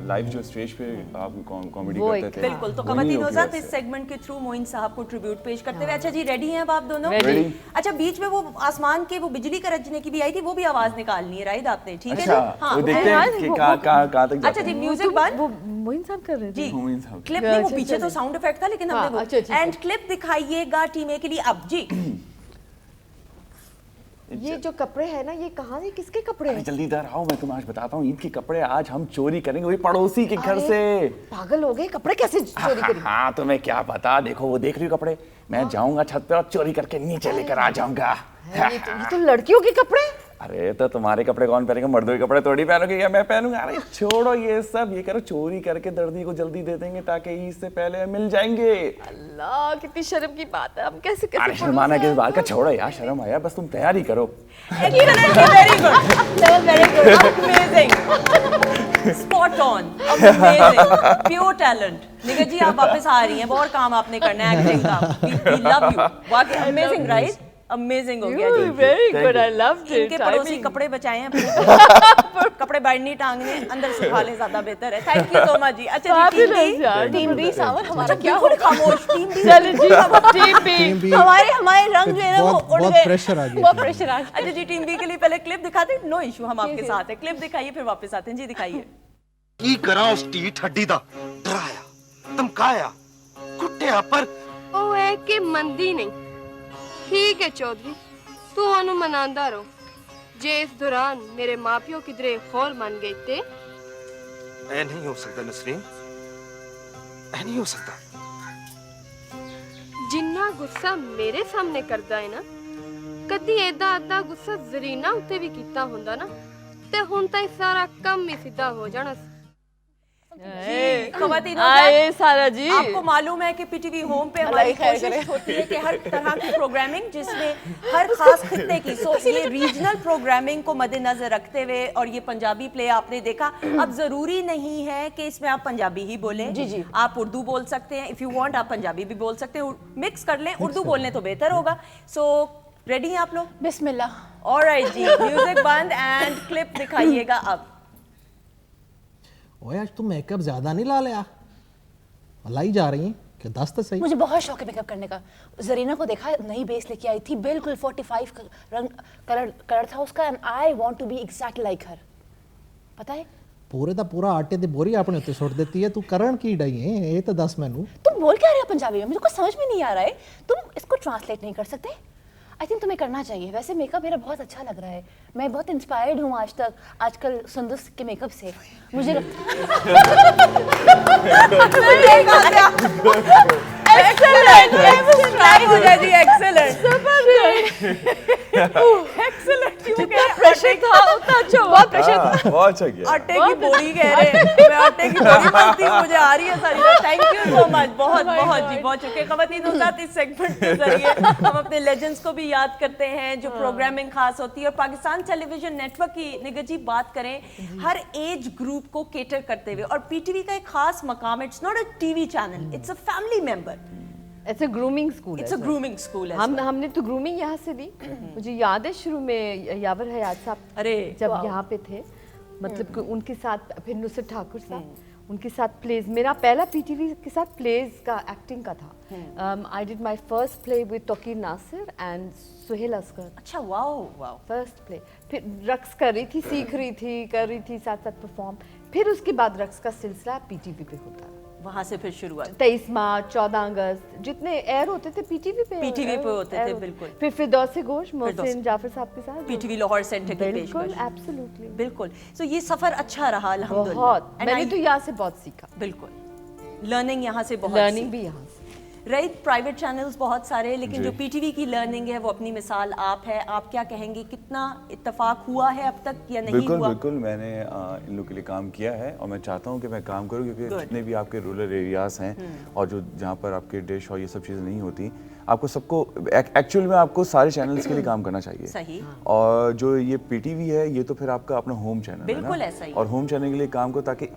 Speaker 5: लाइव जो स्टेज पे आप कॉमेडी करते थे.
Speaker 1: बिल्कुल. तो ख़वातीन और हज़रात, इस सेगमेंट के थ्रू मोइन साहब को ट्रिब्यूट पेश करते हुए. अच्छा जी, रेडी हैं अब आप दोनों?
Speaker 5: रेडी.
Speaker 1: अच्छा, बीच में वो आसमान के वो बिजली गरजने की भी आई थी, वो भी आवाज निकालनी है राइद आपने. ठीक है.
Speaker 5: वो देखते हैं कि कहाँ तक.
Speaker 1: अच्छा जी, म्यूजिक बंद.
Speaker 3: वो मोइन साहब कर रहे थे
Speaker 1: जी. क्लिप नहीं, वो पीछे तो साउंड इफेक्ट था, लेकिन हमने वो एंड क्लिप दिखाइएगा टीम ए के लिए अब जी.
Speaker 3: ये जो कपड़े हैं ना, ये कहाँ, ये किसके कपड़े
Speaker 9: अरे
Speaker 3: हैं?
Speaker 9: जल्दी इधर आओ, मैं तुम्हें आज बताता हूँ, ईद के कपड़े आज हम चोरी करेंगे, वही पड़ोसी के घर से।
Speaker 3: पागल हो गए, कपड़े कैसे चोरी करेंगे?
Speaker 9: हाँ तुम्हें क्या पता, देखो वो देख रही हो कपड़े, मैं जाऊंगा छत पे और चोरी करके नीचे लेकर आ जाऊंगा।
Speaker 3: ये तो लड़कियों के कपड़े।
Speaker 9: अरे तो तुम्हारे कपड़े कौन पहनेगा, मर्दों के कपड़े थोड़ी पहनोगे या मैं पहनूंगा? अरे छोड़ो ये सब, ये करो चोरी करके दर्दी को जल्दी दे देंगे ताकि ईद से पहले मिल जाएंगे।
Speaker 3: अल्लाह, कितनी शर्म की बात है, हम कैसे कैसे
Speaker 9: अरे शर्माना किस बात का, छोड़ो यार, शर्म आया, बस तुम तैयारी करो।
Speaker 1: Very good, very good, amazing, spot on, amazing, pure talent. Nighat ji आप वापस आ रही हैं, बहुत काम आपने करना है एक्टिंग का, वी लव यू, वाकई अमेजिंग, राइट? अमेजिंग हो गया जी,
Speaker 3: very good, I loved it.
Speaker 1: इनके पड़ोसी कपड़े बचाए हैं अपने, कपड़े बाहर नहीं टांगने, अंदर सुखा लें, ज्यादा बेहतर है। थैंक यू सो मच जी। अच्छा जी,
Speaker 6: टीम बी सावर हमारा क्या
Speaker 1: बिल्कुल खामोश, टीम बी,
Speaker 3: चलो जी, टीम बी।
Speaker 1: हमारे रंग जो है ना वो उड़
Speaker 4: बहुत
Speaker 1: गए,
Speaker 4: प्रेशर आ गया।
Speaker 6: बहुत प्रेशर आ गया।
Speaker 1: अच्छा जी, टीम बी के लिए पहले क्लिप दिखाते हैं, नो इशू, हम आपके साथ हैं, क्लिप दिखाइए फिर वापस आते हैं जी, दिखाइए।
Speaker 10: ਕੀ ਕਰਾਂ ਉਸ ਢੀਠ ਹੱਡੀ ਦਾ, ਡਰਾਇਆ ਧਮਕਾਇਆ ਕੁੱਟਿਆ ਪਰ
Speaker 11: ਉਹ ਹੈ ਕਿ ਮੰਦੀ ਨਹੀਂ। ਠੀਕ ਹੈ ਚੌਧਰੀ, ਤੂੰ ਉਹਨੂੰ ਮਨਾਉਂਦਾ ਰਹੋ। ਜੇ ਇਸ ਦੌਰਾਨ ਮੇਰੇ ਮਾਪਿਓ ਕਿਧਰੇ ਹੋਰ ਮੰਨ ਗਏ ਤੇ
Speaker 10: ਐ ਨਹੀਂ ਹੋ ਸਕਦਾ ਨਸਰੀਨ, ਐ ਨਹੀਂ ਹੋ ਸਕਦਾ।
Speaker 11: ਜਿੰਨਾ ਗੁੱਸਾ ਮੇਰੇ ਸਾਹਮਣੇ ਕਰਦਾ ਹੈ ਨਾ, ਕਦੀ ਏਦਾਂ ਅੱਧਾ ਗੁੱਸਾ ਜ਼ਰੀਨਾ ਉੱਤੇ ਵੀ ਕੀਤਾ ਹੁੰਦਾ ਨਾ, ਤੇ ਹੁਣ ਤਾਂ ਇਹ ਸਾਰਾ ਕੰਮ ਹੀ ਸਿੱਧਾ ਹੋ ਜਾਣਾ ਸੀ।
Speaker 3: आए सारा जी,
Speaker 1: आपको मालूम है कि पीटीवी होम पे हमारी कोशिश होती है कि हर तरह की प्रोग्रामिंग जिसमें हर खास खित्ते की, सो ये रीजनल प्रोग्रामिंग को मद्देनजर रखते हुए, और ये पंजाबी प्ले आपने देखा, अब जरूरी नहीं है कि इसमें आप पंजाबी ही बोलें, जी जी, आप उर्दू बोल सकते हैं, इफ यू वांट आप पंजाबी भी बोल सकते हैं, मिक्स कर लें, उर्दू बोलने तो बेहतर होगा। सो रेडी हैं आप लोग?
Speaker 6: बिस्मिल्लाह।
Speaker 1: ऑलराइट जी, म्यूजिक बंद एंड क्लिप दिखाइएगा अब।
Speaker 4: ओए आज तुम मेकअप ज्यादा नहीं ला लिया, लाई जा रही हैं कि 10 तो सही।
Speaker 6: मुझे बहुत शौक है मेकअप करने का। जरीना को देखा, नई बेस लेके आई थी, बिल्कुल 45 रंग कलर था उसका, and I want to be exactly like her. पता है
Speaker 4: पूरे दा पूरा आटे दी बोरी अपने उत्ते सुट देती है, तू करण की डई है, ये तो दस मैनू।
Speaker 6: तुम बोल क्या रहे हो पंजाबी में, मुझे कुछ समझ में नहीं आ रहा है, तुम इसको ट्रांसलेट नहीं कर सकते? आई थिंक तुम्हें करना चाहिए। वैसे मेकअप मेरा बहुत अच्छा लग रहा है, मैं बहुत इंस्पायर्ड हूँ आजकल सुंदर के मेकअप से। मुझे
Speaker 1: प्रेशर था, उतना अच्छा हुआ, प्रेशर था,
Speaker 5: बहुत अच्छा किया।
Speaker 1: आटे की बोरी कह रहे हैं, मैं आटे की बोरी बनती हूँ, मुझे आ रही है सारी। थैंक यू सो मच, बहुत बहुत जी, बहुत शुक्रिया। ख़वातीन के साथ इस सेगमेंट के जरिए हम अपने लेजेंड्स को भी याद करते हैं, जो प्रोग्रामिंग खास होती है। और पाकिस्तान टेलीविजन नेटवर्क की निगत जी बात करें, हर एज ग्रुप को केटर करते हुए, और पीटीवी का एक खास मकाम है, it's not a TV channel, it's a family member,
Speaker 3: it's a grooming school,
Speaker 1: it's a grooming school है।
Speaker 3: हमने तो ग्रूमिंग यहाँ से दी। मुझे याद है शुरू में यावर हयात साहब,
Speaker 1: अरे
Speaker 3: जब यहाँ पे थे, मतलब कि उनके साथ, फिर नुसरत ठाकुर साहब, उनके साथ प्लेज, मेरा पहला पीटीवी के साथ प्लेज का एक्टिंग का था। I did my first play with Tauqeer Nasir and Suhail Asghar.
Speaker 1: अच्छा, वाओ वाओ,
Speaker 3: फर्स्ट प्ले। फिर रक्स कर रही थी, सीख रही थी, कर रही थी, साथ साथ परफॉर्म। फिर उसके बाद रक्स का सिलसिला पीटीवी पे होता है,
Speaker 1: वहाँ से फिर शुरुआत।
Speaker 3: 23 मार्च, 14 अगस्त, जितने एयर होते थे पीटीवी पे
Speaker 1: होते थे, बिल्कुल।
Speaker 3: फिर फिरदौस गोश, मोहसिन जाफर साहब के साथ
Speaker 1: पीटीवी लाहौर सेंटर की
Speaker 3: बिल्कुल,
Speaker 1: पेशकश,
Speaker 3: एब्सोल्युटली,
Speaker 1: बिल्कुल। सो ये सफर अच्छा रहा अल्हम्दुलिल्लाह,
Speaker 3: बहुत। मैंने तो यहाँ से बहुत सीखा,
Speaker 1: बिल्कुल, लर्निंग यहाँ से बहुत,
Speaker 3: लर्निंग भी यहाँ से।
Speaker 1: राइट, प्राइवेट चैनल्स बहुत सारे हैं, लेकिन जो पीटीवी की लर्निंग है वो अपनी मिसाल आप है। आप क्या कहेंगे, कितना इत्तेफाक हुआ है अब तक या नहीं
Speaker 5: बिल्कुल
Speaker 1: हुआ?
Speaker 5: बिल्कुल, मैंने इन लोगों के लिए काम किया है और मैं चाहता हूँ कि मैं काम करूँ, क्योंकि जितने भी आपके रूरल एरियाज़ हैं और जो जहाँ पर आपके डिश और ये सब चीज़ें नहीं होती, आपको सबको एक्चुअल में आपको सारे चैनल्स के लिए काम करना चाहिए।
Speaker 1: सही।
Speaker 5: और जो ये पीटीवी है, ये तो फिर आपका अपना होम चैनल है
Speaker 1: बिल्कुल
Speaker 5: ना?
Speaker 1: ऐसा ही।
Speaker 5: और होम चैनल के लिए काम करो ताकि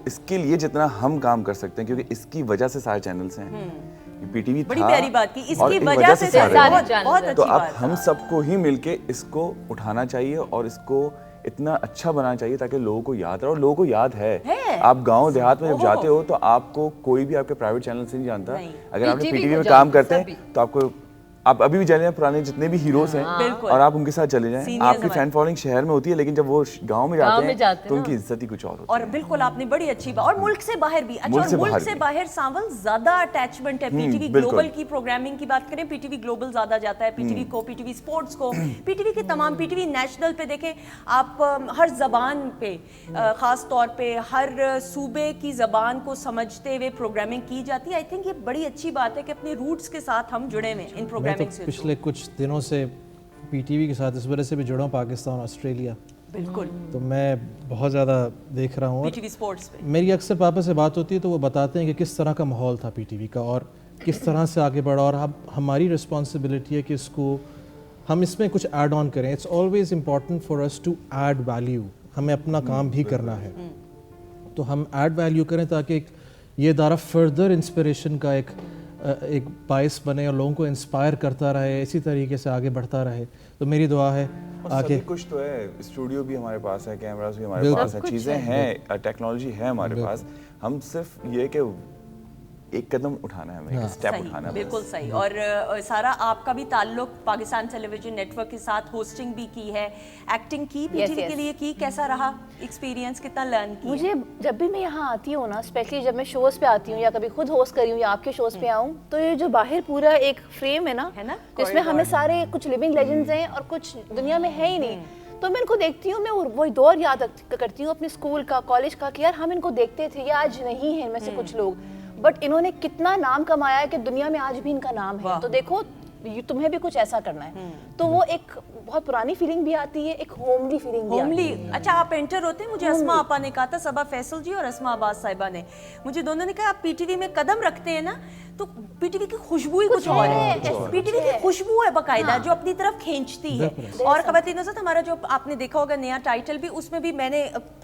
Speaker 5: इसके लिए जितना हम काम कर सकते हैं, क्योंकि इसकी वजह से सारे चैनल्स हैं। पीटीवी
Speaker 1: बड़ी
Speaker 5: था,
Speaker 1: प्यारी बात की,
Speaker 5: और
Speaker 1: इसकी
Speaker 5: इस
Speaker 1: वजह से
Speaker 5: सारे
Speaker 1: बहुत अच्छी
Speaker 5: तो अब
Speaker 1: बात।
Speaker 5: हम सबको ही मिलके इसको उठाना चाहिए और इसको इतना अच्छा बनाना चाहिए ताकि लोगों को याद रहे, और लोगों को याद है। आप गांव देहात में जब जाते हो तो आपको कोई भी आपके प्राइवेट चैनल से नहीं जानता। अगर आपने पीटीवी में काम करते हैं तो आपको آپ ابھی بھی جائیں پرانے جتنے بھی ہیروز ہیں اور آپ ان کے ساتھ چلے جائیں, آپ کی فین فالوئنگ شہر میں ہوتی ہے لیکن جب وہ گاؤں میں جاتے ہیں تو ان کی عزت ہی کچھ اور ہوتی ہے.
Speaker 1: اور بالکل آپ نے بڑی اچھی بات, اور ملک سے باہر بھی. اچھا, اور ملک سے باہر سانول زیادہ اٹیچمنٹ ہے. پی ٹی وی گلوبل کی پروگرامنگ کی بات کریں, پی ٹی وی گلوبل زیادہ جاتا ہے, پی ٹی وی کو, پی ٹی وی اسپورٹس کو, پی ٹی وی کے تمام, پی ٹی وی نیشنل پہ دیکھیں آپ ہر زبان پہ, خاص طور پہ ہر صوبے کی زبان کو سمجھتے ہوئے پروگرامنگ کی جاتی ہے. آئی تھنک یہ بڑی اچھی بات ہے کہ اپنے روٹس کے ساتھ ہم جڑے ہوئے ان پروگرامنگ سے.
Speaker 4: پچھلے کچھ دنوں سے پی ٹی وی کے ساتھ اس وجہ سے بھی جڑا ہوں, پاکستان آسٹریلیا,
Speaker 1: بالکل,
Speaker 4: تو میں بہت زیادہ دیکھ رہا ہوں.
Speaker 1: پی ٹی وی اسپورٹس پہ
Speaker 4: میری اکثر پاپا سے بات ہوتی ہے تو وہ بتاتے ہیں کہ کس طرح کا ماحول تھا پی ٹی وی کا اور کس طرح سے آگے بڑھا, اور اب ہماری رسپانسبلٹی ہے کہ اس کو ہم اس میں کچھ ایڈ آن کریں. It's always important for us to add value, ہمیں اپنا کام بھی کرنا ہے تو ہم ایڈ ویلیو کریں تاکہ یہ ادارہ فردر انسپریشن کا ایک باعث بنے اور لوگوں کو انسپائر کرتا رہے, اسی طریقے سے آگے بڑھتا رہے. تو میری دعا ہے
Speaker 5: آگے کچھ تو ہے, اسٹوڈیو بھی ہمارے پاس ہے, کیمراز بھی ہمارے پاس ہیں, چیزیں ہیں, ٹیکنالوجی ہے ہمارے پاس, ہم صرف یہ کہ ایک قدم اٹھانا ہے, ہمیں ایک سٹیپ اٹھانا ہے.
Speaker 1: بالکل صحیح. اور سارا آپ کا بھی تعلق پاکستان ٹیلی ویژن نیٹ ورک کے ساتھ, ہوسٹنگ بھی کی ہے, ایکٹنگ کی, پی ٹی وی کے لیے کی, کیسا رہا ایکسپیرینس, کتنا لرن کیا؟
Speaker 6: مجھے جب بھی میں یہاں آتی ہوں نا, اسپیشلی جب میں شوز پہ آتی ہوں یا کبھی خود ہوسٹ کری ہوں یا آپ کے شوز پہ آؤں, تو یہ جو باہر پورا ایک فریم ہے نا, جس میں ہمیں سارے کچھ لیونگ لیجنڈز ہیں اور کچھ دنیا میں ہے ہی نہیں, تو میں ان کو دیکھتی ہوں, میں وہی دور یاد کرتی ہوں اپنے اسکول کا, کالج کا, کہ یار ہم ان کو دیکھتے تھے, یہ آج نہیں ہے ان میں سے کچھ لوگ, بٹ انہوں نے کتنا نام کمایا ہے کہ دنیا میں آج بھی ان کا نام ہے. تو دیکھو تمہیں بھی کچھ ایسا کرنا ہے, تو وہ ایک بہت پرانی فیلنگ بھی آتی ہے, ایک ہوملی فیلنگ بھی آتی ہے.
Speaker 1: اچھا, آپ انٹر ہوتے ہیں, مجھے اسما آپا نے کہا تھا, صبا فیصل جی اور اسما عباس صاحبہ نے, مجھے دونوں نے کہا آپ پی ٹی وی میں قدم رکھتے ہیں نا تو پی ٹی وی کی خوشبو ہی کچھ اور ہے. پی ٹی وی کی خوشبو ہے باقاعدہ جو اپنی طرف کھینچتی ہے. اور خواتین حضرات, ہمارا جو آپ نے دیکھا ہوگا نیا ٹائٹل بھی, اس میں بھی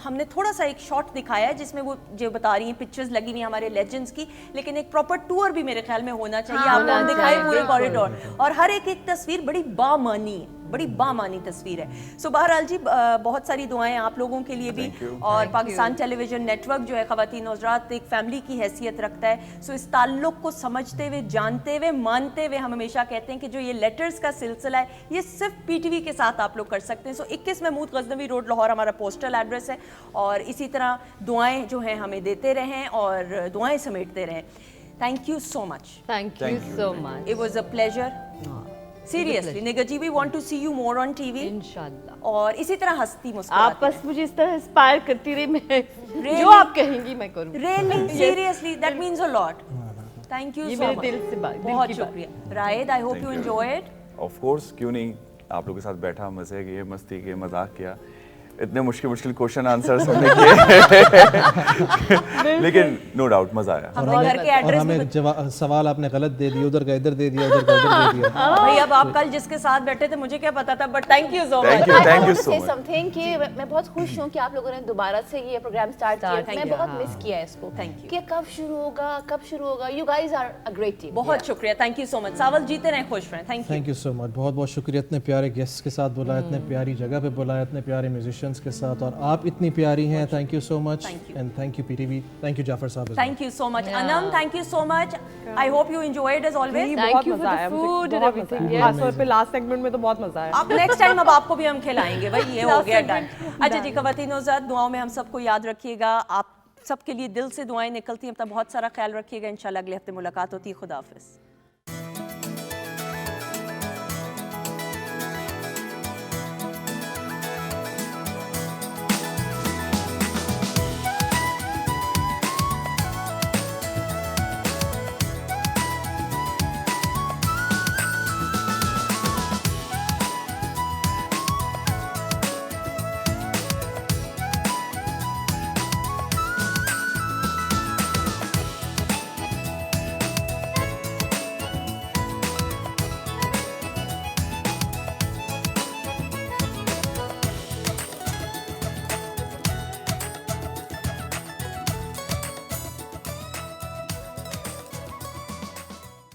Speaker 1: ہم نے تھوڑا سا ایک شارٹ دکھایا ہے جس میں وہ جو بتا رہی ہیں پکچرز لگی ہوئی ہمارے لیجنڈز کی, لیکن ایک پراپر ٹور بھی میرے خیال میں ہونا چاہیے. آپ کو ہم دکھائے پورے کوریڈور, اور ہر ایک تصویر بڑی بامانی ہے, بڑی بامانی تصویر ہے. سو بہرحال جی, بہت ساری دعائیں آپ لوگوں کے لیے بھی, اور پاکستان ٹیلی ویژن نیٹ ورک جو ہے خواتین حضرات ایک فیملی کی حیثیت رکھتا ہے. سو اس تعلق کو سمجھتے ہوئے, جانتے ہوئے, مانتے ہوئے, ہم ہمیشہ کہتے ہیں کہ جو یہ لیٹرز کا سلسلہ ہے یہ صرف پی ٹی وی کے ساتھ آپ لوگ کر سکتے ہیں. سو 21 محمود غزنوی روڈ لاہور ہمارا پوسٹل ایڈریس ہے, اور اسی طرح دعائیں جو ہیں ہمیں دیتے رہیں اور دعائیں سمیٹتے رہیں. Thank you so much.
Speaker 3: Thank you so much.
Speaker 1: It was a pleasure. Seriously, Nigger ji, we want to see you more on TV.
Speaker 3: انشاءاللہ.
Speaker 1: اور اسی طرح ہنستی مسکراتی.
Speaker 3: آپ بس مجھے اس طرح انسپائر کرتی رہی, میں جو آپ کہیں گی میں کروں.
Speaker 1: Really, seriously, that means a lot. Thank you so much.
Speaker 3: یہ میرے دل سے بات.
Speaker 1: بہت شکریہ. Raed, I hope you enjoyed.
Speaker 5: Of course, کیوں نہیں, آپ لوگوں کے ساتھ بیٹھا, مزے کیے, مستی کیے, مذاق کیا, اتنے مشکل کوشچن آنسرز ہم نے کیے, لیکن نو ڈاؤٹ مزہ آیا.
Speaker 4: اور ہمیں سوال آپ نے غلط دے دیا, ادھر کا ادھر دے دیا, ادھر کا ادھر دے دیا.
Speaker 1: بھائی اب آپ کل جس کے ساتھ بیٹھے تھے مجھے کیا پتا تھا, but thank you so much.
Speaker 5: Thank you so much.
Speaker 6: کہ میں بہت خوش ہوں کہ آپ لوگوں نے دوبارہ سے یہ پروگرام سٹارٹ کیا. میں بہت مس کیا ہے اس کو, کہ کب شروع ہوگا. You guys are a great team.
Speaker 1: بہت شکریہ, تھینک یو سو مچ. ساول جیتے رہیں, خوش رہیں.
Speaker 4: تھینک یو سو مچ. بہت شکریہ, اتنے پیارے گیسٹ کے ساتھ بلایا, اتنے پیاری جگہ پہ بلایا, اتنے پیارے میوزیشینس کے ساتھ, اور آپ اتنی پیاری ہیں. Thank you so much, and thank you P T V. Thank you Jafar sahib.
Speaker 1: Thank you so much. Anum, thank you so much. I hope you enjoyed as always.
Speaker 2: بہت مزہ آیا, فوڈ اینڈ ایوریتھنگ. خاص طور پہ لاسٹ سیگمنٹ میں تو بہت مزہ آیا.
Speaker 1: اب نیکسٹ ٹائم اب آپ کو بھی ہم کھلائیں گے بھائی, یہ ہو گیا ڈن. اچھا جی, خواتین حضرات, دعاؤں میں ہم سب کو یاد رکھیے گا. آپ سب کے لیے دل سے دعائیں نکلتی ہیں. اپنا بہت سارا خیال رکھیے گا. انشاءاللہ اگلے ہفتے ملاقات ہوتی ہے. خدا حافظ.